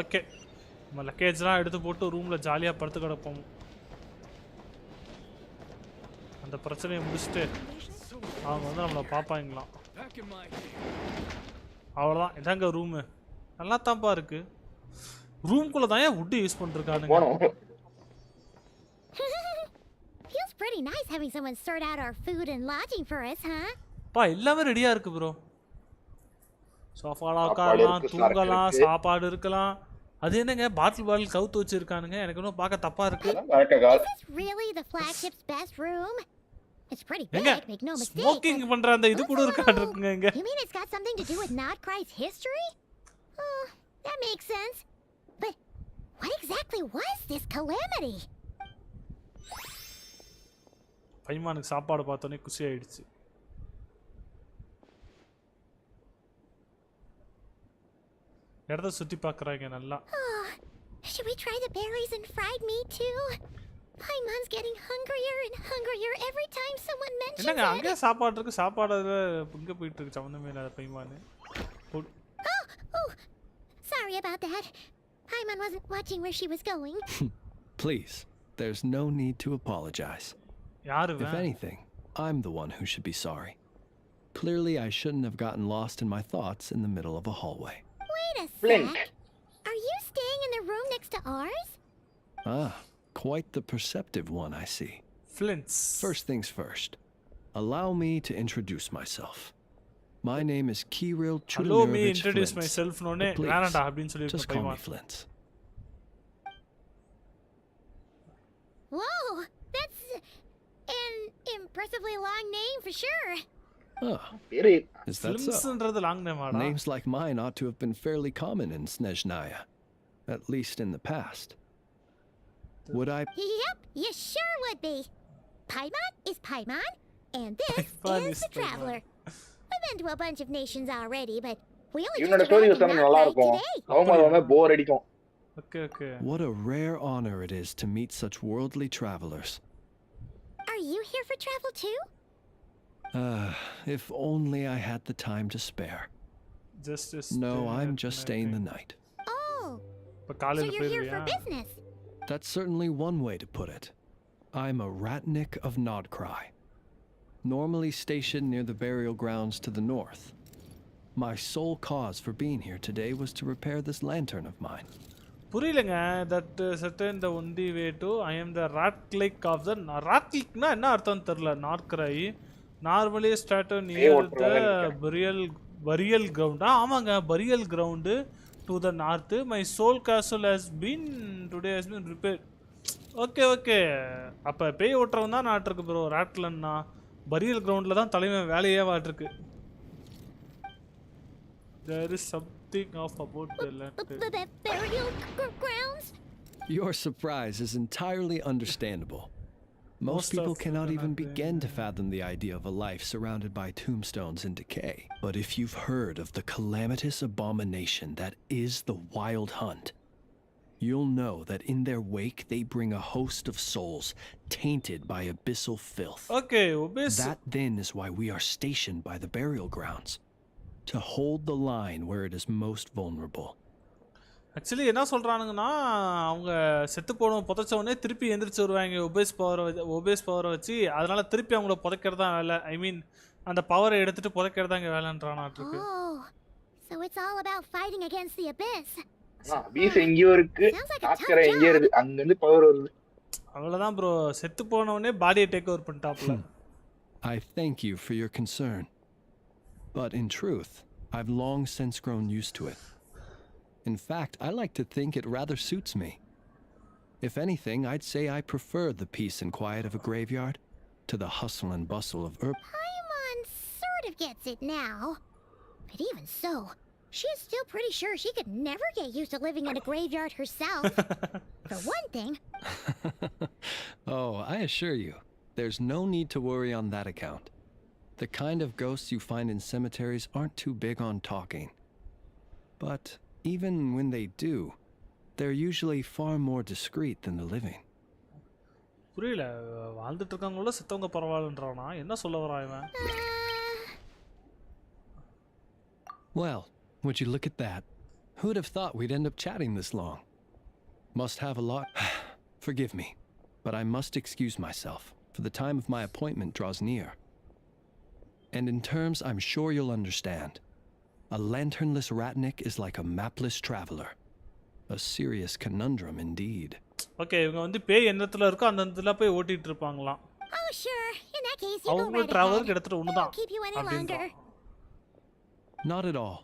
Okay. நம்ம லக்கேஜ்லாம் எடுத்து போட்டு ரூம்ல ஜாலியா படுத்து கிடப்போம். அந்த பிரச்சனையை முடிச்சிட்டு அவங்க வந்து நம்மள பாப்பாங்களாம். அவ்வளவுதான் இதாங்க ரூம். நல்லா தான்ப்பா இருக்கு. ரூம்க்குள்ள தான் ஏன் wood யூஸ் பண்ணிருக்கானுங்க. Feels pretty nice having someone sort out our food and lodging for us, huh? பா எல்லாமே ரெடியா இருக்கு bro. சோஃபால உட்காரலாம், தூங்கலாம், சாப்பாடு இருக்கலாம். அது என்னங்க பாட்டில் கவுத்து வச்சிருக்கானுங்க. எனக்கு இன்னும் பார்க்க தப்பா இருக்கு. Is this really the flagship's best room? It's pretty big, make no mistake. Smoking பண்ற அந்த இது கூட இருக்குங்க இங்க. You mean it's got something to do with Notcry's history? Oh, that makes sense. But what exactly was this calamity? பைமானுக்கு சாப்பாடு பார்த்தோனே குசி ஆயிடுச்சு. இடத்தை சுத்தி பார்க்கறாங்க நல்லா. Should we try the berries and fried meat too? Paimon's getting hungrier and hungrier every time someone mentions it. என்னங்க அங்க சாப்பாடு இருக்கு, சாப்பாடு இங்க போயிட்டு இருக்கு சம்பந்தமே இல்லாத பைமான். Oh, sorry about that. Paimon wasn't watching where she was going. Please, there's no need to apologize. If anything, I'm the one who should be sorry. Clearly, I shouldn't have gotten lost in my thoughts in the middle of a hallway. Wait a sec. Are you staying in the room next to ours? Quite the perceptive one, I see. Flints. First things first. Allow me to introduce myself. My name is Kirill Chudanovich. Allow me introduce myself. Just call me Flints. Whoa, that's an impressively long name for sure. Is that so? Names like mine ought to have been fairly common in Snezhnaya, at least in the past. Would I? Yep, you sure would be. Paimon is Paimon, and this is the Traveler. We've been to a bunch of nations already, but we only just arrived in Notcry today. Okay. What a rare honor it is to meet such worldly travelers. Are you here for travel too? If only I had the time to spare. No, I'm just staying the night. Oh, so you're here for business? That's certainly one way to put it. I'm a Ratnik of Notcry, normally stationed near the burial grounds to the north. My sole cause for being here today was to repair this lantern of mine. புரியலங்க that certain the only way to I am the Ratnik of the Ratnik னா என்ன அர்த்தம் தெரியல. Notcry normally started near the burial burial ground. ஆமாங்க burial ground to the north. My soul castle has been repaired. Okay அப்ப பேய் ஓட்டுறவன் தான் நாட்டிருக்கு ப்ரோ. ராட்லன்னா burial groundல தான் தலைவன் வேலையே வாட்டிருக்கு. There is something off about the burial grounds. Your surprise is entirely understandable. Most people cannot even begin to fathom the idea of a life surrounded by tombstones and decay. But if you've heard of the calamitous abomination that is the Wild Hunt, you'll know that in their wake they bring a host of souls tainted by abyssal filth. Okay, that then is why we are stationed by the burial grounds, to hold the line where it is most vulnerable. Actually என்ன சொல்கிறானுங்கன்னா அவங்க செத்து போனவங்க புதைச்சவொடனே திருப்பி எந்திரிச்சு வருவாங்க ஒபேஸ் பவரை வச்சு. அதனால திருப்பி அவங்கள புதைக்கிறது தான் வேலை. ஐ மீன் அந்த பவரை எடுத்துட்டு புதைக்கிறது தான் இங்கே வேலைன்றானாட்டிருக்கு. So it's all about fighting against the abyss. அபிஸ் எங்கேயோ இருக்கு, தாக்கற எங்கேயோ இருக்கு, அங்க இருந்து பவர் வருது. அவ்வளவுதான் ப்ரோ. செத்து போனவனே பாடியை டேக் ஓவர் பண்ணிட்டாப்ல. I thank you for your concern. But in truth, I've long since grown used to it. In fact, I like to think it rather suits me. If anything, I'd say I prefer the peace and quiet of a graveyard to the hustle and bustle of Paimon sort of gets it now. But even so, she is still pretty sure she could never get used to living in a graveyard herself. For one thing. Oh, I assure you, there's no need to worry on that account. The kind of ghosts you find in cemeteries aren't too big on talking. But even when they do, they're usually far more discreet than the living. புரியல. வாழ்ந்துட்டு இருக்காங்களோ செத்தவங்க பரவாயில்லன்றானா? என்ன சொல்ல வரான் இவன்? Well, would you look at that? Who'd have thought we'd end up chatting this long? Must have a lot. Forgive me, but I must excuse myself, for the time of my appointment draws near. And in terms I'm sure you'll understand, a lanternless ratnik is like a mapless traveler. A serious conundrum indeed. Okay, இவங்க வந்து பேய் என்னத்துல இருக்கோ அந்த இடத்துல போய் ஓட்டிட்டு இருப்பாங்களாம். Oh sure, in that case you go அவங்க right டிராவலர் ahead. கிட்டத்தட்ட ஒண்ணுதான். Keep you any longer. Not at all.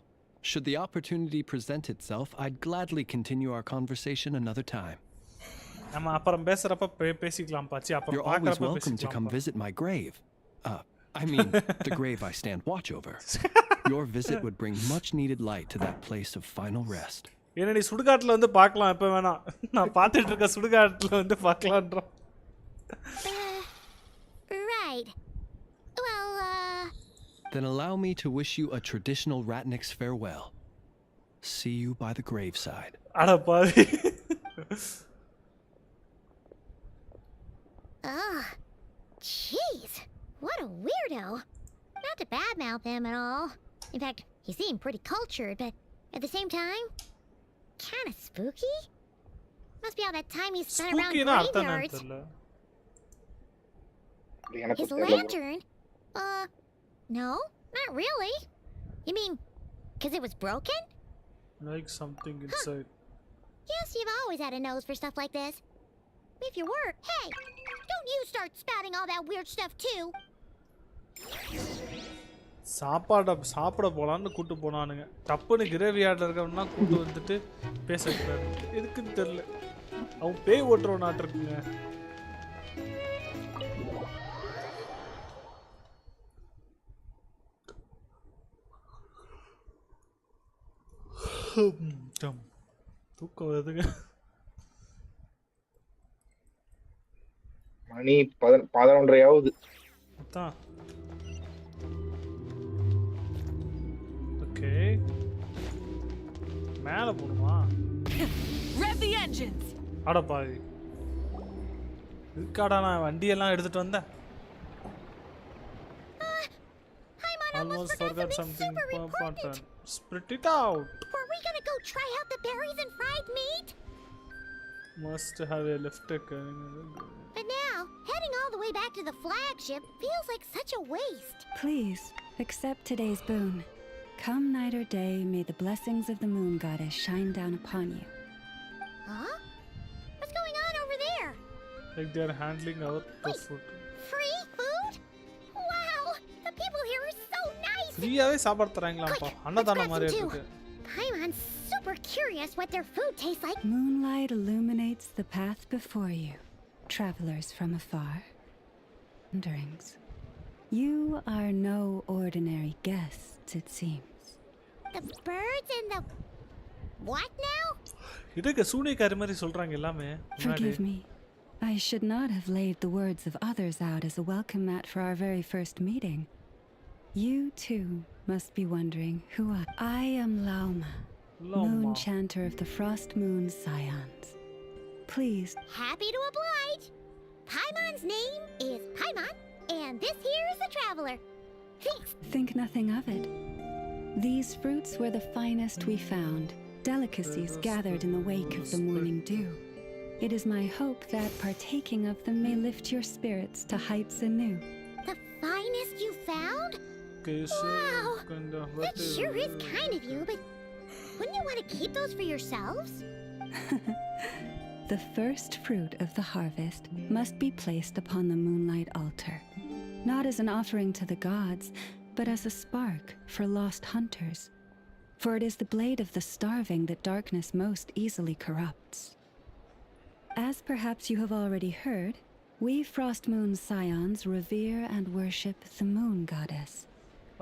Should the opportunity present itself, I'd gladly continue our conversation another time. நம்ம அப்புறம் பேசறப்ப பேசிக்கலாம் பாச்சி. அப்புறம் You're always welcome to come visit my grave. I mean, the grave I stand watch over. Your visit would bring much needed light to that place of final rest. என்ன நீ சுடுகாட்டுல வந்து பார்க்கலாம் எப்ப வேணா. நான் பார்த்துட்டு இருக்க சுடுகாட்டுல வந்து பார்க்கலாம்ன்றோம். Right. Well, Then allow me to wish you a traditional ratnik's farewell. See you by the graveside. அட பாவி. Jeez. What a weirdo. Not to badmouth him at all. In fact, he seemed pretty cultured, but at the same time, kind of spooky. Must be all that time he spent around graveyards. His lantern? No, not really. You mean, because it was broken? Like something inside. Yes, you've always had a nose for stuff like this. If you were, hey, don't you start spouting all that weird stuff too. சாப்பிட போலான்னு கூட்டு போனானுங்க. டப்புன்னு கிரேவியார்ட்ல இருக்கவனா கூட்டு வந்துட்டு பேசக்கூடாது. எதுக்குன்னு தெரியல. அவன் பேய் ஓட்டுறவன் நாட்டிருக்குங்க. தூக்கம் வருதுங்க. மணி 11:30 ஆகுது. அதான். ஓகே. மேல போணுமா? Rev the engines. அட பாவி. இதுக்காடா நான் வண்டி எல்லாம் எடுத்துட்டு வந்தேன். Almost forgot something important. Spit it out. Were we gonna go try out the berries and fried meat? Must have a lift. But now, heading all the way back to the flagship feels like such a waste. Please, accept today's boon. Come night or day, may the blessings of the moon goddess shine down upon you. Huh? What's going on over there? Like they're handling out the food. Free food? Wow! The people here are so nice! ஃப்ரீயாவே சாப்பாடு தராங்களாம்ப்பா அன்னதானம் மாதிரி இருக்கு Paimon's super curious what their food tastes like. Moonlight illuminates the path before you, travelers from afar. Wanderings. You are no ordinary guests, it seems. The birds and the what now? இதுக்கு சூனியக்காரி மாதிரி சொல்றாங்க எல்லாமே. Forgive me. I should not have laid the words of others out as a welcome mat for our very first meeting. You too must be wondering who I am Lauma, moon chanter of the Frost Moon's Scions. Please. Happy to oblige. Paimon's name is Paimon, and this here is the traveler. Thanks. Think nothing of it. These fruits were the finest we found, delicacies gathered in the wake of the morning dew. It is my hope that partaking of them may lift your spirits to heights anew. The finest you found? Wow, that sure is kind of you, but wouldn't you want to keep those for yourselves? The first fruit of the harvest must be placed upon the moonlight altar, not as an offering to the gods, but as a spark for lost hunters. For it is the blade of the starving that darkness most easily corrupts. As perhaps you have already heard, we Frost Moon's Scions revere and worship the moon goddess.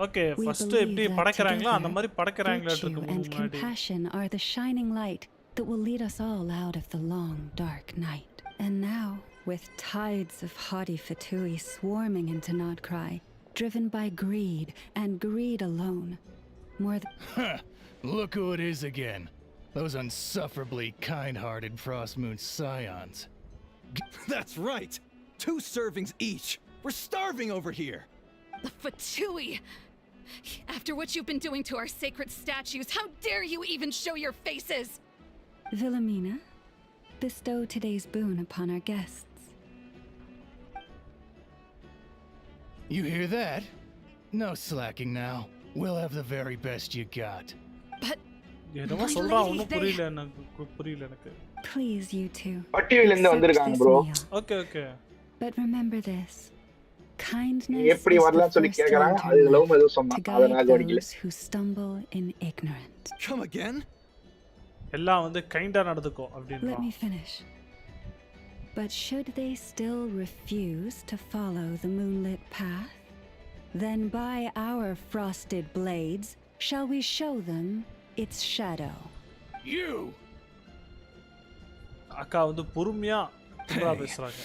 Okay, first எப்படி படைக்கறாங்களோ அந்த மாதிரி படைக்கறாங்களாட்டு இருக்கு and compassion are the shining light that will lead us all out of the long dark night. And now, with tides of haughty fatui swarming into Nodcry, driven by greed and greed alone, more than Look who it is again. Those unsufferably kind-hearted Frost Moon Scions. That's right! 2 servings each! We're starving over here! The Fatui! After what you've been doing to our sacred statues, how dare you even show your faces? Wilhelmina, bestow today's boon upon our guests. You hear that? No slacking now. We'll have the very best you got. But என்னமா சொல்றா ஒண்ணும் புரியல எனக்கு Please you two. பட்டியில இருந்து வந்திருக்காங்க bro. Okay. But remember this. Kindness எப்படி வரலாம் சொல்லி கேக்குறாங்க அது லவ் ஏதோ சொன்னா அதனால ஓடிக்கல. Who stumble in ignorance. Come again? எல்லாம் வந்து கைண்டா நடந்துக்கோ அப்படினா. Let me finish. But should they still refuse to follow the moonlit path, then by our frosted blades shall we show them its shadow. You. அக்கா வந்து பொறுமையா புறா பேசுறாங்க.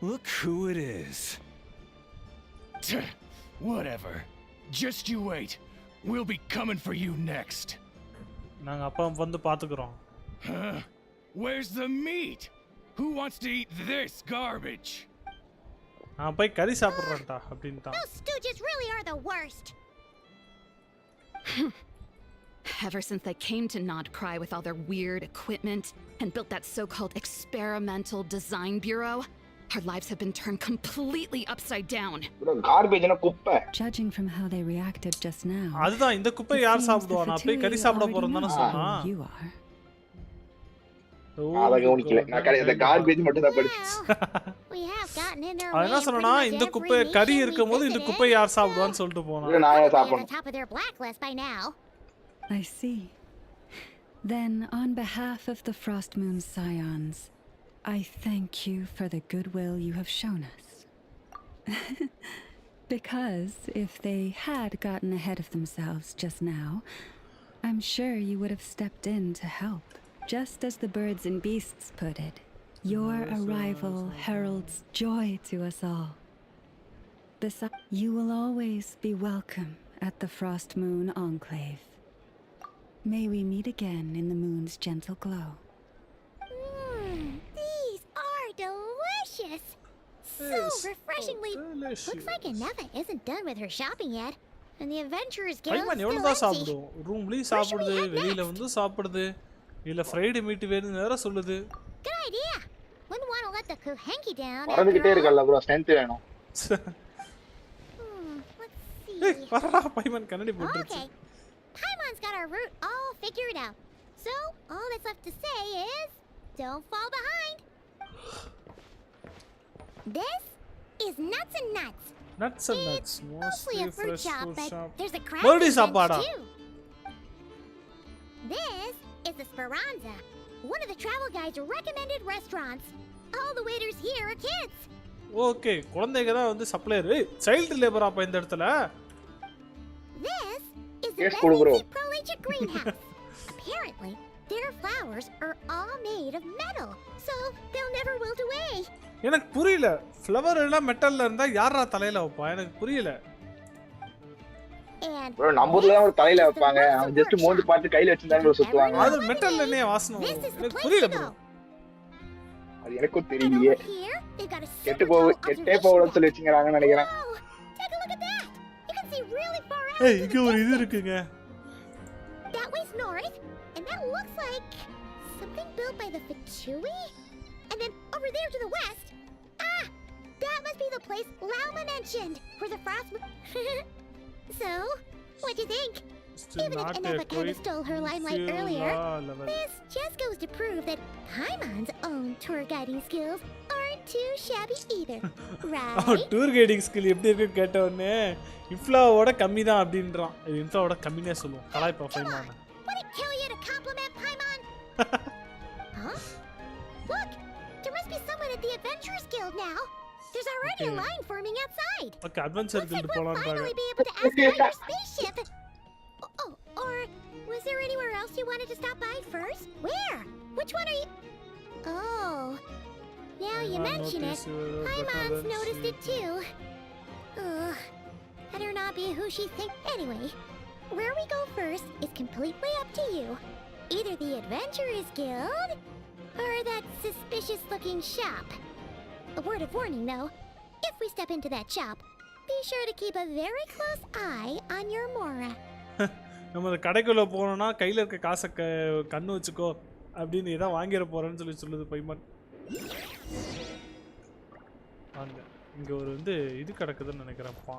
Look who it is. Whatever. Just you wait. We'll be coming for you next. நாங்க அப்பா வந்து பாத்துக்கறோம். Where's the meat? Who wants to eat this garbage? நான் போய் கறி சாப்பிடுறேன்டா அப்படின்டா. Those stooges really are the worst. Ever since they came to Nodcry with all their weird equipment and built that so-called experimental design bureau, our lives have been turned completely upside down. Garbage na kuppை. Judging from how they reacted just now. அதுதான் இந்த குப்பை யார் சாப்பிடுவா? நான் போய் கறி சாப்பிட போறேன்னு சொன்னா. You are. அத கவனிக்கல. நான் கறி garbage மட்டும் தான் படிச்சேன். We have gotten in their way. என்ன சொன்னா இந்த குப்பை கறி இருக்கும்போது இந்த குப்பை யார் சாப்பிடுவான்னு சொல்லிட்டு போனா. நான் சாப்பிடுறேன். Top of their blacklist by now. I see. Then on behalf of the Frost Moon Scions, I thank you for the goodwill you have shown us. Because if they had gotten ahead of themselves just now, I'm sure you would have stepped in to help. Just as the birds and beasts put it, your arrival heralds joy to us all. Besides, you will always be welcome at the Frost Moon Enclave. May we meet again in the moon's gentle glow. These are delicious. So refreshingly. Looks like Aneva isn't done with her shopping yet, and the Adventurers Guild is still empty. சாப்பிடும். ரூம்லயே சாப்பிடுது, வெளியில வந்து சாப்பிடுது. இல்ல ஃப்ரைடே மீட் வேணும்னு வேற சொல்லுது. Good idea. Wouldn't want to let the Kuhenki down. வரதுகிட்டே இருக்கல்ல bro, ஸ்ட்ரெngth வேணும். Let's see. ஏய், வரடா பைமன் கண்ணாடி போட்டுருச்சு. Okay. Paimon's got our route all figured out. So, all that's left to say is, don't fall behind. This is Nuts and Nuts. Nuts and nuts. Mostly a fruit shop, but there's a crab Murdi bench sapada. too. This is the Speranza, one of the travel guide's recommended restaurants. All the waiters here are kids. Okay, குழந்தைங்க தான் வந்து சப்ளையர். சைல்ட் லேபர் அப்ப இந்த இடத்துல. This is the Resident Prolific greenhouse. Apparently, their flowers are all made of metal, so they'll never wilt away. எனக்கு புரியல. ஃப்ளவர் எல்லாம் மெட்டல்ல இருந்தா யாரா தலையில வைப்பா? எனக்கு புரியல. bro நம்ம ஊர்ல ஒரு தலையில வைப்பாங்க. அவன் ஜஸ்ட் மோந்து பார்த்து கையில வச்சிருந்தாங்க சுத்துவாங்க. அது மெட்டல்ல என்ன வாசனை வரும்? எனக்கு புரியல bro. அது எனக்கும் தெரியலையே. கெட்டே போகணும்னு சொல்லி வச்சிங்கறாங்கன்னு நினைக்கிறேன். ஏய் இங்க ஒரு இது இருக்குங்க. That way's north, and that looks like something built by the Fatui. And then over there to the west, that must be the place Lauma mentioned, where the frost. So, what do you think? Even if Ineppa kind of stole her limelight earlier, this just goes to prove that Paimon's own tour guiding skills aren't too shabby either, right? Tour guiding skill எப்படி இருக்குன்னு கேட்ட உடனே இன்ஃப்ளாவோட கம்மி தான் அப்படின்றான். இது இன்ஃப்ளாவோட கம்மினே சொல்லுவோம். கலாய்ப்பா பைமான். Would it kill you to compliment Paimon? Huh? Look, there must be someone at the Adventurers Guild now. There's already a line forming outside. Okay, Adventure Guild போலாம்ன்றாங்க. Finally be able to ask about your spaceship. Oh, or was there anywhere else you wanted to stop by first? Where? Which one are you? Oh, now you mention it. Paimon's noticed it too. Ugh, better not be who she thinks. Anyway, where we go first is completely up to you. Either the Adventurers Guild or that suspicious-looking shop. A word of warning, though. If we step into that shop, be sure to keep a very close eye on your Mora. நம்ம அந்த கடைக்குள்ள போனோம்னா கையில இருக்க காசை கண்ணு வச்சுக்கோ அப்படின்னு ஏதோ வாங்கிர போறேன்னு சொல்லி சொல்லுது பைமான். அங்க இங்க ஒரு வந்து இது கிடக்குதுன்னு நினைக்கிறேன்ப்பா.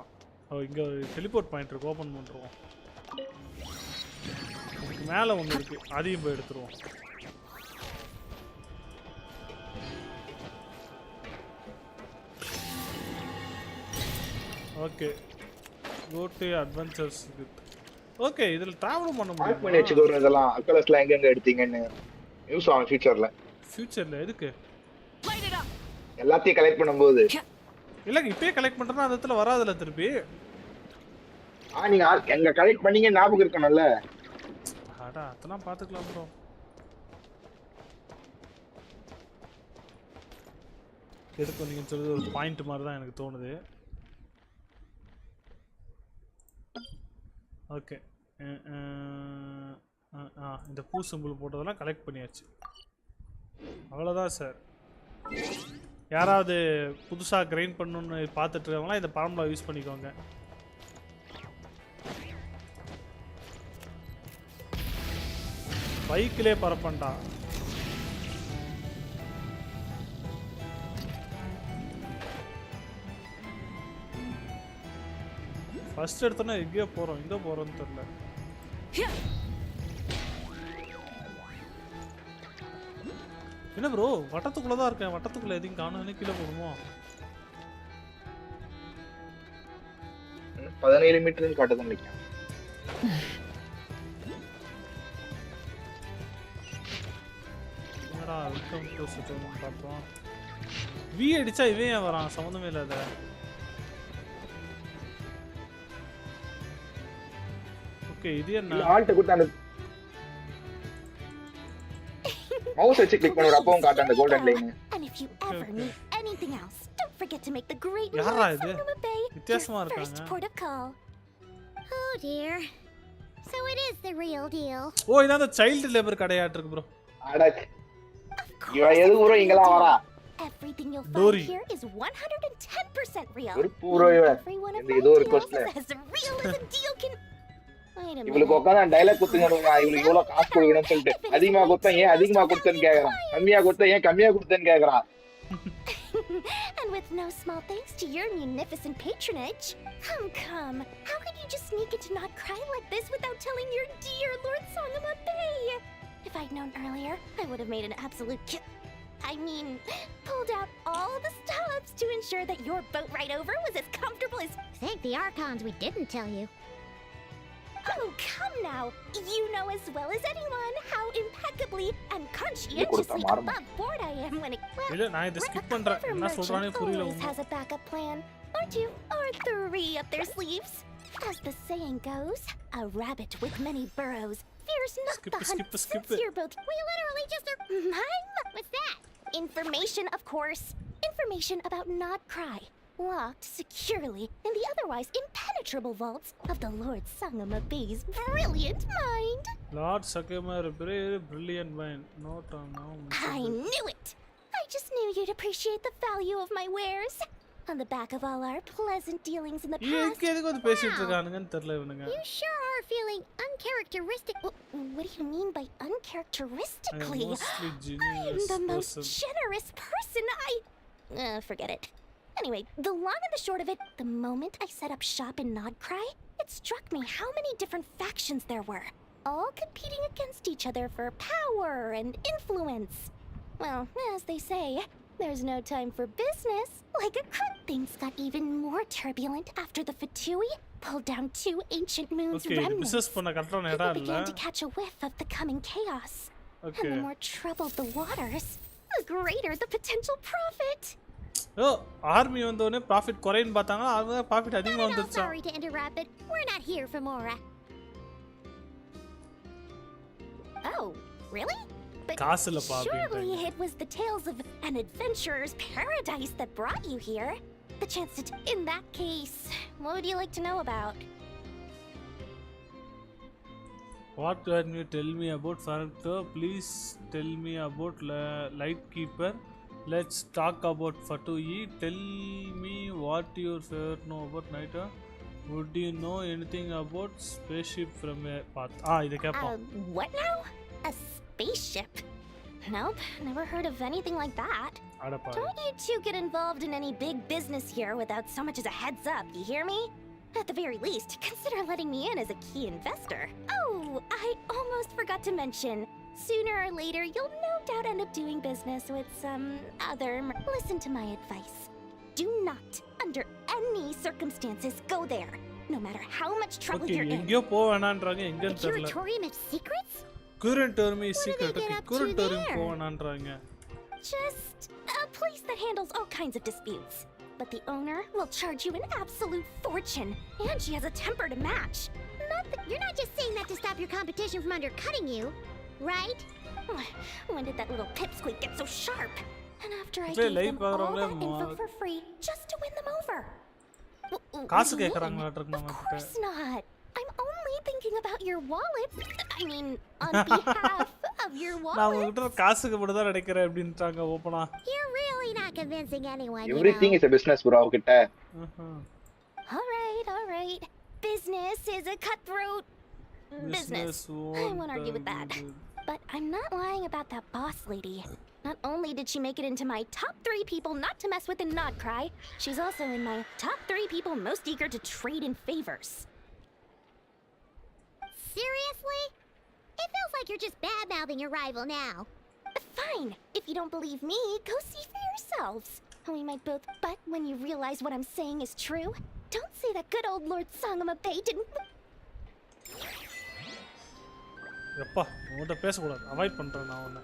இங்க ஒரு டெலிபோர்ட் பாயிண்ட் இருக்கு, ஓபன் பண்றோம். இதுக்கு மேல ஒன்னு இருக்கு, அதையும் போய் எடுத்துருவோம். Okay, go to adventures with. Okay, இதுல டிராவல் பண்ண முடியும். மார்க் பண்ணி வெச்சுக்கோ இதெல்லாம். அக்கலஸ்ல எங்க எடுத்தீங்கன்னு யூஸ் ஆகும் ஃபியூச்சர்ல. ஃபியூச்சர்ல எதுக்கு? எல்லாத்தையும் கலெக்ட் பண்ணும்போது. இல்ல இப்பவே கலெக்ட் பண்றனா அந்த இடத்துல வராதுல திருப்பி. நீங்க எங்க கலெக்ட் பண்ணீங்க ஞாபகம் இருக்கணும்ல. அடா அதெல்லாம் பாத்துக்கலாம் bro. எதுக்கு நீங்க சொல்றது ஒரு பாயிண்ட் மாதிரி தான் எனக்கு தோணுது. ஓகே, இந்த பூ சிம்பிள் போட்டதெல்லாம் கலெக்ட் பண்ணியாச்சு. அவ்வளோதான் சார். யாராவது புதுசாக கிரைண்ட் பண்ணணுன்னு பார்த்துட்டு இருக்கவங்களாம் இந்த ஃபார்முலா யூஸ் பண்ணிக்கோங்க. பைக்கிலே பரப்பண்டா. ஃபர்ஸ்ட் எடுத்தோன்னா எங்கேயோ போகிறோம், எங்கே போகிறோன்னு தெரியல. என்ன ப்ரோ வட்டத்துக்குள்ளே தான் இருக்கேன், வட்டத்துக்குள்ளே எதையும் காணும், கீழே போகணுமோ? 17 மீட்டர் காட்டுது நினைக்கிறேன். என்னடா வெல்கம் டு சிட்டோன்னு பார்த்தோம். வி அடிச்சா இவன் ஏன் வரான்? சம்மந்தமே இல்லாத. ஓகே, இது என்ன? ஆல்ட் குட்டான மவுஸ் வச்சு கிளிக் பண்ணுற அப்பவும் காட்டு அந்த golden line. And if you ever need anything else, don't forget to make the great யாரா இது? வித்தியாசமா இருக்காங்க. port of call. Oh dear. So it is the real deal. ஓ, இது அந்த சைல்ட் லேபர் கடையாட்டு இருக்கு ப்ரோ. அட இவ எது ப்ரோ இங்கலாம் வரா? Everything you'll find here is 110% real. ஒரு பூரோ இந்த ஏதோ ஒரு கொஸ்டின். இவளுக்கு உட்காந்து டயலாக் குத்துங்கணுங்க. இவளுக்கு இவ்வளவு காசு கொடுக்கணும்னு சொல்லிட்டு அதிகமா கொடுத்தா ஏன் அதிகமா கொடுத்தேன்னு கேக்குறான், கம்மியா கொடுத்தா ஏன் கம்மியா கொடுத்தேன்னு கேக்குறான். And with no small thanks to your munificent patronage. Come. How could you just sneak into Not Cry like this without telling your dear Lord Sangama Bay? If I'd known earlier, I would have made an absolute I mean, pulled out all the stops to ensure that your boat ride over was as comfortable as... Thank the Archons we didn't tell you. Oh, come now. You know as well as anyone how impeccably and conscientiously above board I am when it... Well, a clever merchant always has a backup plan. Or two, or three up their sleeves. As the saying goes, a rabbit with many burrows fears not the hunt since you're both... We literally just are... Mime? What's that? Information, of course. Information about Nodcry. Locked securely in the otherwise impenetrable vaults of the Lord Sangama Bay's brilliant mind. Lord Sangama Bay's brilliant mind. I knew it! I just knew you'd appreciate the value of my wares. On the back of all our pleasant dealings in the past. Wow. You sure are feeling uncharacteristic. What do you mean by uncharacteristically? I'm the most generous person. Forget it. Anyway, the long and the short of it, the moment I set up shop in Nodcry, it struck me how many different factions there were, all competing against each other for power and influence. Well, as they say, there's no time for business. Like a crook, things got even more turbulent after the Fatui pulled down 2 ancient moons' remnants. People began to catch a whiff of the coming chaos. And the more troubled the waters, the greater the potential profit. Oh, army vandone profit korein paatanga avanga profit adhigama vanducha. Sorry to interrupt, but we're not here for more. Oh, really? But surely it was the tales of an adventurer's paradise that brought you here. The chance to... In that case, what would you like to know about? What can you tell me about Faractor? Please tell me about Lightkeeper. Let's talk about Fatui. Tell me what your favorite know about Naita. Would you know anything about spaceship from a path? What now? A spaceship? Nope, never heard of anything like that. Don't you two get involved in any big business here without so much as a heads up, you hear me? At the very least, consider letting me in as a key investor. Oh, I almost forgot to mention. Sooner or later, you'll no doubt end up doing business with some other... Listen to my advice. Do not, under any circumstances, go there. No matter how much trouble you're in. The Curatorium of Secrets? Curatorium is secret. Just a place that handles all kinds of disputes. But the owner will charge you an absolute fortune, and she has a temper to match. You're not just saying that to stop your competition from undercutting you, right? When did that little pipsqueak get so sharp? And after I gave them all that info for free just to win them over. Of course not. I'm only thinking about your wallet. I mean, on behalf of your wallet. You're really not convincing anyone. Everything is a business, bro. All right. Business is a cutthroat business. I won't argue with that. But I'm not lying about that boss lady. Not only did she make it into my top 3 people not to mess with in Nodcry, she's also in my top 3 people most eager to trade in favors. Seriously? It feels like you're just bad-mouthing your rival now. Fine. If you don't believe me, go see for yourselves. We might both... But when you realize what I'm saying is true, don't say that good old Lord Sangama Bay didn't... எப்பா உன்கிட்ட பேசக்கூடாது அவாய்ட் பண்ணுறேன் நான் ஒன்று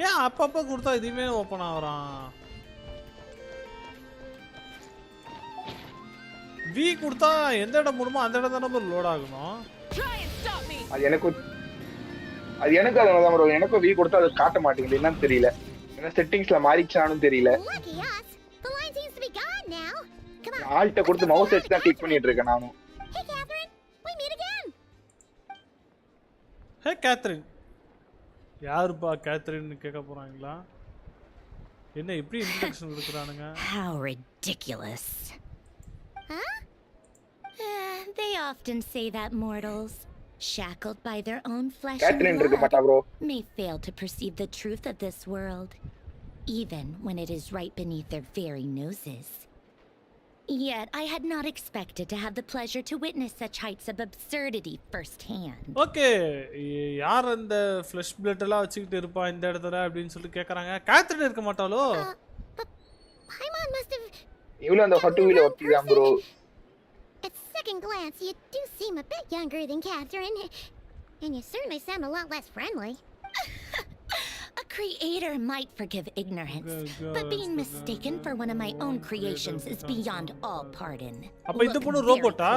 ஏன் அப்பப்போ கொடுத்தா இதுவுமே ஓப்பன் ஆகுறான் வி கொடுத்தா எந்த இடம் மூலமோ அந்த இடம் தானே லோட் ஆகணும் அது எனக்கும் அதனால ப்ரோ எனக்கும் வி கொடுத்தா அது காட்ட மாட்டேங்குது என்னன்னு தெரியல என்ன செட்டிங்ஸ்ல மாறிச்சானு தெரியல ஆல்ட்ட கொடுத்து மவுஸ் வச்சு தான் கிளிக் பண்ணிட்டு இருக்கேன் நானும் ஹே கேத்ரின் யாருப்பா கேத்ரின்னு கேட்க போறாங்களா என்ன இப்படி introduction கொடுக்குறானுங்க How ridiculous. Huh? They often say that mortals, shackled by their own flesh Catherine and blood, may fail to perceive the truth of this world, even when it is right beneath their very noses. Yet I had not expected to have the pleasure to witness such heights of absurdity firsthand. Okay, யார் அந்த flesh blood எல்லாம் வச்சிட்டு இருப்பா இந்த இடத்துல அப்படினு சொல்லி கேக்குறாங்க. காத்ரின் இருக்க மாட்டாளோ? Paimon must have இவள அந்த ஃபட்டுவில ஒட்டிதான் bro. At second glance, you do seem a bit younger than Catherine. And you certainly sound a lot less friendly. A creator might forgive ignorance, but being mistaken for one of my own creations is beyond all pardon. அப்ப இந்த பொண்ணு ரோபோட்டா?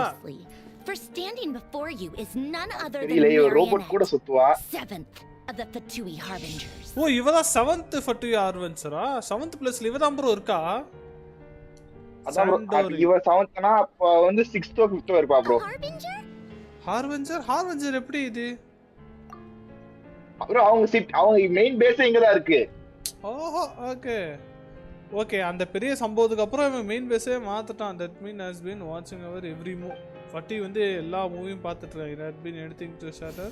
For standing before you is none other than Marionette, 7th of the Fatui Harbingers. O இவதா 7th Fatui Harbingers-ஆ? 7th பிளேஸ்ல இவதான் ப்ரோ இருக்கா? அதான் இவ 7th னா அப்ப வந்து 6th or 5th இருப்பா ப்ரோ. Harbinger எப்படி இது? bro அவங்க மெயின் பேஸ் இங்க தான் இருக்கு. ஓஹோ ஓகே அந்த பெரிய சம்பவத்துக்கு அப்புறம் இவன் மெயின் பேஸே மாத்திட்டான். That mean has been watching our every move. ஃபட்டி வந்து எல்லா மூவியும் பார்த்துட்டு இருக்காங்க. Had been anything to shatter.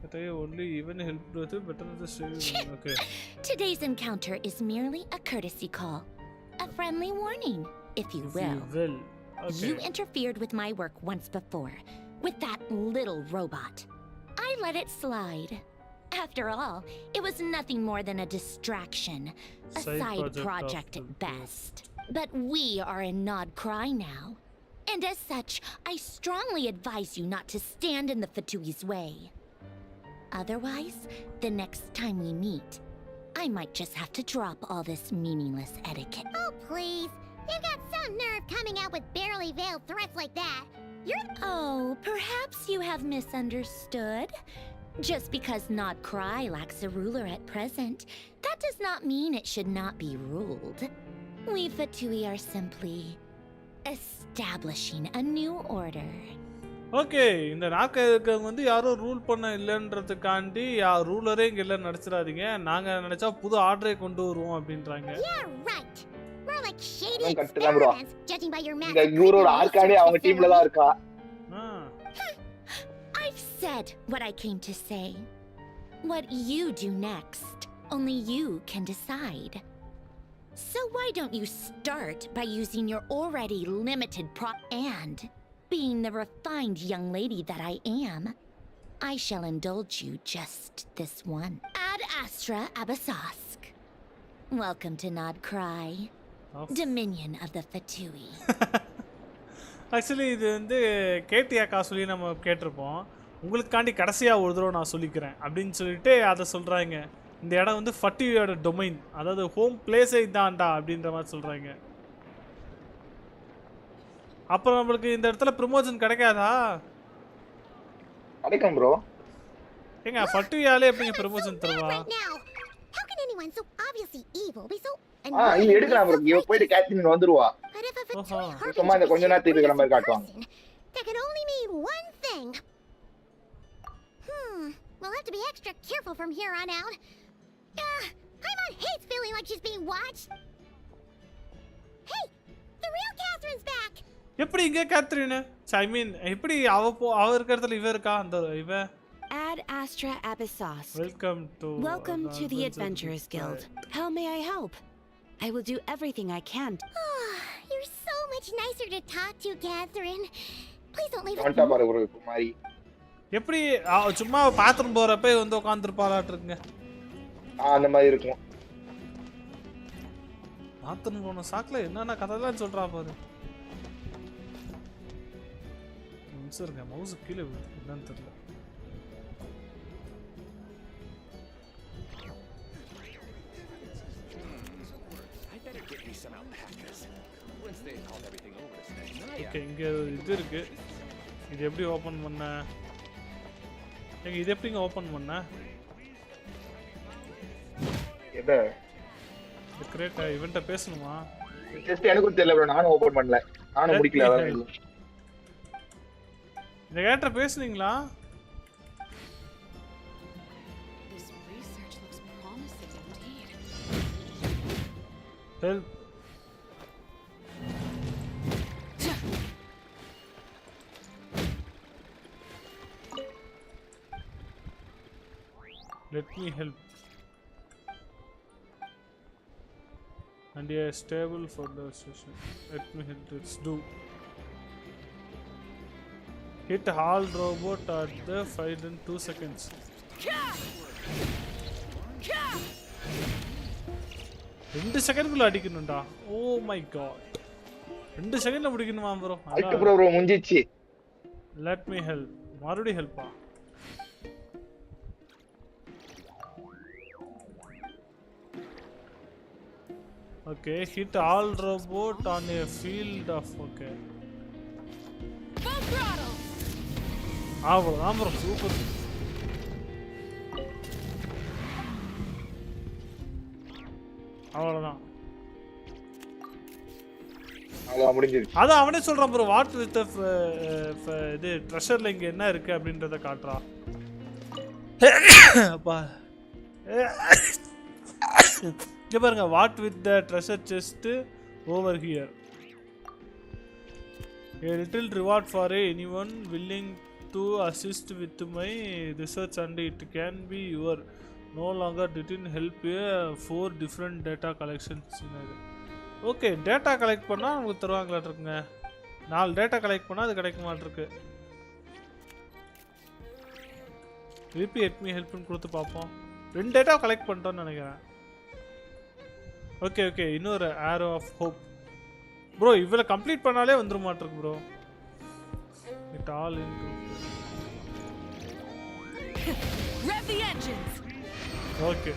But I only even helped with it better than the okay. Today's encounter is merely a courtesy call. A friendly warning, if you will. Okay. You interfered with my work once before, with that little robot. I let it slide. After all, it was nothing more than a distraction, a side project at best. But we are in Nod Cry now. And as such, I strongly advise you not to stand in the Fatui's way. Otherwise, the next time we meet, I might just have to drop all this meaningless etiquette. Oh, please. You've got some nerve coming out with barely veiled threats like that. Oh, perhaps you have misunderstood. Just because Nod Cry lacks a ruler at present, that does not mean it should not be ruled. We Fatui are simply establishing a new order. Okay இந்த நாக்க வந்து யாரோ ரூல் பண்ண இல்லன்றதுக்காண்டி ரூலரே இங்க இல்ல நடிச்சிராதீங்க. நாங்க நினைச்சா புது ஆர்டரே கொண்டு வருவோம் அப்படின்றாங்க. Yeah, right. We're like shady experiments, judging by your massive. இந்த குரோட ஆர்கானே அவங்க டீம்ல தான் இருக்கா. I've said what I came to say. What you do next, only you can decide. So why don't you start by using your already limited and being the refined young lady that I am, I shall indulge you just this one. Ad Astra Abasask. Welcome to Nod Cry, Dominion of the Fatui. Actually இது வந்து கேட்டியாக்கா சொல்லி நம்ம கேட்டிருப்போம். உங்களுக்காண்டி கடைசியாக ஒரு தடவை நான் சொல்லிக்கிறேன் அப்படின்னு சொல்லிட்டு அதை சொல்கிறாங்க. இந்த இடம் வந்து ஃபட்டியோட டொமைன், அதாவது ஹோம் பிளேஸே இதான்டா அப்படின்ற மாதிரி சொல்கிறாங்க. அப்புறம் நம்மளுக்கு இந்த இடத்துல ப்ரமோஷன் கிடைக்காதா? கிடைக்கும் ப்ரோ. ஏங்க ஃபட்டியாலே எப்படிங்க ப்ரமோஷன் தருவா? How can anyone so obviously evil be so இல்ல எடுக்கலாம் ப்ரோ. இவ போய் கேட்ரின் வந்துருவா. சும்மா இந்த கொஞ்ச நேரத்துக்கு இருக்கிற மாதிரி காட்டுவாங்க. That can only mean one thing. We'll have to be extra careful from here on out. Paimon hates feeling like she's being watched. Hey, the real Catherine's back. எப்படி இங்க கேத்ரின்? ஐ மீன் எப்படி அவ இருக்கிற இடத்துல இவ இருக்கா? அந்த இவ Ad Astra Abyssos. Welcome to the Adventurers Guild. How may I help? I will do everything I can. You're so much nicer to talk to, Catherine. Please don't leave. கண்டா பாரு ஒரு குமாரி. எப்படி சும்மா பாத்ரூம் போறப்ப வந்து உட்கார்ந்திருப்பாளாட்டு இருக்குங்க. அந்த மாதிரி இருக்கும். பாத்ரூம் போன சாக்குல என்னென்ன கதைலாம் சொல்றா பாரு. சரிங்க மவுஸ் கீழே என்னன்னு தெரியல. ஓகே இங்க இது இருக்கு. இது எப்படி ஓபன் பண்ண? ஏங்க இது எப்படிங்க ஓபன் பண்ண? எது? கிரேட் இவன்ட்ட பேசணுமா? ஜஸ்ட் எனக்கு தெரியல bro. நானும் ஓபன் பண்ணல. நானும் முடிக்கல அதான். இந்த கேட்ட பேசுனீங்களா? This research looks promising indeed. Help. Let me help. and a stable for the session. Let me hit this. Do. Hit all robot at the fight in 2 seconds. 2 செகண்ட்க்குள்ள அடிக்கணும்டா. Oh my god. 2 செகண்ட்ல முடிக்கணுமா bro? ஐக்கு bro முடிஞ்சிச்சு. Let me help. மறுபடியும் ஹெல்ப்பா? Okay, hit all robot on a field of okay. Full throttle. bro, super. அவ்வளவுதான். அதான் முடிஞ்சிருச்சு. அத அவனே சொல்றான் bro, வாட் வித் இது ட்ரெஷர்ல இங்க என்ன இருக்கு அப்படின்றத காட்றா. அப்பா. இங்க பாருங்க, what with the treasure chest over here. A little reward for anyone willing to assist with my research and it can be your no longer didn't help 4 different data collections. Okay, data collect பண்ணால் நமக்கு தருவாங்களாட்டு இருக்குங்க. 4 டேட்டா கலெக்ட் பண்ணால் அது கிடைக்க மாட்டிருக்கு. திருப்பி எட்மி ஹெல்ப்னு கொடுத்து பார்ப்போம். 2 டேட்டா கலெக்ட் பண்ணிட்டோன்னு நினைக்கிறேன். ஓகே, இன்னொரு ஆரோ ஆஃப் ஹோப். ப்ரோ இவ்வளோ கம்ப்ளீட் பண்ணாலே வந்துட மாட்டிருக்கு bro. It all in okay.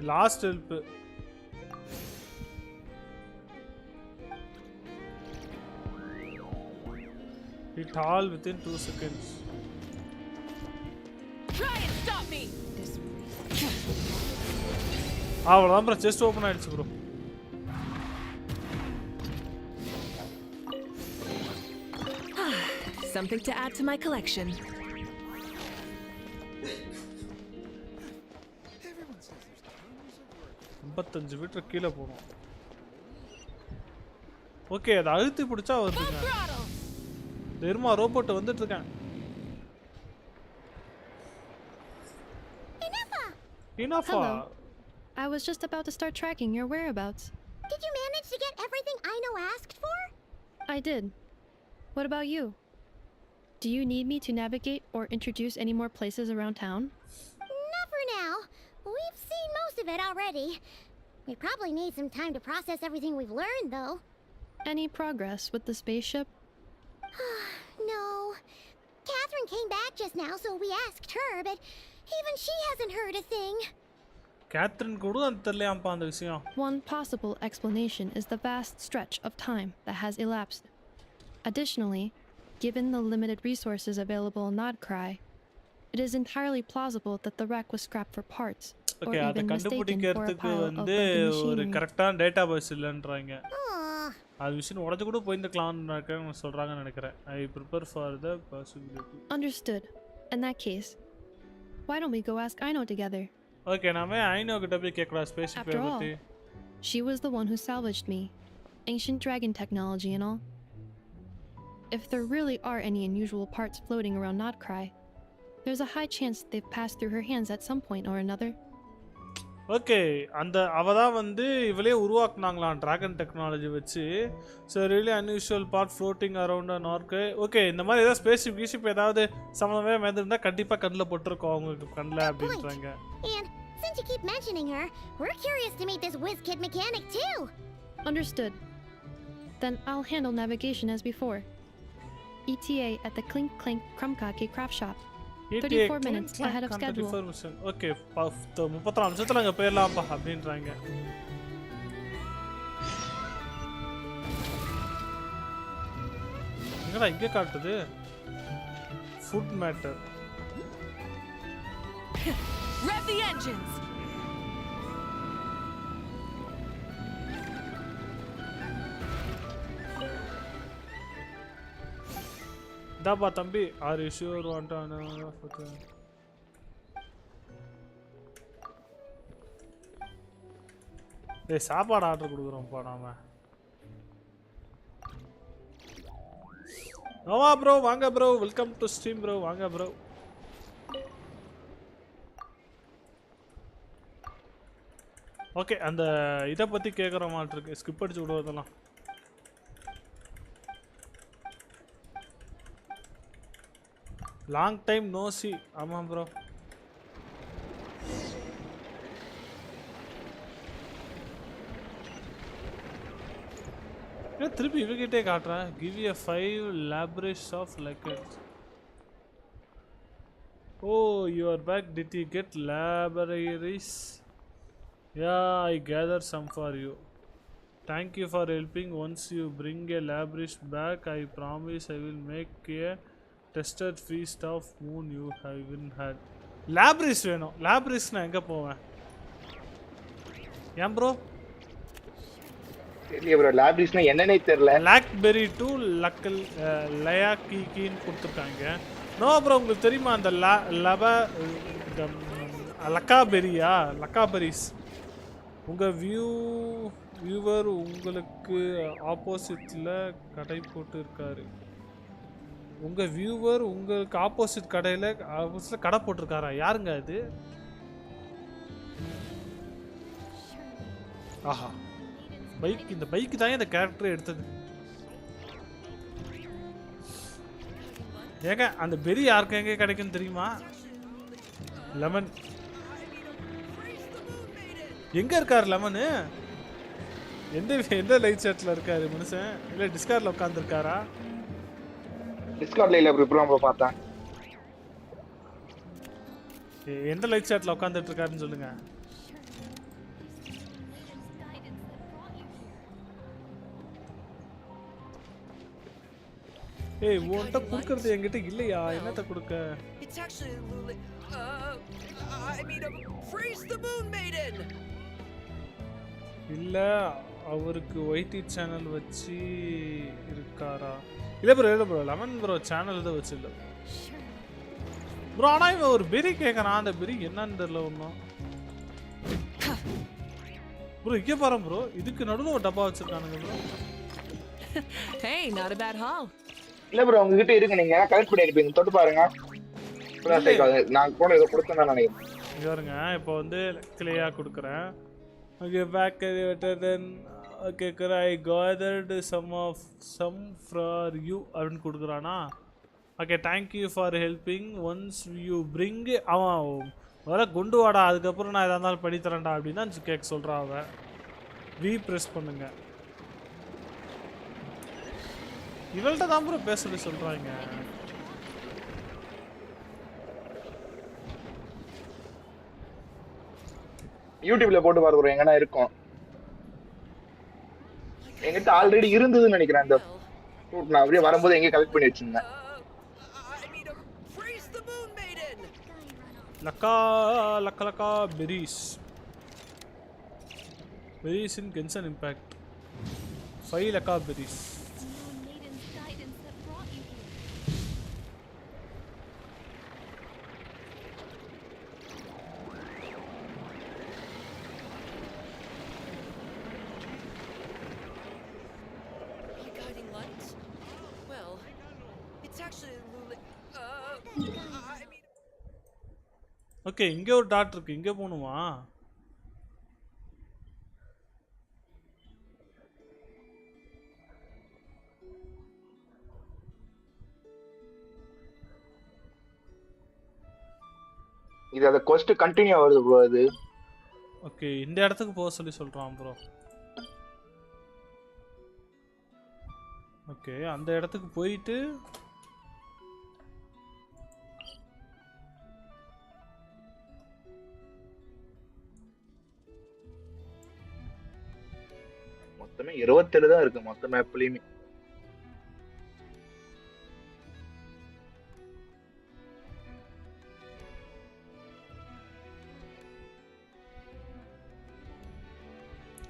Last help. Hit all within 2 seconds. Try and stop me. அவ்வளோதான் ப்ரோ, செஸ்ட் ஓப்பன் ஆயிடுச்சு ப்ரோ. Something to add to my collection. 55 metre கீழே போகணும். ஓகே, அதை அழுத்தி பிடிச்சா வருதுங்க. தெருமா ரோபோட் வந்துட்டு இருக்கேன். Hello. I was just about to start tracking your whereabouts. Did you manage to get everything Aino asked for? I did. What about you? Do you need me to navigate or introduce any more places around town? Not for now. We've seen most of it already. We probably need some time to process everything we've learned, though. Any progress with the spaceship? No. Catherine came back just now, so we asked her, but even she hasn't heard a thing. Catherine kudu antharlayampa andha vishayam. One possible explanation is the vast stretch of time that has elapsed. Additionally, given the limited resources available in Nodcry, it is entirely plausible that the wreck was scrapped for parts. Okay, அதை கண்டுபிடிக்கிறதுக்கு வந்து ஒரு கரெக்டான டேட்டாபேஸ் இல்லன்றாங்க. அது மிஷின் உடைச்சு கூட போயிருக்கலாம்னு சொல்றாங்கன்னு நினைக்கிறேன். I prepare for the possibility. Understood. In that case, why don't we go ask Aino together? Okay, நாம ஐனோ கிட்ட போய் கேக்குறா ஸ்பேஸ்ஷிப் பத்தி. She was the one who salvaged me. Ancient dragon technology and all. If there really are any unusual parts floating around Nodcry, there's a high chance they've passed through her hands at some point or another. Okay, அந்த அவதான் வந்து இவளே உருவாக்குனாங்களாம் டிராகன் டெக்னாலஜி வச்சு. So really unusual part floating around Nodcry. Okay, இந்த மாதிரி ஏதாவது ஸ்பேஸ்ஷிப் ஏதாவது சம்பந்தமே வந்திருந்தா கண்டிப்பா கண்ணுல போட்டுருக்கோம் அவங்க கண்ணுல அப்படின்றாங்க. And since you keep mentioning her, we're curious to meet this whiz-kid mechanic too. Understood. Then I'll handle navigation as before. ETA at the Clink Clink Krumkake craft shop. 34 minutes ahead of schedule. Okay, 34 நிமிஷத்துல அங்க போயிடலாம்ப்பா அப்படின்றாங்க. எங்கடா இங்க காட்டுது? Food matter. Rev the engines. தாபா தம்பி, are you sure want to டேய் சாப்பாடு ஆர்டர் கொடுக்குறோம்ப்பா நாம. நோவா ப்ரோ வாங்க bro, welcome to stream bro, வாங்க ப்ரோ. ஓகே, அந்த இதை பற்றி கேட்குற மாதிரி இருக்கு, ஸ்கிப் அடிச்சு விடுவதெல்லாம். Long time no see. ஆமாம் ப்ரோ. திருப்பி இவகிட்டே காட்டுறேன். Give you 5 labyrinths of legends. Oh, you are back. Did you get labyrinths? Yeah, I gathered some for you. Thank you for helping. Once you bring a labyrinth back, I promise I will make a tested feast of moon you haven't had. Labyrinth வேணும். Labyrinth நான் எங்க போவேன்? ஏன் ப்ரோ? தெரியல ப்ரோ, லாபிரிஸ்னா என்னன்னே தெரியல. லாக்பெரி டு லக்கல் லயாக்கிக்கின்னு கொடுத்துருக்காங்க. நோ ப்ரோ, உங்களுக்கு தெரியுமா அந்த லக்காபெரியா? லக்காபெரிஸ் உங்கள் வியூவர் உங்களுக்கு ஆப்போசிட்டில் கடை போட்டு இருக்காரு. உங்கள் வியூவர் உங்களுக்கு ஆப்போசிட் கடையில் கடை போட்டிருக்காரா? யாருங்க அது? ஆஹா, பைக். இந்த பைக்கு தான் இந்த கேரக்டர் எடுத்தது. ஏங்க அந்த பெரி யாருக்கு எங்கே கிடைக்குன்னு தெரியுமா? லெமன் எங்க இருக்காரு? லெமனு எந்த லைட் செட்ல இருக்காரு மனுஷன்? இல்ல டிஸ்கார்ட்ல உட்கார்ந்து இருக்காரா? டிஸ்கார்ட்ல இல்ல ப்ரோ, பார்த்தேன். எந்த லைட் செட்ல உட்கார்ந்துட்டு இருக்காருன்னு சொல்லுங்க. ஏய், உன்கிட்ட குடுக்கறது என்கிட்ட இல்லையா? என்னத்த குடுக்க? இல்ல, அவருக்கு ஒய்டி சேனல் வச்சு இருக்காரா? இல்ல ப்ரோ, லெமன் ப்ரோ சேனல் தான் வச்சு இல்ல ப்ரோ. ஆனா இவன் ஒரு பெரி கேட்கறான். அந்த பெரி என்னன்னு தெரியல ஒன்றும் ப்ரோ. இங்கே பாரு ப்ரோ, இதுக்கு நடுவில் ஒரு டப்பா வச்சிருக்கானுங்க bro. Hey, not a bad haul. இல்ல ப்ரோ, உங்ககிட்ட இருக்கு, நீங்க கலெக்ட் பண்ணி இருப்பீங்க. தொட்டு பாருங்க. நான் கூட இதை கொடுத்தேன் நான் நினைக்கிறேன். இங்க பாருங்க, இப்போ வந்து கிளியா கொடுக்குறேன். Okay, back then okay I gathered some for you அப்படின்னு கொடுக்குறானா? Okay, thank you for helping. Once you bring அவன் முதல்ல குண்டு வாடா, அதுக்கப்புறம் நான் எதாக இருந்தாலும் படித்தரேன்டா அப்படின்னு தான் கேட்க சொல்கிறான் அவன். வி ப்ரெஸ் பண்ணுங்க. இவள்கிட்ட தான் ப்ரோ பேச சொல்லி சொல்கிறாங்க. யூடியூப்ல போட்டு பாருங்க, எங்கன்னா இருக்கும். என்கிட்ட ஆல்ரெடி இருந்ததுன்னு நினைக்கிறேன். அந்த ஃப்ரூட் நான் அப்படியே வரும்போது எங்கே கலெக்ட் பண்ணி வச்சிருந்தேன். லக்கா பெரிஸ் இன் கென்சன் இம்பாக்ட் 5 லக்கா பெரிஸ். ஓகே, இங்கே ஒரு டாட் இருக்கு, இங்கே போகணுமா? இது அந்த கோஸ்ட் கண்டினியூ ஆகுது ப்ரோ. அது ஓகே, இந்த இடத்துக்கு போக சொல்லி சொல்றான் ப்ரோ. ஓகே, அந்த இடத்துக்கு போயிட்டு மொத்தமே 27 தான் இருக்கு மொத்த மேப்லயுமே.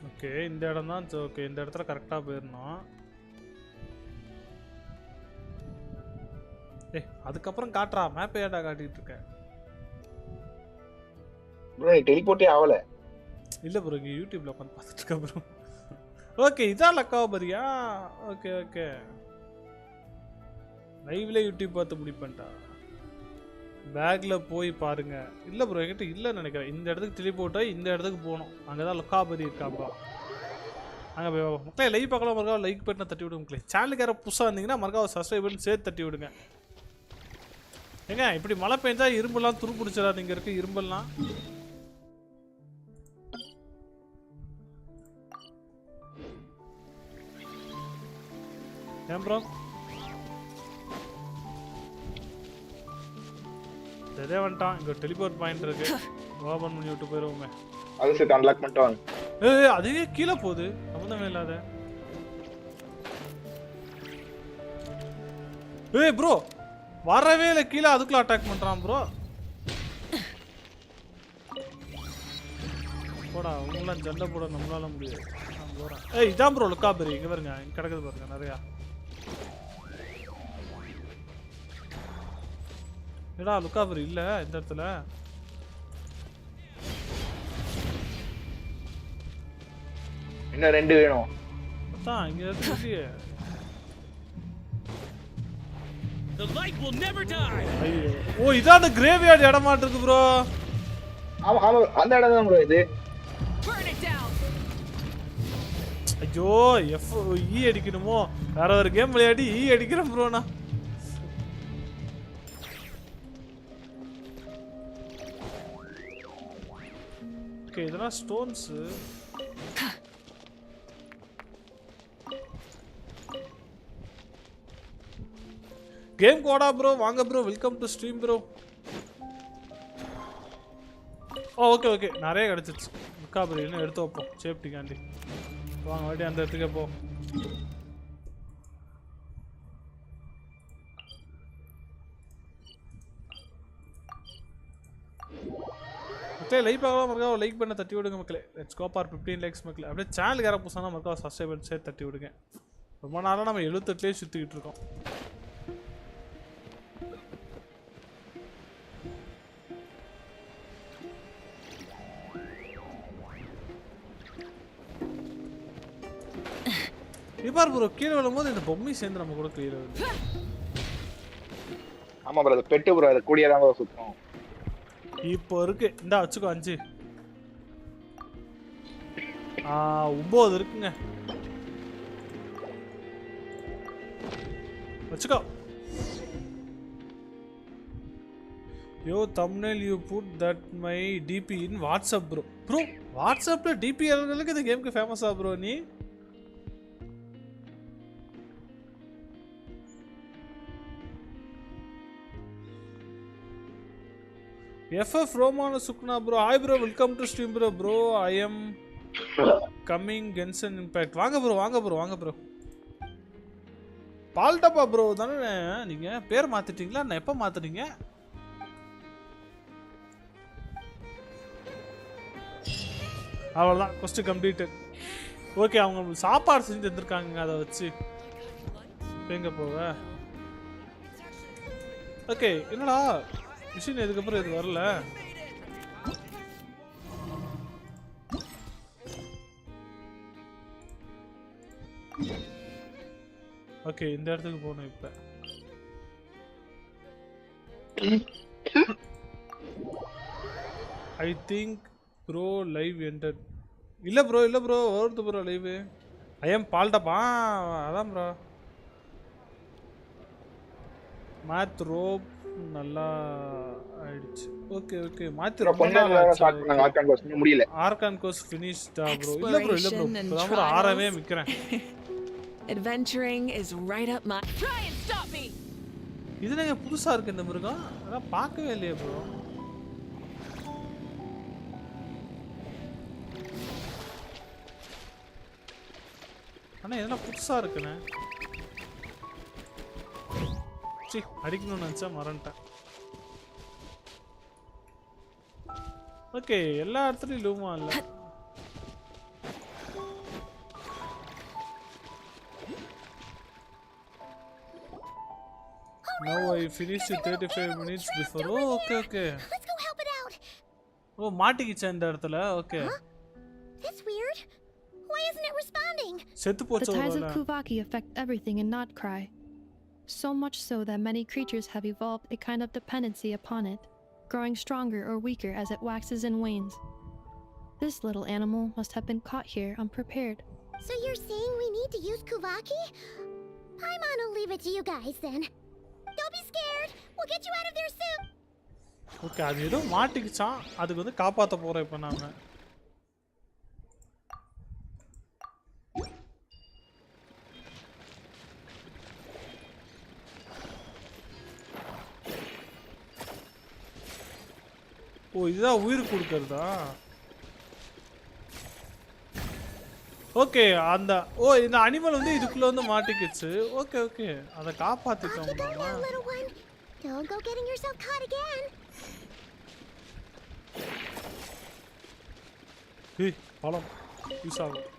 ஓகே, இந்த இடம் தான். ஓகே, இந்த இடத்துல கரெக்டாக போயிடணும். அதுக்கப்புறம் காட்டுறா மேப். ஏடா காட்டிட்டு இருக்கேன் ப்ரோ? டெலிபோர்ட்டே ஆகல. இல்ல ப்ரோ, இங்க யூடியூப்ல உட்காந்து பார்த்துட்டு இருக்கேன் ப்ரோ. ஓகே, இதான் லக்காபரியா? Okay okay. லைவ்ல யூடியூப் பார்த்து முடிப்பேன்டா. பேக்ல போய் பாருங்க. இல்ல ப்ரோ என்கிட்ட இல்லன்னு நினைக்கிறேன். இந்த இடத்துக்கு டெலிபோர்ட் ஆகி இந்த இடத்துக்கு போகணும். அங்கதான் லொக்காபதி இருக்காப்பா. அங்கே போய் மக்களே லைவ் பார்க்கலாம். மறக்காம லைக் பட்டனை தட்டி விடுங்க மக்களே. சேனலுக்கு யாரும் புதுசாக இருந்தீங்கன்னா மறக்காம சப்ஸ்கிரைப் பண்ணி சேர்த்து தட்டி விடுங்க. ஏங்க இப்படி மழை பெஞ்சா இரும்பெல்லாம் துரு பிடிச்சிடா. நீங்க இருக்க இரும்பெல்லாம் ஏன் ப்ரோ இதே வந்துட்டான். இங்க டெலிபோர்ட் பாயிண்ட் இருக்கு. ஓபன் பண்ணி விட்டு போயிருவோமே. அது செட் அன்லாக் பண்ணிட்டு வாங்க. ஏய் அதுவே கீழே போகுது. சம்பந்தமே இல்லாத. ஏய் ப்ரோ வரவே இல்லை கீழே. அதுக்குள்ள அட்டாக் பண்றான் ப்ரோ. போடா உங்களாம் சண்டை போட நம்மளால முடியாது. நான் போறேன். ஏய் இதான் ப்ரோ லுக்காபெரி. இங்க பாருங்க இங்க கிடக்குது பாருங்க நிறையா. ஏடா லுக்காபெரி இல்ல இந்த இடத்துல. இன்னும் 2 வேணும். அதான் இங்க இருக்கு. The light will never die. ஐயோ ஓ இதான் அந்த கிரேவ்யார்ட் இடமாட்டு இருக்கு ப்ரோ. ஆமா ஆமா அந்த இடம் தான் ப்ரோ இது. Burn it down. ஐயோ எஃப் இ அடிக்கணுமோ? வேற ஒரு கேம் விளையாடி இ அடிக்கிறேன் ப்ரோ நான். ஓகே இதெல்லாம் ஸ்டோன்ஸ். கேம் கோடா ப்ரோ வாங்க bro. Welcome to stream bro. Okay okay நிறைய கிடச்சிருச்சு. லுக்காபெரி இன்னும் எடுத்து வைப்போம் சேஃப்டிக்காண்டி. வாங்க வாட்டி அந்த இடத்துக்கே போ. மக்களே லைக் பார்க்கலாம் மறக்காம லைக் பண்ண தட்டி விடுங்க மக்களே. லெட்ஸ் கோ ஃபார் 15 லைக்ஸ் மக்களே. அப்படியே சேனலுக்கு யாராவது புதுசாக மறக்காம சப்ஸ்கிரைப் பண்ணி சேர்த்து தட்டி விடுங்க. ரொம்ப நாளாக நம்ம 78லேயே சுற்றிக்கிட்டு இருக்கோம். இப்பார் ப்ரோ கீழே விழும்போது இந்த பொம்மை சேர்ந்து நம்ம கூட கீழே விழுது. ஆமா ப்ரோ அது பெட்டு ப்ரோ. அது கூடிய தான் ப்ரோ சுத்தம். இப்போ இருக்கு. இந்தா வச்சுக்கோ 5. 9 இருக்குங்க. வச்சுக்கோ. Yo thumbnail you put that my DP in WhatsApp bro. Bro WhatsAppல DP அளவுக்கு இந்த கேம்க்கு ஃபேமஸா ப்ரோ நீ? FF Romana Sukna bro. Hi bro, welcome to stream bro. Bro, I am coming Genshin Impact. வாங்க bro, வாங்க bro, வாங்க bro. பால்டப்பா bro தானே நீங்க? பேர் மாத்திட்டீங்களா? நான் எப்ப மாத்துறீங்க? அவ்வளோதான் கொஸ்டின் கம்ப்ளீட்டட். ஓகே அவங்க சாப்பாடு செஞ்சு தந்துருக்காங்க அதை வச்சு எங்கே போவ. ஓகே என்னடா மிஷின் இதுக்கப்புறம் இது வரல. ஓகே இந்த இடத்துக்கு போகணும் இப்போ. I think bro live enter. இல்லை ப்ரோ இல்லை ப்ரோ வருது ப்ரோ லைவ். ஐஎம் பால்டப்பா அதான் ப்ரோ. மேத் ரோப் நல்லா ஆயிடுச்சு. ஓகே ஓகே மாத்தி முடியல. ஆர்கான் கோர்ஸ் ஃபினிஷ்டா ப்ரோ. இல்லை ப்ரோ இல்லை ப்ரோ நான் ப்ரோ ஆறவே மிக்கிறேன். Adventuring is right up my. Try and stop me. இது நீங்க புதுசா இருக்கு இந்த மிருகம். அதான் பார்க்கவே இல்லையே ப்ரோ. அண்ணா இதெல்லாம் புதுசா இருக்குண்ணே. சரி அடிக்கணும்னு நினச்சா மறந்துட்டேன். ஓகே எல்லா இடத்துலையும் லூமா இல்லை. Now I finished 35 minutes before. Oh, okay, okay. Let's go help it out. Oh, மாட்டிக்கிச்சு அந்த இடத்துல. Okay. That's weird. Why isn't it responding? செத்து போச்சு The tides of ஒருவேளை. Kuvaki affect everything in Not Cry. so much so that many creatures have evolved a kind of dependency upon it, growing stronger or weaker as it waxes and wanes. This little animal must have been caught here unprepared. So you're saying we need to use Kuvaki? I'm gonna leave it to you guys then. Don't be scared. We'll get you out of there soon. Okay, அது ஏதோ மாட்டிக்கிச்சான். அதுக்கு வந்து காப்பாத்த போறோம் இப்போ நாம. ஓ, இதுதான் உயிர் கொடுக்கறதா? ஓகே, அந்த இந்த அனிமல் வந்து இதுக்குள்ள வந்து மாட்டிக்கிச்சு. ஓகே ஓகே, அத காப்பாத்திட்டோம் நாம. Don't go getting yourself caught again. ஏய், பாலம் யூஸ் ஆகும்.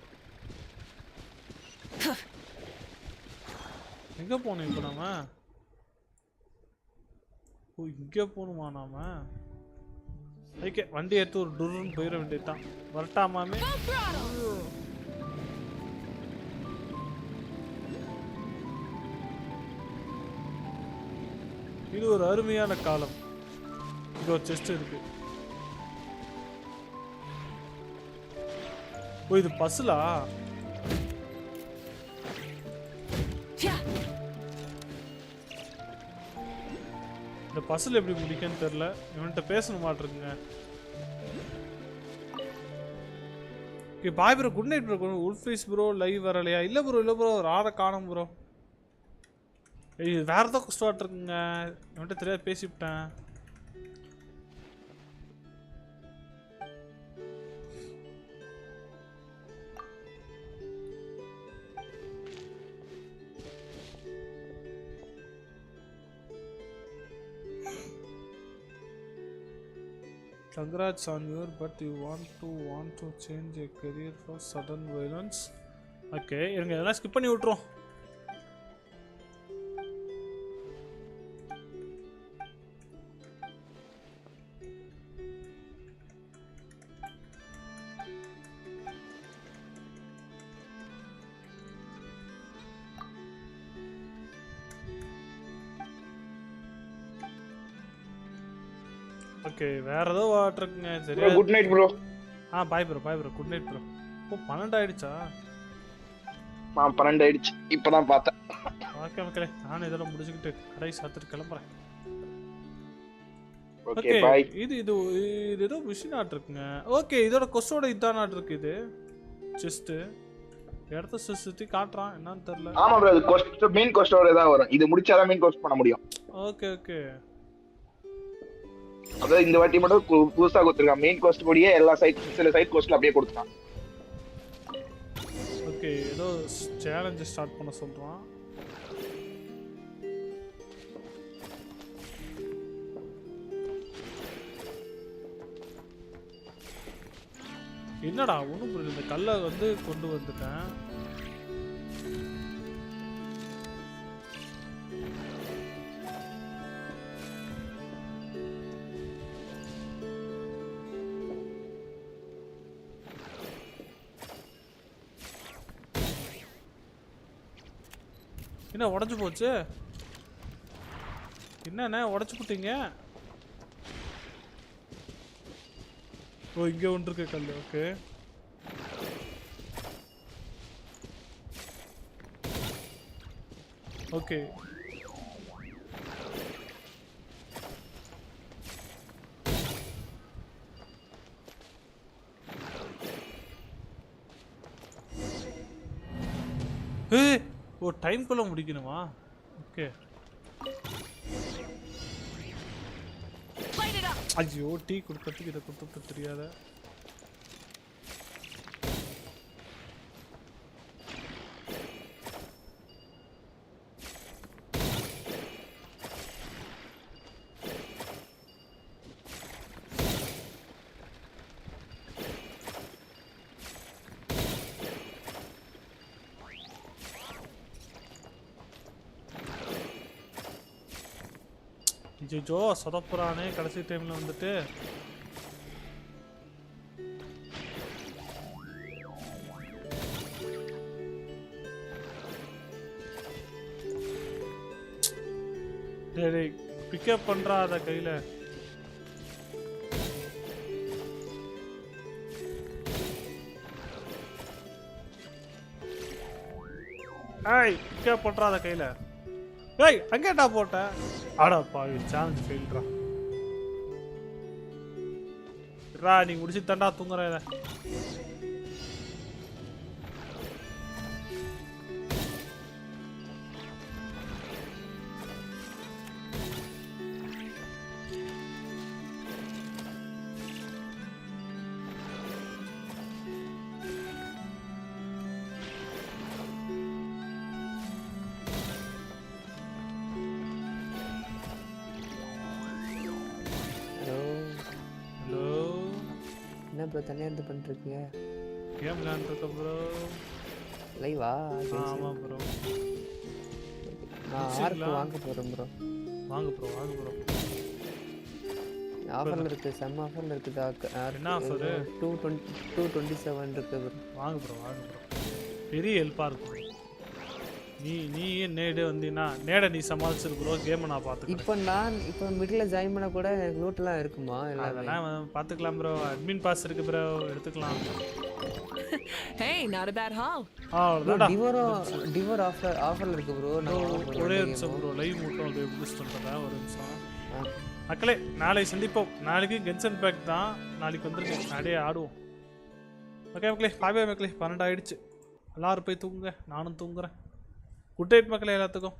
எங்க போணும் இப்போ நாம? ஓ, இங்க போணுமா நாம? ஓகே, வண்டி எடுத்து ஒரு டுர்ன்னு போயிட வேண்டியதுதான். வரட்டாமாமே. இது ஒரு அருமையான காலம். இங்க ஒரு செஸ்ட் இருக்கு. ஓ, இது பஸ்லா? இந்த பஸ்ல எப்படி முடிக்கன்னு தெரியல. இவன்கிட்ட பேசணும் மாட்டிருக்குங்க. ஓகே, bye bro, good night bro. உல்ஃபீஸ் ப்ரோ லைவ் வரலையா? இல்லை ப்ரோ, ராதை காணும் ப்ரோ. வேற ஏதோ கஷ்டம் இருக்குங்க. இவன்கிட்ட தெரியாது, பேசிவிட்டேன். Congrats on your, but you want to change your career for sudden violence. Okay, இருங்க, இதெல்லாம் ஸ்கிப் பண்ணி விட்டுறோம். ஓகே, வேற ஏதோ வாட்டர் இருக்குங்க. சரி, good night bro. Bye bro good night bro. Oh, 12 ஆயிடுச்சா? 12 ஆயிடுச்சு, இப்பதான் பார்த்தேன். ஓகே மக்களே, நான் இதெல்லாம் முடிச்சுக்கிட்டு கடை சாத்திட்டு கிளம்புறேன். Okay bye. இது ஏதோ மிஷின் ஆட் இருக்குங்க. ஓகே, இதோட கொஸ்டோட இதான் ஆட் இருக்கு. இது ஜஸ்ட் இடத்த சுத்தி காட்டுறான், என்னன்னு தெரியல. ஆமா ப்ரோ, இது கொஸ்ட் மெயின் கொஸ்டோட தான் வரும். இது முடிச்சாதான் மெயின் கொஸ்ட் பண்ண முடியும். ஓகே ஓகே, அதாவது இந்த வாட்டி மட்டும் புதுசா கொடுத்துருக்கான். மெயின் கோஸ்ட் கூடயே எல்லா சைட் சில சைட் கோஸ்ட்ல அப்படியே கொடுத்துட்டான். ஓகே, ஏதோ சேலஞ்ச் ஸ்டார்ட் பண்ண சொல்றான். என்னடா ஒன்றும் புரியல. இந்த கல்லை வந்து கொண்டு வந்துட்டேன். என்ன உடஞ்சு போச்சு? என்னண்ணே உடச்சு போட்டீங்க? ஓ, இங்க ஒன்று இருக்கு கல். Okay, okay. ஓ, டைம் குள்ள முடிக்கணுமா? ஓகே. ஐயோ, டீ கொடுக்கறதுக்கு இதை கொடுத்து தெரியாத. ஜோ சொதப்புறானே கடைசி டைம்ல வந்துட்டு. டேய் பிக்கப் பண்றாத கையில. ஏய் பிக்கப் பண்றாத கையில. ஏய் அங்கேடா போட்ட. அட பாவி சான்ஸ் ஃபெயில்ரா. ரா நீ முடிச்சு தண்டா தூங்குற இத. ப்ரோ தனியா இருந்து பண்ணிருக்கீங்க? கேம் விளையாண்டுருக்க ப்ரோ. லைவா? ஆமா ப்ரோ. நான் ஆர்க் வாங்க போறேன் ப்ரோ. வாங்க ப்ரோ வாங்க ப்ரோ. ஆஃபர்ல இருக்கு, செம்ம ஆஃபர்ல இருக்குது. என்ன ஆஃபர்? 227 இருக்கு ப்ரோ. வாங்க ப்ரோ வாங்க ப்ரோ. பெரிய ஹெல்ப்பா இருக்கு. நீ நேடு வந்தீனா நேட நீ சமாளிச்சிரு ப்ரோ. கேம் நான் பாத்துக்கிறேன். இப்போ மிடில்ல ஜாயின் பண்ண கூட எனக்கு லூட்லாம் இருக்குமா? அதெல்லாம் பாத்துக்கலாம் ப்ரோ. அட்மின் பாஸ் இருக்கு ப்ரோ, எடுத்துக்கலாம். Hey, not a bad haul. டிவோர் ஆஃபர்ல இருக்கு ப்ரோ. ஒரே நிமிஷம் ப்ரோ, லைவ் மட்டும் அப்படியே பூஸ்ட் பண்றதா ஒரு நிமிஷம். மக்களே நாளை சந்திப்போம். நாளைக்கு கென்சன் பேக் தான். நாளைக்கு வந்துருங்க, நாளையே ஆடுவோம். ஓகே மக்களே, பாய் மக்களே. 12 ஆயிடுச்சு. எல்லாரும் போய் தூங்குங்க, நானும் தூங்குறேன். குட் நைட் மக்களே எல்லாத்துக்கும்.